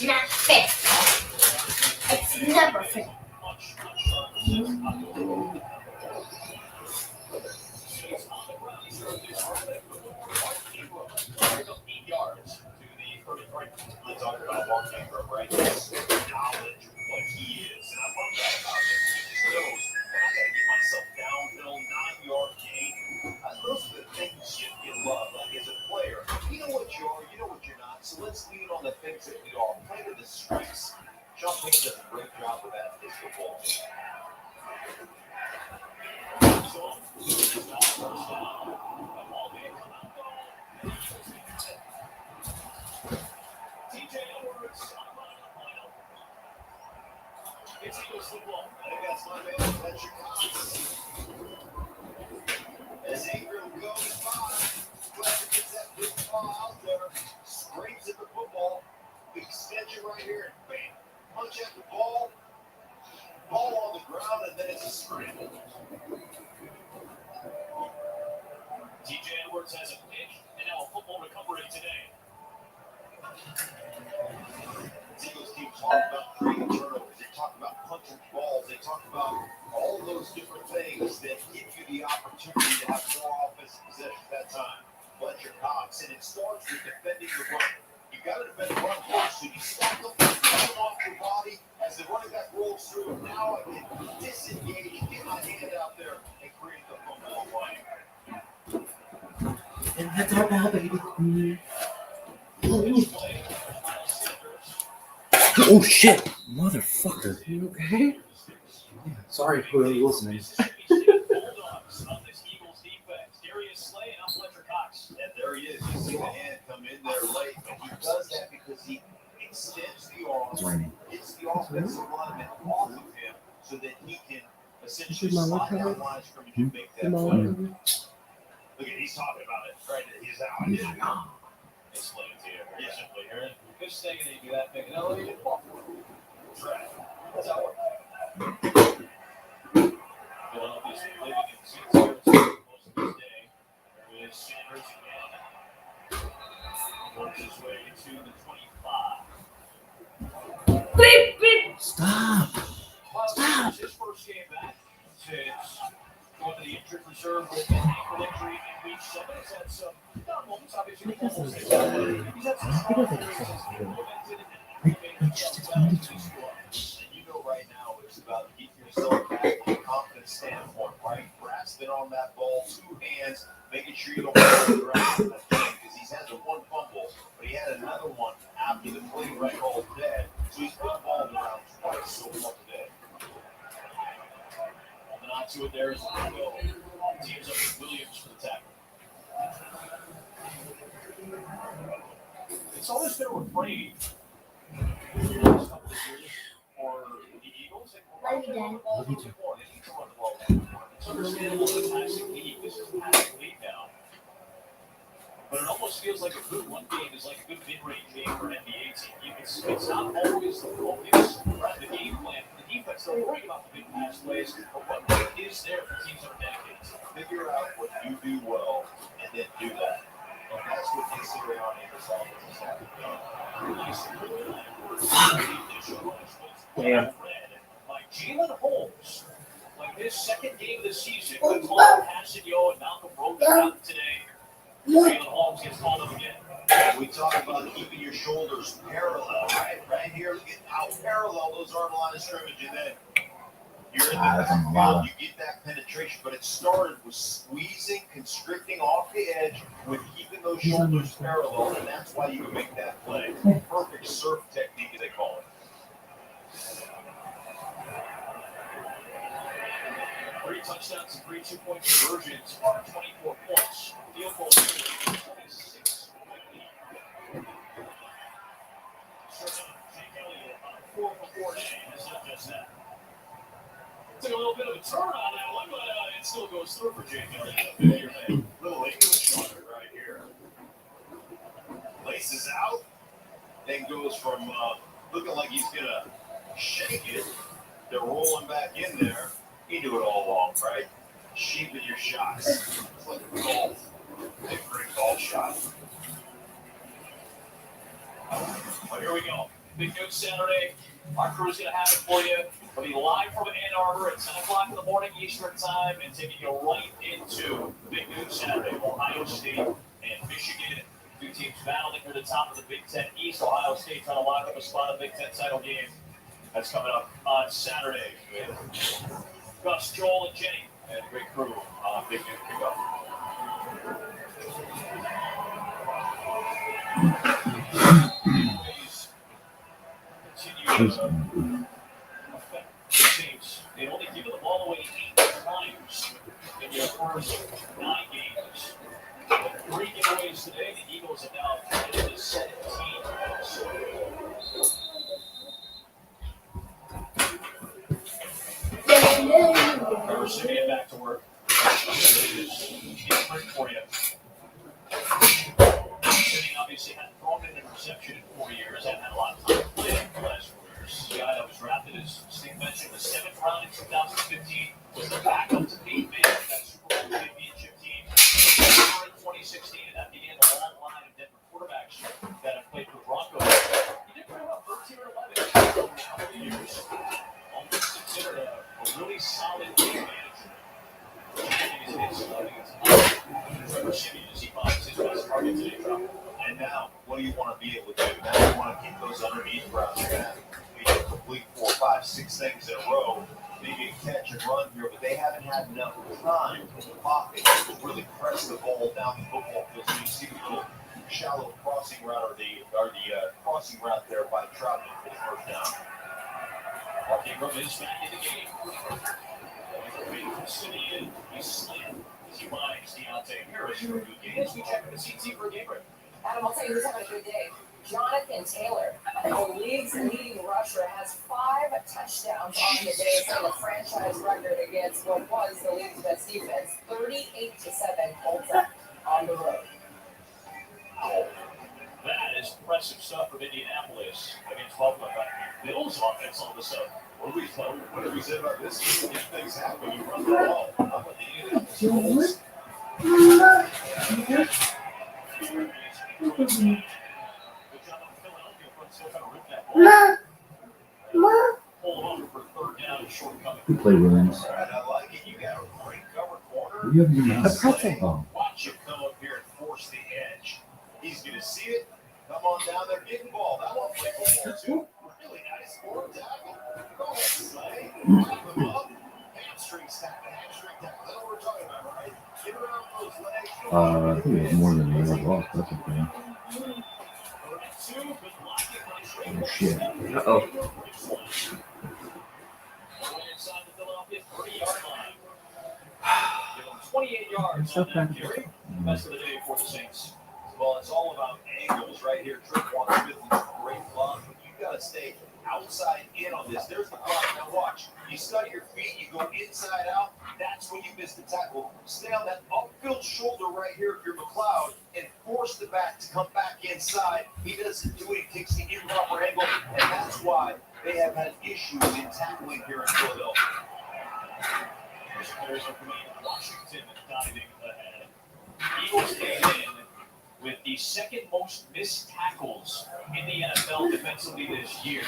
Not fair. It's never fair. And that's our bad, baby. Oh shit, motherfucker. You okay? Yeah, sorry for listening. And there he is. You see the hand come in there late, and he does that because he extends the arm, gets the offensive lineman off of him so that he can essentially slide down the line of scrimmage and make that play. Look at, he's talking about it, right? He's out. Explain it to you very simply here. Good thing that you do that thing. No, look at it. That's how it works. Philadelphia's living in St. Sarah's most of this day. There is Sanders again. Works his way to the 25. Beep, beep. Stop. Stop. His first game back since going to the injured reserve with an ankle injury in week 7. He's had some down moments, obviously. He's had some strong and you know right now it's about keeping yourself back from a confidence standpoint, right? Grasping on that ball, 2 hands, making sure you don't fall the ground because he's had the one fumble, but he had another one after the play right ball dead. So he's put the ball around twice so far today. Holding on to it there is the go. Teams up with Williams for the tackle. It's always been a refrain for the Eagles. Love you, Dad. Love you too. It's understandable in the classic league. This is a classic league now. But it almost feels like a good one game is like a good mid-range game for an NBA team. It's not always the focus around the game plan. The defense, they're worried about the big pass plays, but what is there for teams that are dedicated to? Figure out what you do well and then do that. And that's what Nick Sirianni and this offense has Damn. Like Jalen Holmes, like his second game of the season, with Paul Passanio and Malcolm Brogdon out today. Jalen Holmes gets called up again. We talk about keeping your shoulders parallel, right? Right here, look at how parallel those are in the line of scrimmage, and then you're in the backfield, you get that penetration, but it started with squeezing, constricting off the edge, with keeping those shoulders parallel, and that's why you can make that play. Perfect surf technique, as they call it. 3 touchdowns and 3 2-point conversions are 24 points. Field goal 26. Jake Elliott on a 4-for-4 day. It's not just that. Took a little bit of a turn on that one, but it still goes through for Jake Elliott. Little English on it right here. Laces out, then goes from looking like he's going to shake it to rolling back in there. You do it all along, right? Shaping your shots. It's like a golf. Big great golf shot. Well, here we go. Big News Saturday. Our crew's going to have it for you. We'll be live from Ann Arbor at 10 o'clock in the morning Eastern Time and taking you right into Big News Saturday. Ohio State and Michigan. 2 teams battling for the top of the Big Ten East. Ohio State trying to lock up a spot in the Big Ten title game. That's coming up on Saturday with Gus, Joel, and Jenny, and a great crew on Big News Kickoff. Continue to affect the teams. They've only given the ball away 8 times in their first 9 games. 3 giveaways today. The Eagles have now committed to 17. Trevor Simeon back to work. He's great for you. Simeon obviously hadn't thrown an interception in 4 years. Hadn't had a lot of time to play in the last 4 years. The guy that was drafted, as Steve mentioned, the 7th round in 2015 was the backup to Peyton Manning, that Super Bowl championship team. In 2016, and that began the long line of Denver quarterbacks that have played for Broncos. He did pretty well, 13-11 over how many years. Almost considered a really solid game manager. Trevor Simeon, as he finds his best target today, Trump. And now, what do you want to be able to do? Now you want to keep those underneath routes. You're going to complete 4, 5, 6 things in a row. maybe a catch and run here, but they haven't had enough time to pocket to really press the ball down the football field. So you see the little shallow crossing route or the crossing route there by Troutman for the first down. Mark Ingram is back in the game. Waiting for City in. He's slammed as he finds Deontay Harris for a good game. As we check with the CT for a game break. Adam, I'll tell you who's having a good day. Jonathan Taylor, the league's leading rusher, has 5 touchdowns on the day, setting a franchise record against what was the league's best defense. 38-7 holds up on the road. That is impressive stuff from Indianapolis against Buffalo. Bills offense all of a sudden. What did we say about this? If things happen, you run the ball. How about the Indianapolis Colts? Who play Williams? I like it. You got a great cover corner. What do you have in your mouth? Oh. Watch him come up here and force the edge. He's going to see it. Come on down there, get the ball. That one play football too. Really nice forward tackle. Go ahead, Slay. Wrap him up. Hamstring tackle. That's what we're talking about, right? Get around those legs. I think it was more than a yard loss. That's okay. Oh shit. Uh-oh. Inside the Philadelphia 30-yard line. Give him 28 yards on that carry. Best of the day for the Saints. Well, it's all about angles right here. Trick wants Smith is a great block, but you got to stay outside in on this. There's the block. Now watch. You study your feet. You go inside out. That's when you miss the tackle. Stay on that upfield shoulder right here if you're McLeod and force the back to come back inside. He doesn't do it. He takes the improper angle, and that's why they have had issues in tackling here in Philadelphia. There's a Washington diving ahead. Eagles came in with the second most missed tackles in the NFL defensively this year.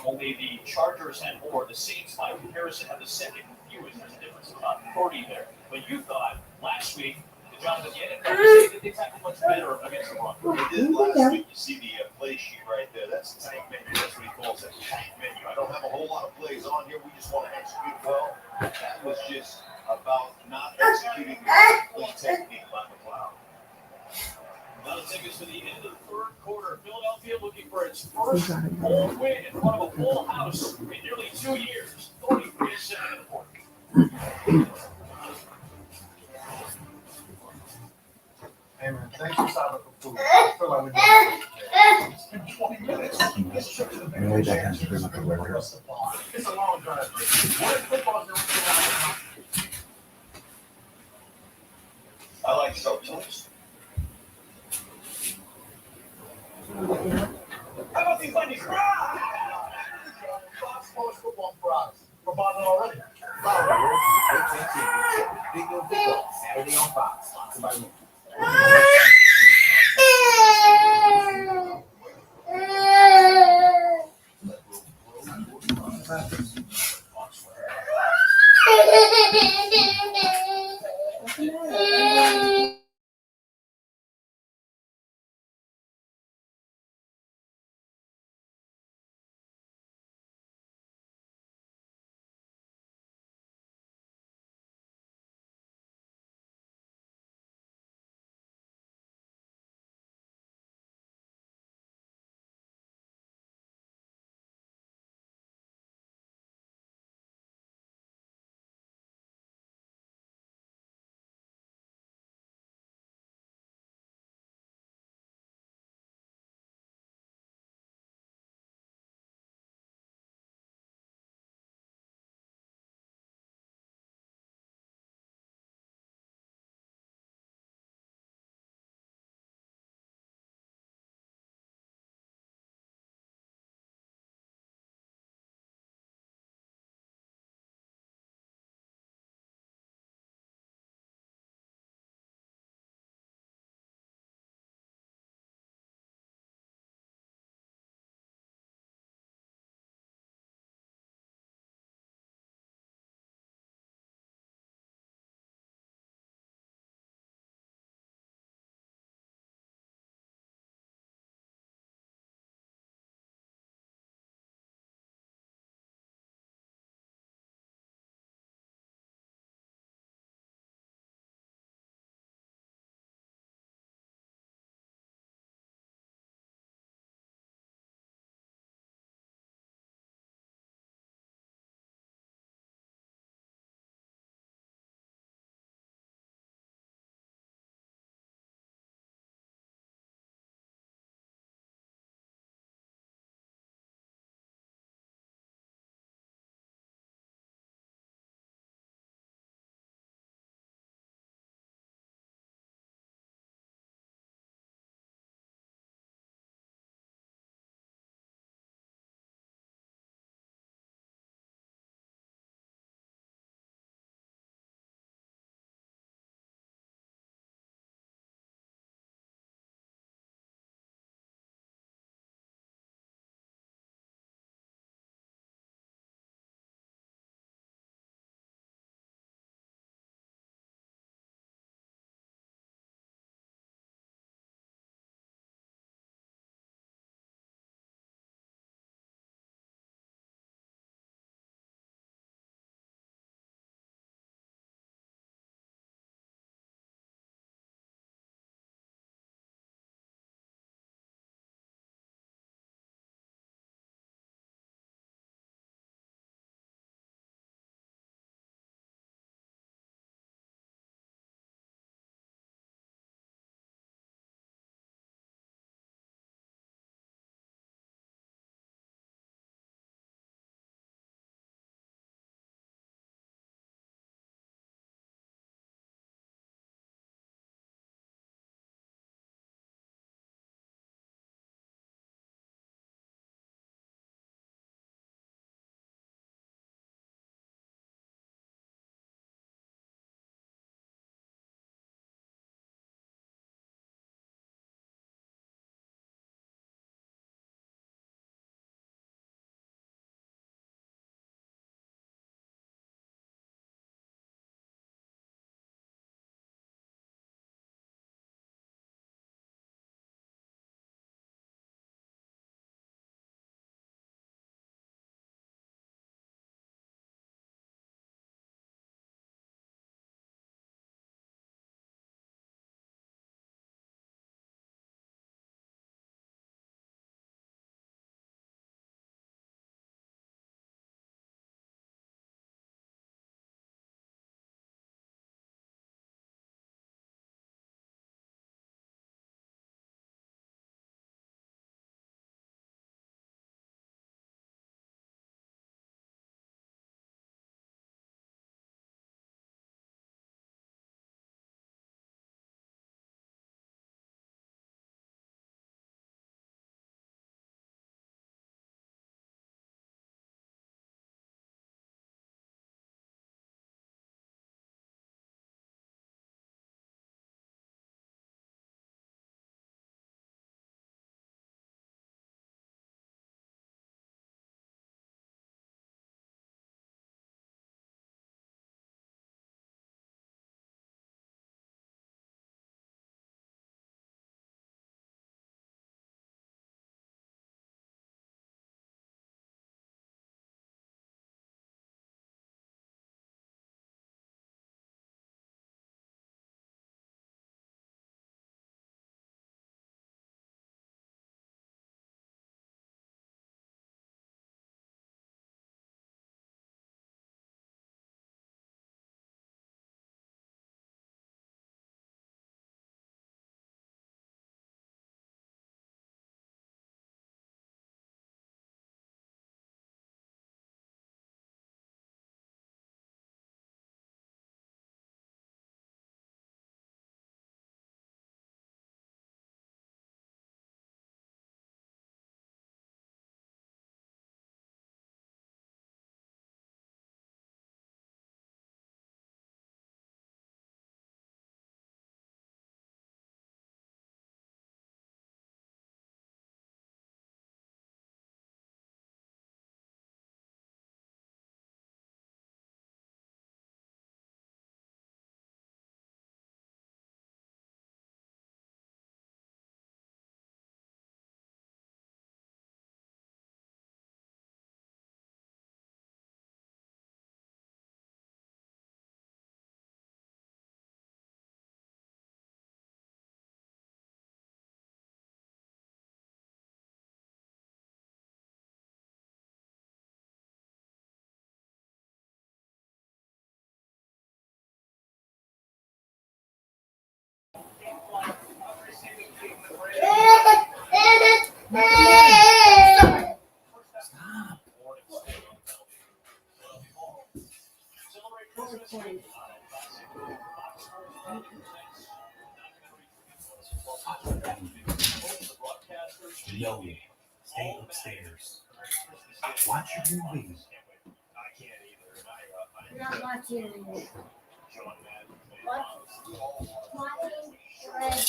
Only the Chargers had more. The Saints, by comparison, have the second fewest. There's a difference of about 30 there. But you thought last week, the Jonathan Gannon that they tackled much better against the run. They did last week. You see the play sheet right there. That's the tank menu. That's what he calls it, tank menu. I don't have a whole lot of plays on here. We just want to execute well. That was just about not executing the technique by McLeod. That'll take us to the end of the third quarter. Philadelphia looking for its first home win in front of a full house in nearly 2 years. 33-7 in the fourth. Hey man, thanks for stopping for food. I feel like we're doing it's been 20 minutes. This trip to the I'm way back on the like a regular. It's a long drive. What if football's never I like soap toast. How about these ladies? Fox Sports Football Fries. We're bothering already. Big Game Football, Saturday on Fox. Sponsored by me. No, stay upstairs. Watch your movies. I'm not watching it. Watching Red.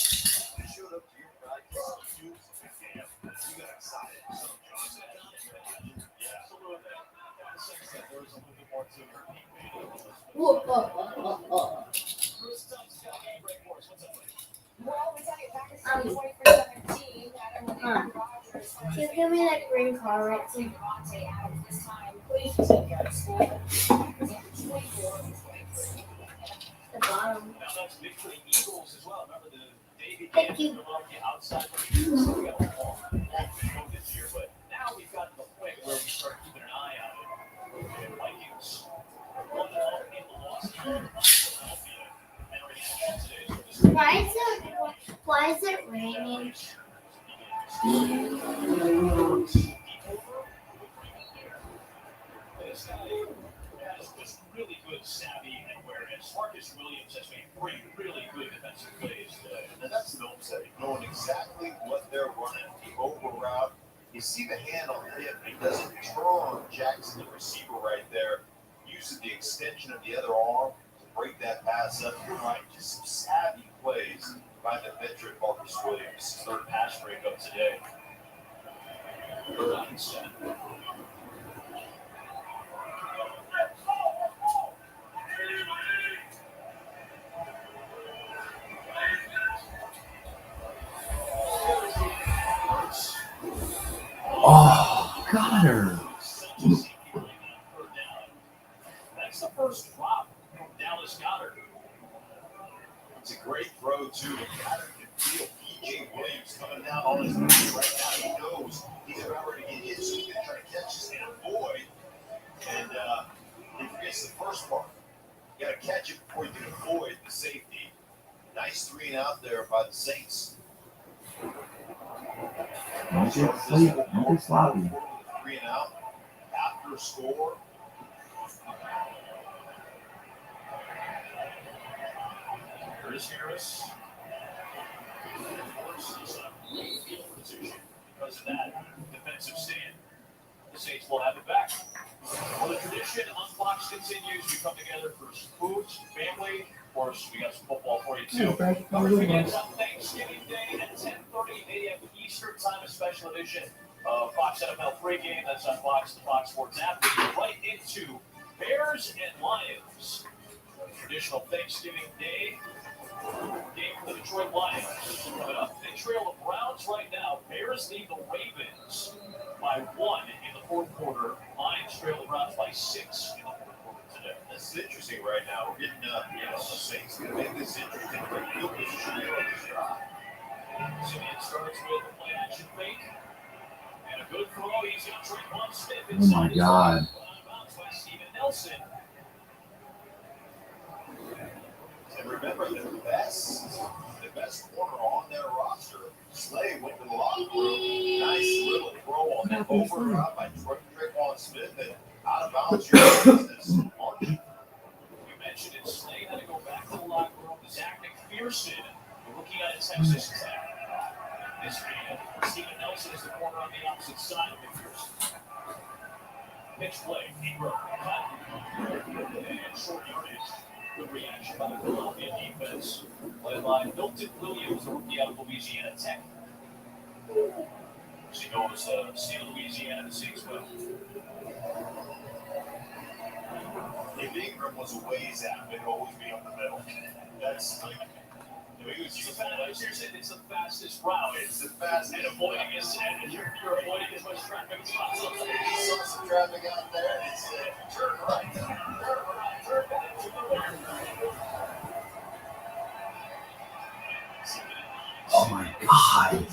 Can you give me that green car right there? The bottom. Thank you. Why is it raining? This guy has just really good savvy and awareness. Marcus Williams has made 3 really good defensive plays today. And that's film study, knowing exactly what they're running, the over route. You see the hand on the hip, he doesn't turn Jackson, the receiver right there, uses the extension of the other arm to break that pass up. You're right, just some savvy plays by the veteran Marcus Williams. 3rd pass breakup today. 9 set. Oh, got her. That's the first drop from Dallas Goddard. It's a great throw, too. Goddard can feel P.J. Williams coming down on his knees right now. He knows he's about ready to get hit, so he's going to try to catch this and avoid. And he forgets the first part. You got to catch it before you can avoid the safety. Nice 3 and out there by the Saints. Don't get sleep. Don't get sloppy. 3 and out after a score. Here's Harris. He's in a great field position because of that defensive stand. The Saints will have it back. Well, the tradition on Fox continues. We come together for some food, some family. Of course, we got some football for you, too. Don't forget, it's on Thanksgiving Day at 10:30 a.m. Eastern Time, a special edition of Fox NFL pregame. That's on Fox, the Fox Sports app. We get right into Bears and Lions. Traditional Thanksgiving Day game for the Detroit Lions coming up. They trail the Browns right now. Bears lead the Ravens by 1 in the 4th quarter. Lions trail the Browns by 6 in the 4th quarter today. This is interesting right now. We're getting the Saints going to make this interesting. But field position here on this drive. Simeon starts with a play action fake. And a good throw. He's got Trayvon Smith Oh my inside. God. By Steven Nelson. And remember, the best corner on their roster, Slay, went to the locker room. Nice little throw on that over route by Trayvon Smith and out of bounds your business. We mentioned it. Slay had to go back to the locker room. Zach McPherson, the rookie out of Texas Tech. This man, Steven Nelson is the corner on the opposite side of McPherson. Pitch play, Ingram, cut, and short yardage. Good reaction by the Philadelphia defense, led by Milton Williams, the rookie out of Louisiana Tech. As he goes to state of Louisiana, the Saints will. If Ingram was a ways out, it'd always be up the middle. That's like, it's the fastest route. It's the fastest. And avoiding is, and you're avoiding as much traffic as possible. You saw some traffic out there. It's turn right, turn right, turn back to the left. Oh my God.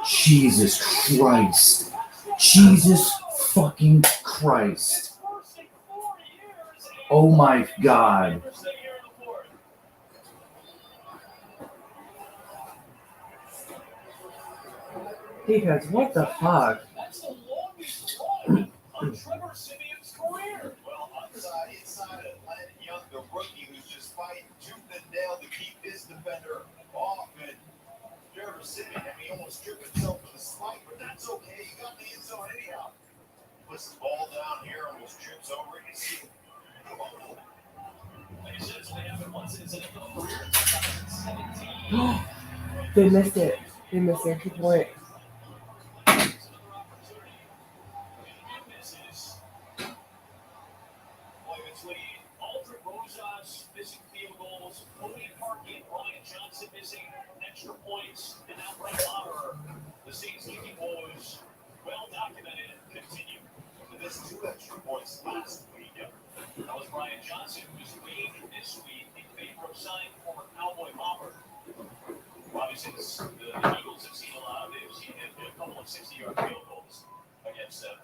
Jesus Christ. Jesus fucking Christ. Oh my God. Defense, what the fuck? That's the longest run on Trevor Simeon's career. Well, inside of Atlanta Young, the rookie who's just fighting tooth and nail to keep defender off, and Trevor Simeon, he almost tripped himself with a spike, but that's okay. He got the end zone anyhow. Puts the ball down here, almost trips over it. You see him. Like I said, it's only happened once in his NFL career in 2017. They missed it. They missed their 2 point. Aldrich Rosas missing field goals, Cody Parkey and Brian Johnson missing extra points, and now Brett Lauer. The Saints kicking woes, well documented, continue. They missed 2 extra points last week. That was Brian Johnson, who was waived this week in favor of signing former Cowboy Hopper. Obviously, the Eagles have seen a lot of it. They've seen a couple of 60-yard field goals against them.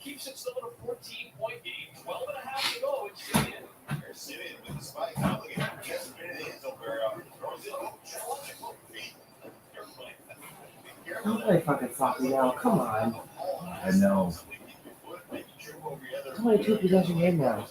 Keeps it still in a 14-point game. 12 and a half to go. It's Simeon. There's Simeon with the spike. Now look at him. He hasn't been in the end zone very often. Throws it up. Don't play fucking sloppy now. Come on. I know. It's only a 2-possession game now.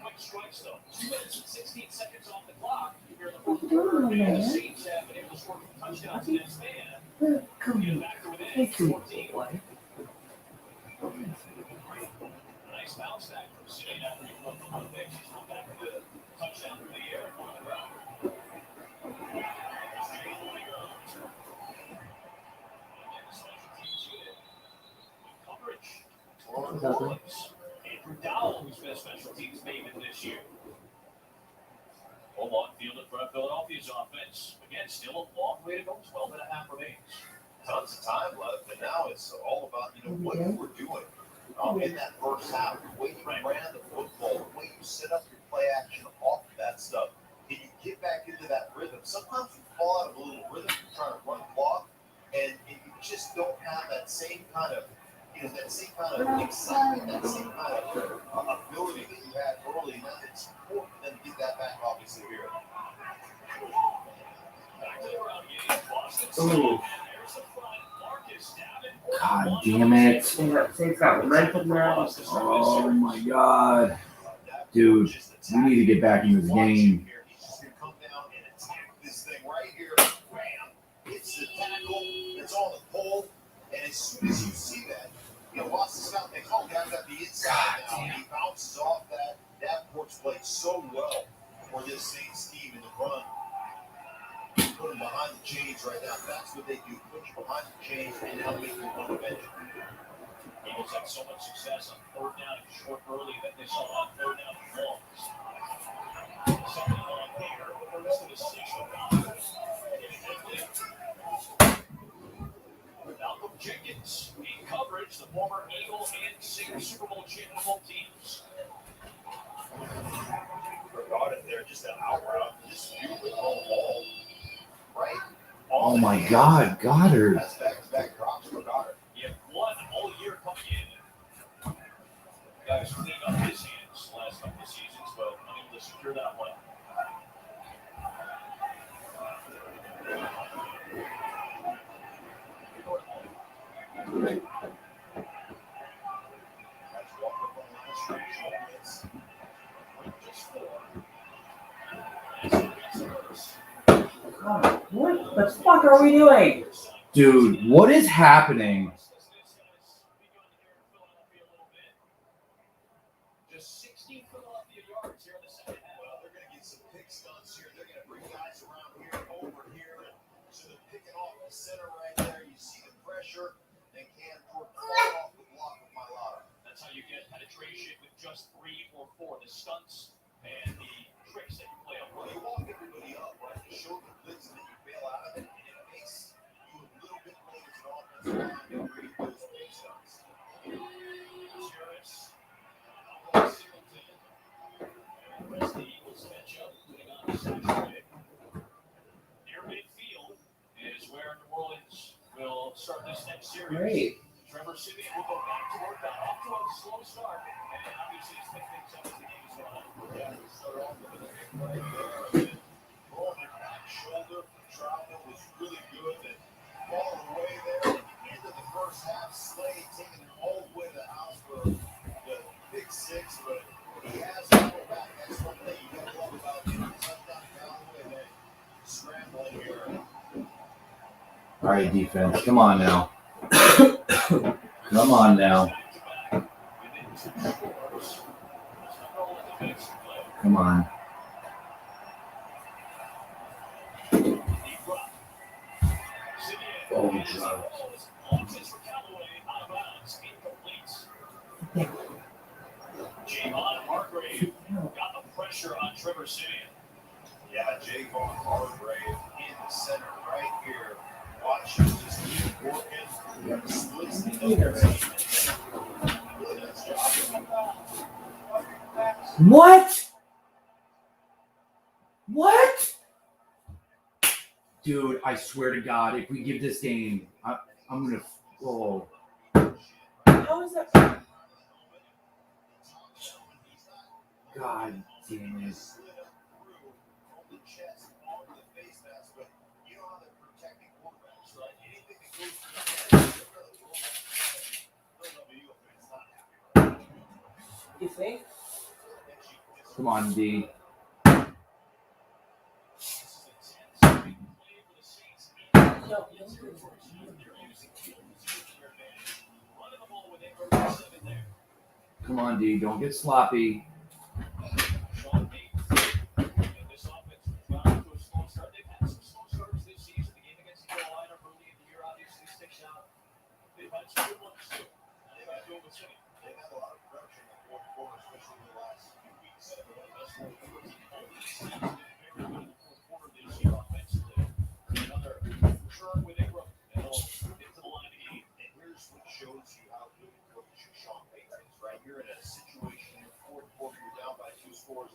Quick strikes, though. 2 minutes and 16 seconds off the clock. Here in the fourth What you quarter, doing, the man? Saints have been able to score touchdowns against man. Come Get on. back to within Thank you. 14. Nice bounce back from Simeon after he broke the one pick. He's come back with a touchdown through the air. Coverage. Andrew Dowell, who's been a special teams maven this year. Full on field in front of Philadelphia's offense. Again, still a long way to go. 12 and a half remains. Tons of time left, and now it's all about what you were doing in that first half. The way you ran the football, the way you set up your play action off of that stuff. Can you get back into that rhythm? Sometimes you fall out of a little rhythm. You're trying to run block, and you just don't have that same kind of that same kind of excitement, that same kind of ability that you had early. Now it's important for them to get that back, obviously, here. Ooh. God damn it. Saints got momentum now. Oh my god. Dude, we need to get back into this game. He's just going to come down and attack this thing right here. Bam! It's the tackle. It's on the pole. And as soon as you see that, Boston Scott thinks, oh, guys got the inside now. And he bounces off that. Davenport's played so well for this Saints team in the run. Put him behind the chains right now. That's what they do. Put you behind the chains and now make you run the bench. Eagles had so much success on third down and short early that they saw on third down and long. Second long here. First to the 6. Malcolm Jenkins in coverage, the former Eagle and Saints Super Bowl champion teams. Forgot it there, just an hour out. Just beautiful ball. Right? Oh my god, Goddard. That's back-to-back drops for Goddard. He had one all year coming in. Guys cleaned up his hands the last couple of seasons, but unable to secure that one. What the fuck are we doing? Dude, what is happening? Just 16 Philadelphia yards here in the second half. Well, they're going to get some pick stunts here. They're going to bring guys around here, over here. And so they're picking off the center right there. You see the pressure. They can't fall off the block with Mailata. That's how you get penetration with just 3 or 4. The stunts and the tricks that you play on. Well, you walk everybody up, right? You show the blitz and then you bail out of it. And it makes you a little bit late as an offensive line to read those pick stunts. Near midfield is where New Orleans will start this next series. Great. Trevor Simeon will go back to work off to a slow start, and obviously it's picked things up as the game is going on. Yeah, we start off with a pick right there. Throwing your back shoulder from Troutman was really good. And falling away there at the end of the first first half, Slade taking it all the way to the house for the big six, but he has to go back. That's one thing you got to love about him. Touchdown Callaway and then scrambling here. All right, defense. Come on now. Come on now. Come on. Oh, God. Javon Hargrave got the pressure on Trevor Simeon. Yeah, Javon Hargrave in the center right here. Watch him just keep working. Splits the other team. Really nice job. What? What? Dude, I swear to God, if we give this game, I'm going to... Oh. How is that? God damn it. You think? Come on, D. Come on, D. Don't get sloppy. This offense was bound to a slow start. They've had some slow starters this season. The game against Carolina early in the year obviously sticks out. They've had some good ones too. They've had Oklahoma City. They've had a lot of production in the fourth quarter, especially in the last few weeks. That's one of the fourth team all this season. Very good in the fourth quarter this year offensively. Another turn with Ingram, and they'll get to the line of game. And here's what shows you how good a coach Sean Payton is, right? You're in a situation in the fourth quarter, you're down by 2 scores.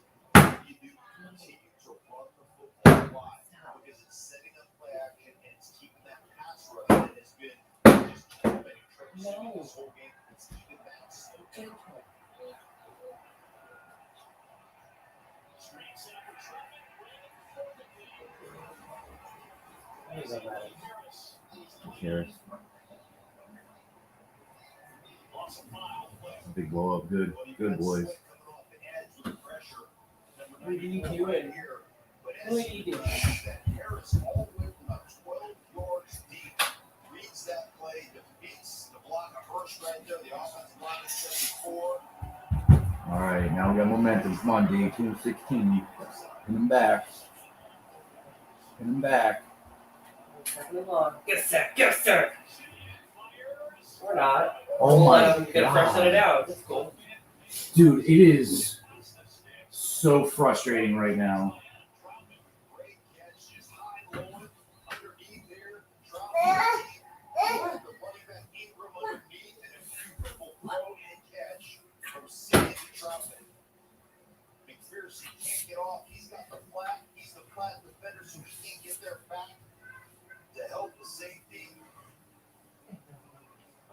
You do continue to run the football a lot because it's setting up play action and it's keeping that pass rush that has been just killing Trevor Simeon this whole game. It's keeping that slow tempo. Screen set for Trevor. Harris. Lots of mile play. Big blow up. Good. Good, boys. What do you do it? What do you do? Harris all the way from about 12 yards deep. Reads that play, defeats the block of Hurst right there. The offensive line is 74. All right, now we got momentum. Come on, D. 2-16. Pin him back. Pin him back. Yes, sir. Yes, sir. We're not. Oh my I'm gonna freshen it out. That's cool. Dude, it is so frustrating right now. McPherson can't get off. He's got the flat. He's the flat defender, so he can't get there back to help the safety.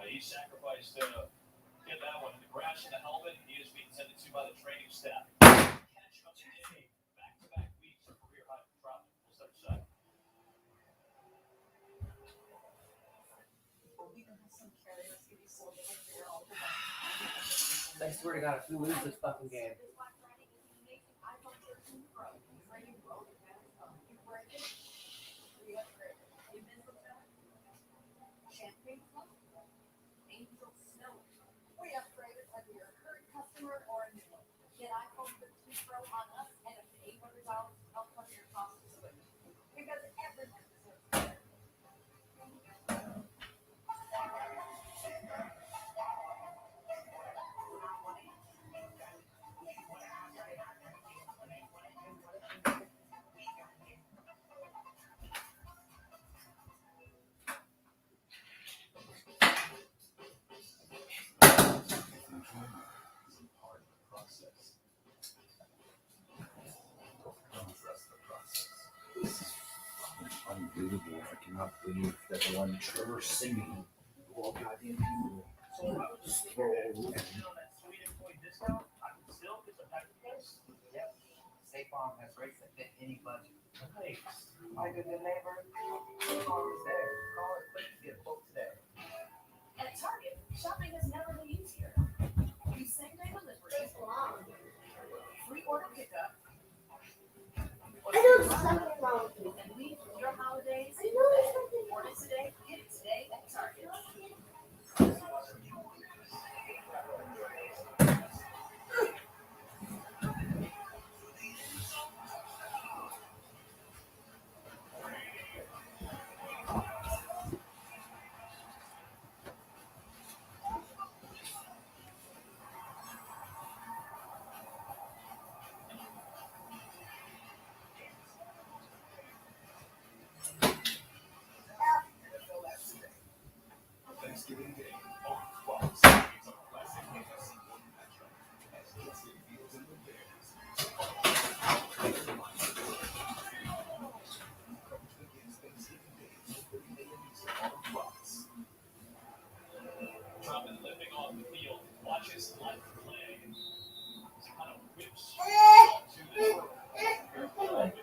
He sacrificed get that one in the grass and the helmet. He is being tended to by the training staff. Catch up today. Back-to-back weeks of career high for Troutman. We'll start aside. I swear to God, if we lose this fucking game. We upgraded whether you're a current customer or a new one. Get iPhone 13 Pro on us and up to $800 to help cover your cost of switch. Because everyone deserves better. Unbelievable. I cannot believe that the one Trevor Simeon. All goddamn people. Just throw all over him. Yep. State Farm has rates that fit any budget. Nice. My good neighbor, always there. Call or click to get a quote today. And Shopping has never been easier. Use same-day delivery, free order pickup, or free drive-up, and leave your holidays in your bag. Order today, get it today at Target. Thanksgiving Day on Fox. It's a classic AFC North matchup as Justin Fields and the Bears coverage begins Thanksgiving Day at 4:30 a.m. Eastern on Fox. Drummond lifting off the field. Watch his left leg. He kind of whips to the throat.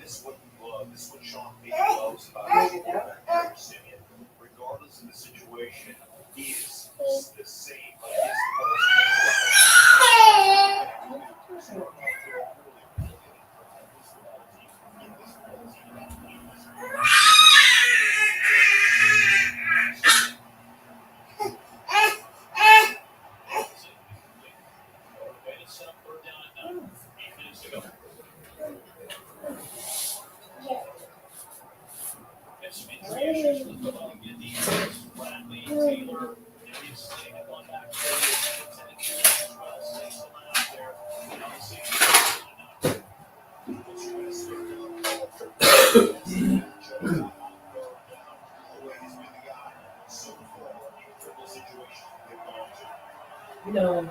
This is what you love. This is what Sean Payton loves about his quarterback, Derek Simeon. Regardless of the situation, he is the same. But his No.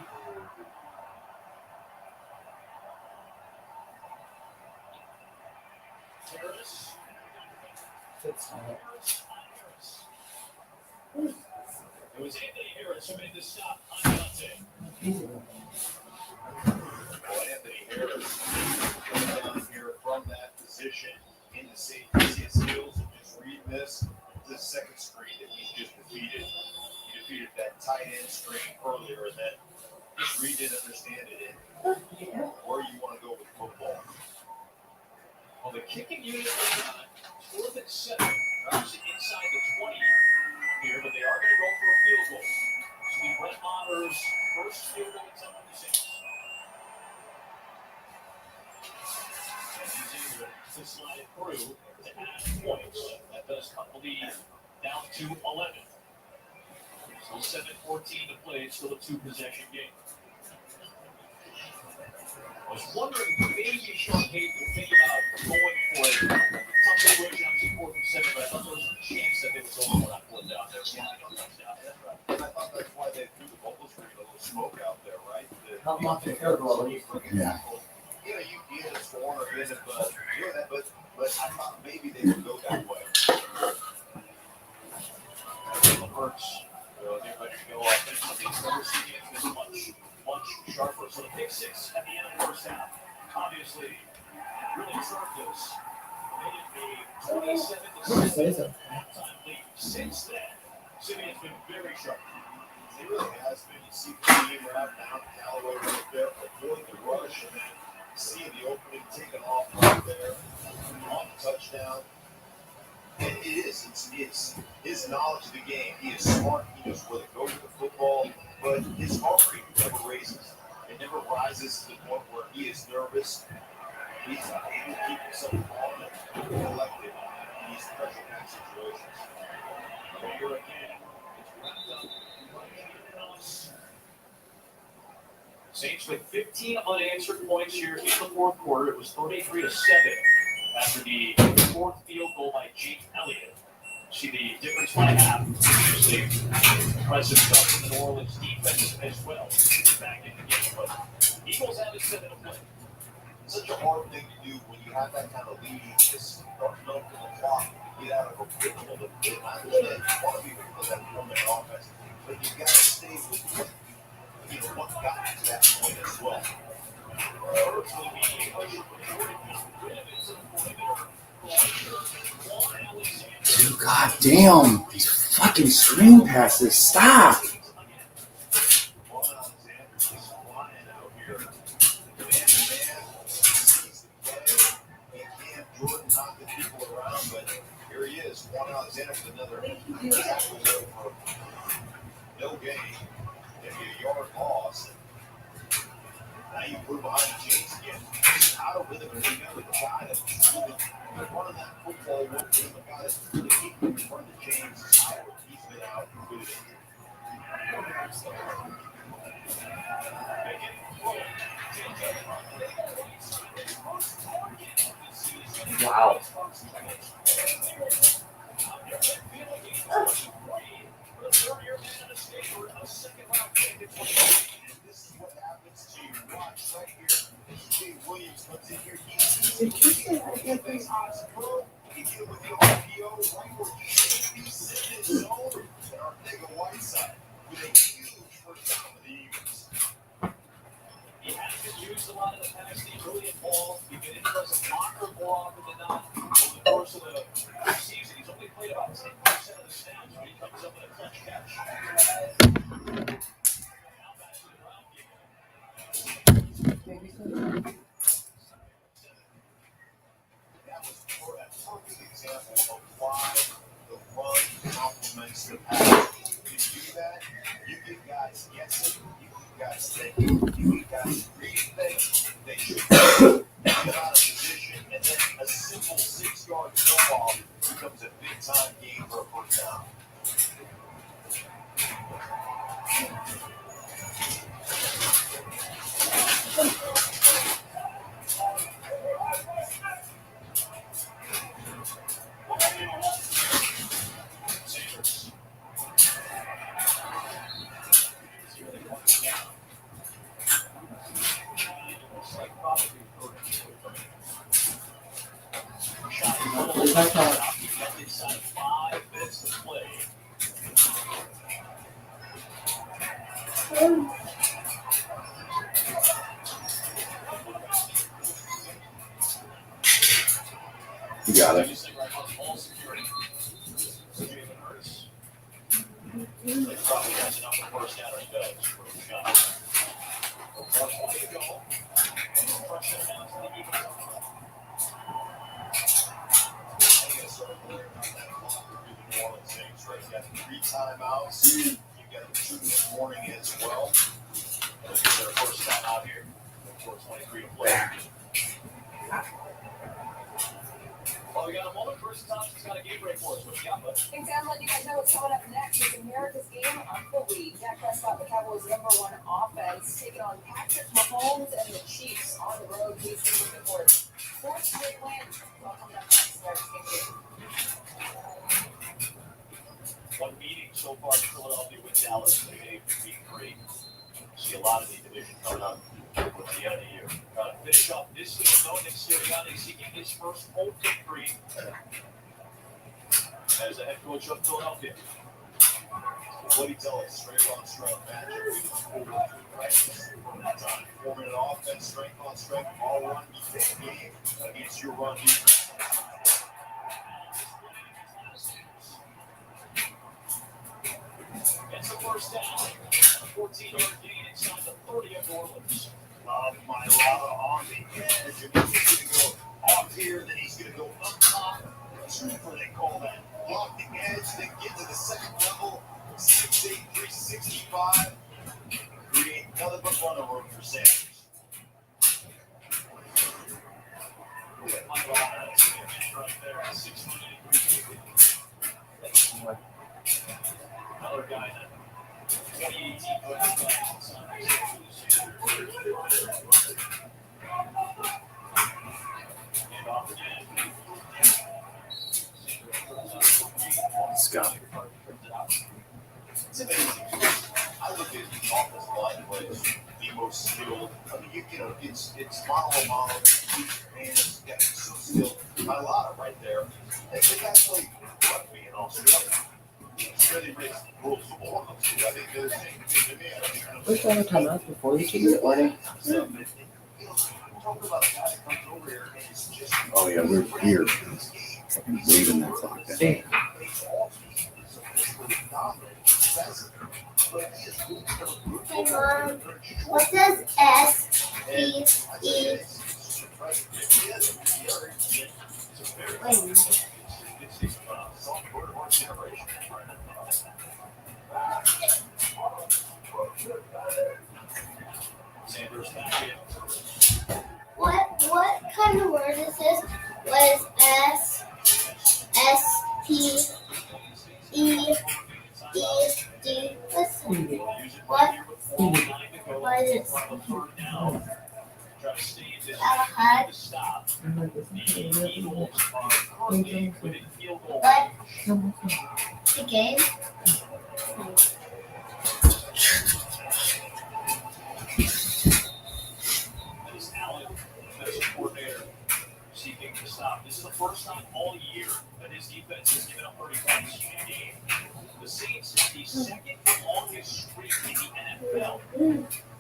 It's not. It was Anthony Harris who made the stop on Dante. Anthony Harris down here from that position in the safety skills and just read this. The second screen that he just defeated. He defeated that tight end screen earlier, and then just read it, understand it, and where you want to go with football. Well, the kicking unit is 4th and 7. Obviously inside the 20 here, but they are going to go for a field goal. So the Brett Maher's first field goal attempt for the Saints. And he's able to slide it through to add points. That does cut the lead down to 11. So 7:14 to play. It's still a 2-possession game. I was wondering if maybe Sean Payton would think about going for a tough situation on 4th and 7, but I thought there was a chance that they would go for that one down there. Yeah, no touchdown. That's right. And I thought that's why they threw the bubble screen, a little smoke out there, right? Help them off the air blow. Yeah. You know, you get a score or get it, but I thought maybe they would go that way. Hurts. They're ready to go offensively. He's never seen it much sharper. So the pick 6 at the end of the first half. Obviously, really sharp this. Made it a 27-7 halftime lead. Since then, Simeon's been very sharp. It really has been. You see the team right now, Callaway right there, avoid the rush, and then see the opening taken off right there on the touchdown. It is. It's his knowledge of the game. He is smart. He knows where to go with the football, but his heart rate never raises. It never rises to the point where he is nervous. He's able to keep himself calm and collected in these pressure-packed situations. So here again, it's wrapped up right. Saints with 15 unanswered points here in the fourth quarter. It was 33-7 after the fourth field goal by Jake Elliott. See the difference might have. Obviously, impressive stuff from the New Orleans defense as well. Back in the game, but Eagles have it 7 to play. It's such a hard thing to do when you have that kind of lead. Just start milking the clock, get out of a rhythm of the bit. I understand you want to be able to that 4-minute offense, but you got to stay with what what got you to that point as well. Dude, goddamn. These fucking screen passes. Stop. Jordan knocking people around, but here he is. Juan Alexander with another tackle over no gain. Maybe a yard loss. Now you put behind the chains again. Just out of rhythm and you know the guy that's really running that football with him, the guy that's really keeping him in front of the chains. He's been out with it. Wow. Williams comes in here. He's with the RPO right where he's sitting in his zone. And our nigga Whiteside with a huge first down for the Eagles. He hasn't used a lot of the past. He's really involved. He's been interested in locker more often than not. Over the course of the season, he's only played about 10% of the snaps when he comes up with a clutch catch. That was a perfect example of why the run complements the pass. If you do that, you get guys guessing, you get guys thinking, you get guys reading things. They should get out of position, and then a simple 6-yard throw-off becomes a big-time game for a first down. Inside 5 minutes to play. You got it. They probably has enough for first down or he does. You got 3 timeouts. You got 2 this morning as well. This is their first down out here. 4:23 to play. Well, we got a moment. First Thompson's got a game break for us. What you got, bud? Thanks, Adam. Let you guys know what's coming up next. It's America's game of the week. Dak Prescott, the Cowboys' #1 offense, taking on Patrick Mahomes and the Chiefs on the road. He's looking for his 4th straight win. Well, coming up next. One meeting so far in Philadelphia with Dallas. They've been great. See a lot of the division coming up with the end of the year. Finish up this game though. Nick Sirianni seeking his first home victory as the head coach of Philadelphia. What he tell us? Straight on strength matchup. Right from that time. 4-minute offense, strength on strength, all run defense game against your run defense. It's the first down. A 14-yard gain inside the 30 of New Orleans. Love my lava on the edge. And he's going to go off here, then he's going to go up top. Trooper, they call that. Block the edge, then get to the second level. 6'8", 365. Create another but runner room for Sanders. Right there at 6'8", 360. Another guy that 2018 put his back inside. And off again. plays. The most skilled. I mean, it's mano. And yeah, so skilled. Malata right there. And they actually rugby in Australia. Australia makes rules for all of them. I think there's Where's all the time out before you take your order? Oh yeah, we're here. Fucking waving that clock down. Damn. Hey Mom, what does SPE? Wait a minute. What kind of word is this? What is SPEED? Listen. What is this? What? The game? Seeking to stop. This is the first time all year that his defense has given up 30 points in a game. The Saints have the second longest streak in the NFL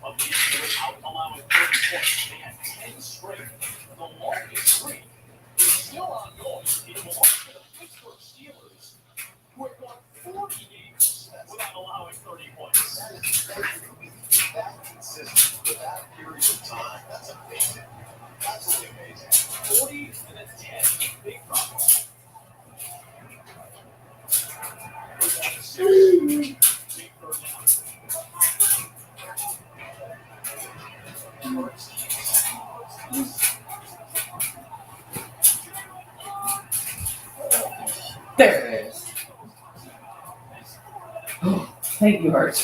of the year without allowing 30 points. They had 10 straight. The longest streak is still ongoing. It belongs to the Pittsburgh Steelers, who have won 40 games without allowing 30 points. That consistent for that period of time. That's amazing. Absolutely amazing. 40 and then 10. Big problem. There it is. Thank you, Hart.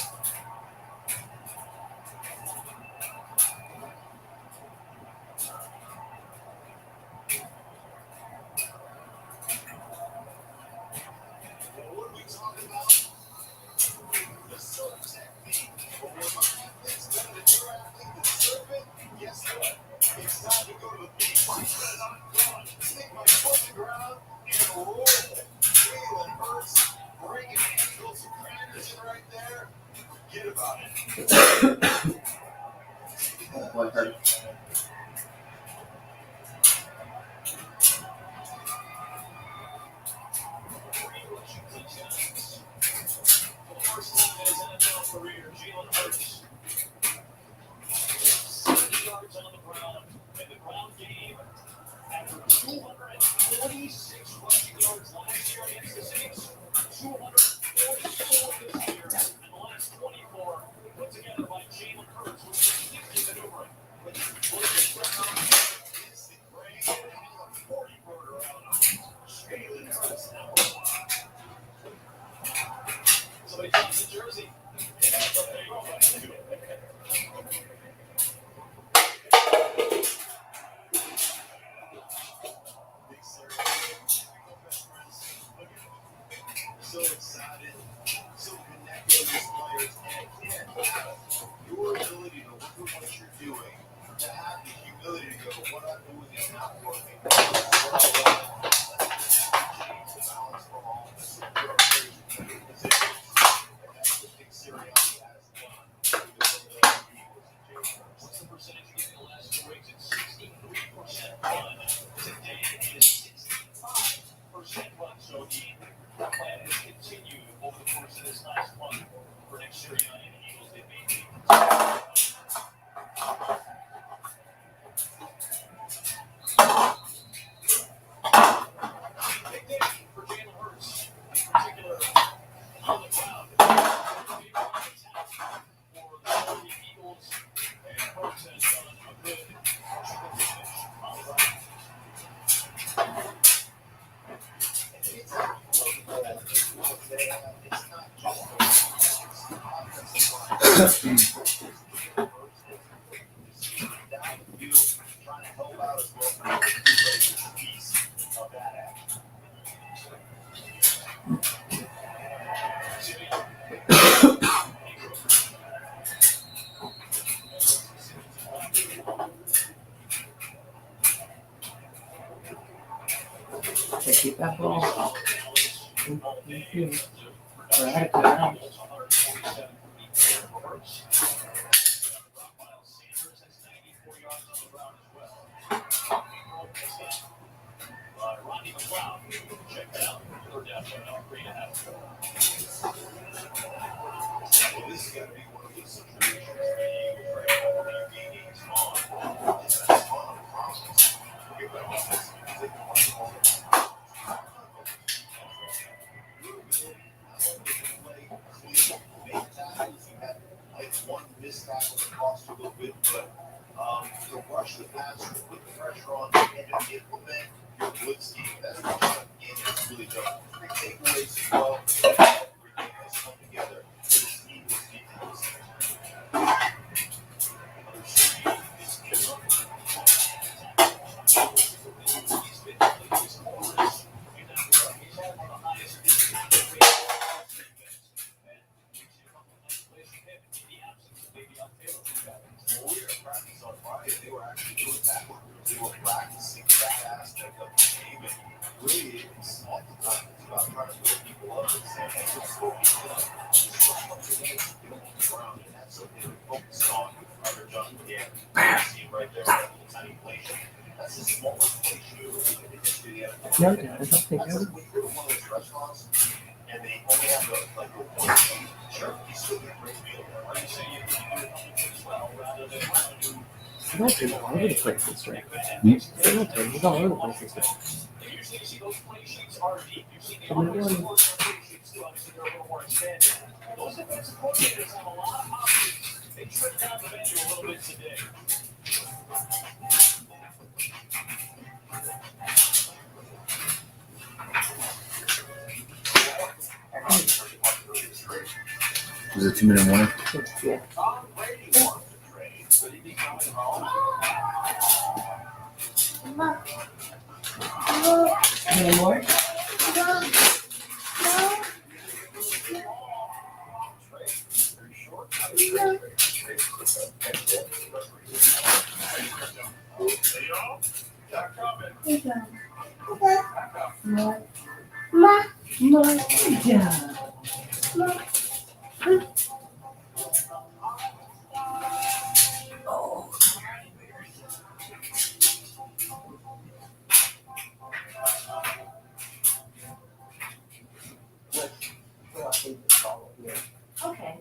So excited, so connected with these players, and again, your ability to look at what you're doing, to have the humility to go, what I'm doing is not working. What I love, change the balance from all this. That's what Nick Sirianni has done. What's the percentage of getting the last 2 weeks? It's 63% run. Today it is 65% run. So the plan has continued over the course of this last month for Nick Sirianni and the Eagles. They made big day for Jalen Hurts, in particular on the ground. For the Eagles, and Hurts has done a good triple finish on the ground. Keep that ball. We're at it now. Rodney McLeod, check that out. We're down 3.5. Well, this has got to be one of those situations where the Eagles right now are gaining on. It's a ton of promise. Forget about this. They can win all the like one missed tackle that cost you a little bit, but to rush the passer, put the pressure on, and to implement your blitz scheme. That's what the game has really done. Big takeaways as well. Everything has come together for this Eagles defense. Well, we were at practice on Friday. They were actually doing that. They were practicing that aspect of the game. And really, it's oftentimes it's about trying to build people up and say, hey, let's go people up. Just rush up the game, get them on the ground. And that's something we focus on under John again. You see right there, that little tiny inflation. That's the smallest inflation in the history of the NFL. No, I don't think That's I like when you're at one of those restaurants and they only have like a one seat. Sure, you still get a great meal. Are you saying you can do it as well rather than do I don't think all over the place this way. I don't think it's all over the place this way. usually you see those play sheets are deep. You see the I'm other gonna sports play sheets too. Obviously, they're a little more expanded. Those defensive coordinators have a lot of options. They trimmed down the menu a little bit today. Was it 2-minute warning? Yeah. Tom Brady wants to trade. Could he be coming home? Any more? Okay.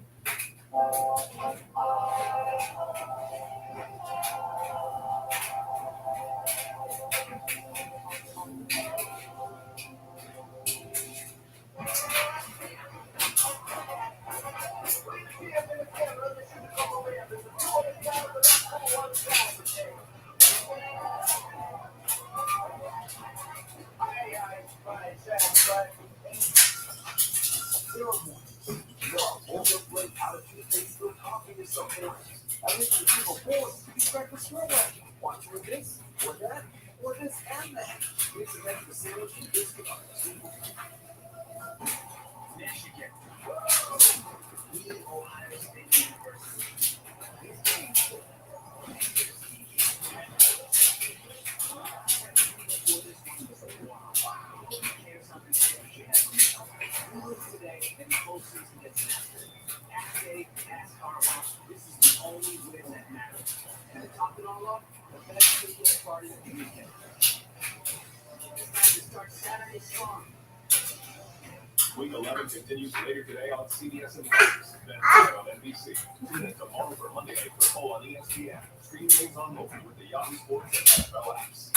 Week 11 continues later today on CBS and Fox, then on NBC. Tune in tomorrow for Monday Night Football on ESPN. Stream games on mobile with the Yahoo Sports and NFL apps.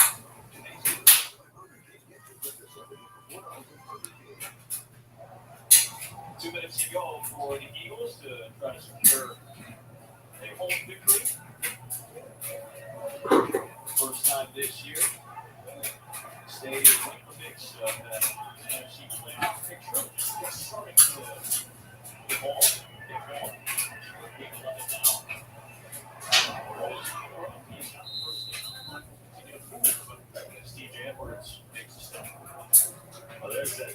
2 minutes to go for the Eagles to try to secure a home victory. First time this year. Stadium like the mix of that NFC playoff picture. Just starting to the ball. Get going. Week 11 now. Rolls up. He's got the first down. Continue to move, but as TJ Edwards makes a step. Well, there's that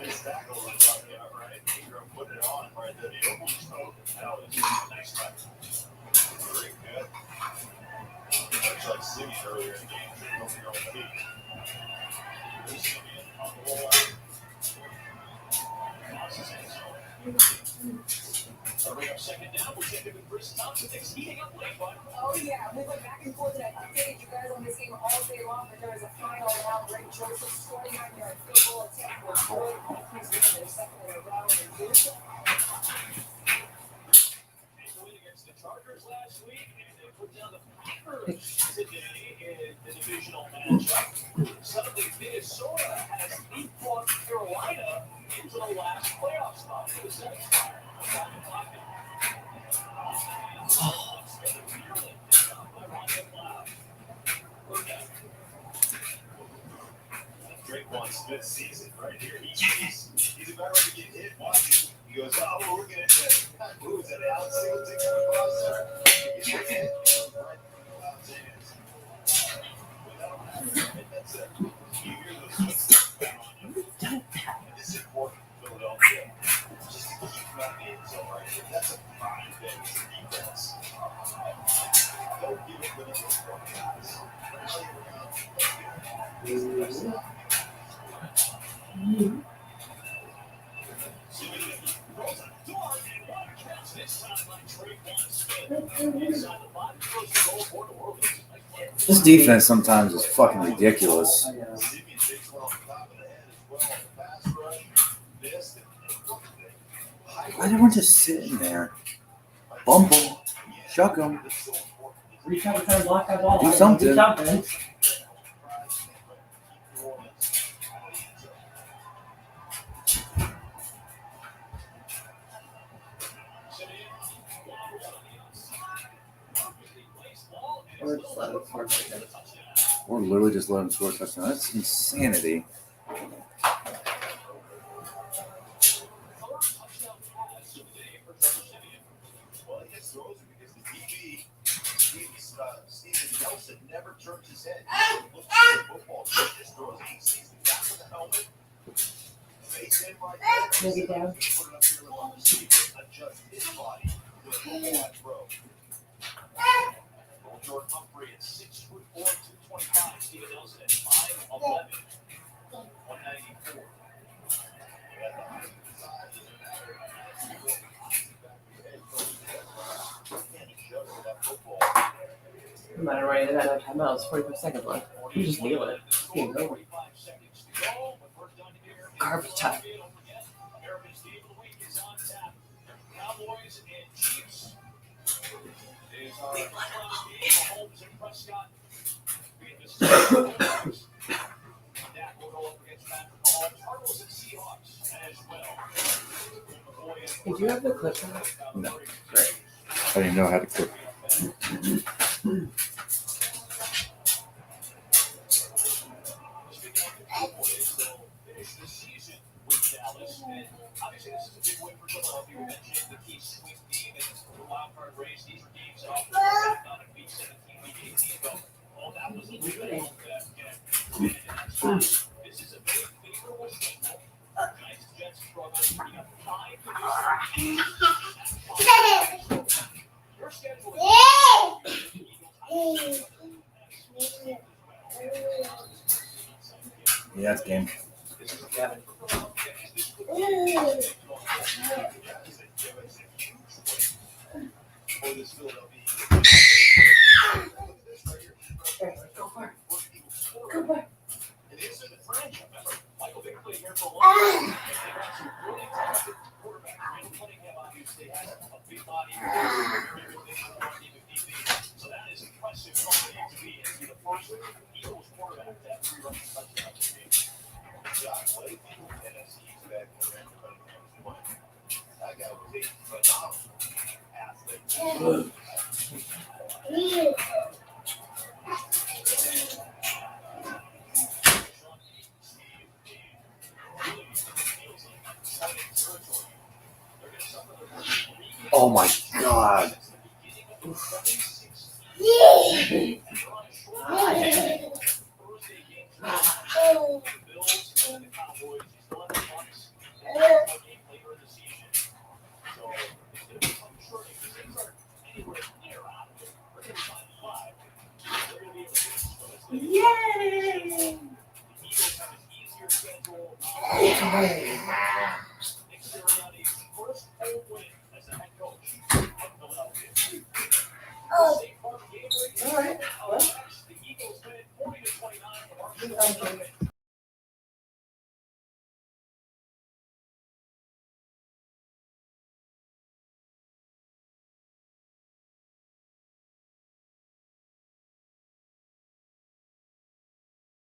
missed tackle we're talking about, right? Ingram put it on right there. The open stroke. That was a nice cut. Very good. Much like City earlier in the game, tripping over your own feet. Second down, we'll check in with Chris Thompson. It's heating up late, but Oh yeah, we went back and forth and I updated you guys on this game all day long, but there was a final round. Ray Joseph's 29-yard field goal attempt was good. He's winning their second in a row. And here's they win against the Chargers last week, and they put down the Packers today in the divisional matchup. Suddenly, Minnesota has leapfrogged Carolina into the last playoff spot for the Saints. Drakewan Smith's season right here. He's about ready to get hit. Watch it. He goes, oh, well, we're going to who is that? Alex Singleton coming across there. He gets hit. That's it. You hear those footsteps down on you. This is important for Philadelphia. Just to keep him out of the end zone right here. That's a prime Vegas defense. Don't give it with those four guys. This defense sometimes is fucking ridiculous. Why everyone just sitting there? Bumble, shuck them. Reach out and try to block that ball. Do something. Do something. Or literally just let them score a touchdown. That's insanity. Steven Nelson never turns his head. He looks at the football. He just throws it. He sees the back of the helmet. Face in right there. Maybe down. Put it up here on the receiver. Adjust his body to the football throw. Jordan Humphrey at 6'4", 225. Steven Nelson at 5'11", 194. No matter where they had no timeouts, 45 seconds left. You just kneel it. Game's over. Garbage time. Cowboys and Chiefs. Did you have the clip on it? No, great. I didn't know how to cook. Obviously, this is a big win for Philadelphia. We mentioned the key swing team and the wild card race. These are games that often back on in week 17, week 18. But all that was a little bit of that game. This is a very favorable schedule. Giants and Jets struggle. You got 5 Your schedule Yeah, it's game. This is Kevin. Go for it. Go for it. It is in the franchise. Michael Vick played here for a long time. They got some really talented quarterbacks. Randall Cunningham obviously has a big body. Very good defense. So that is impressive company to be. And to be the first Eagles quarterback to have 3 rushing touchdowns in the game. John Blake, NFC East back when Randall Cunningham was playing. That guy was a phenomenal athlete. Oh my god. Yay! Oh.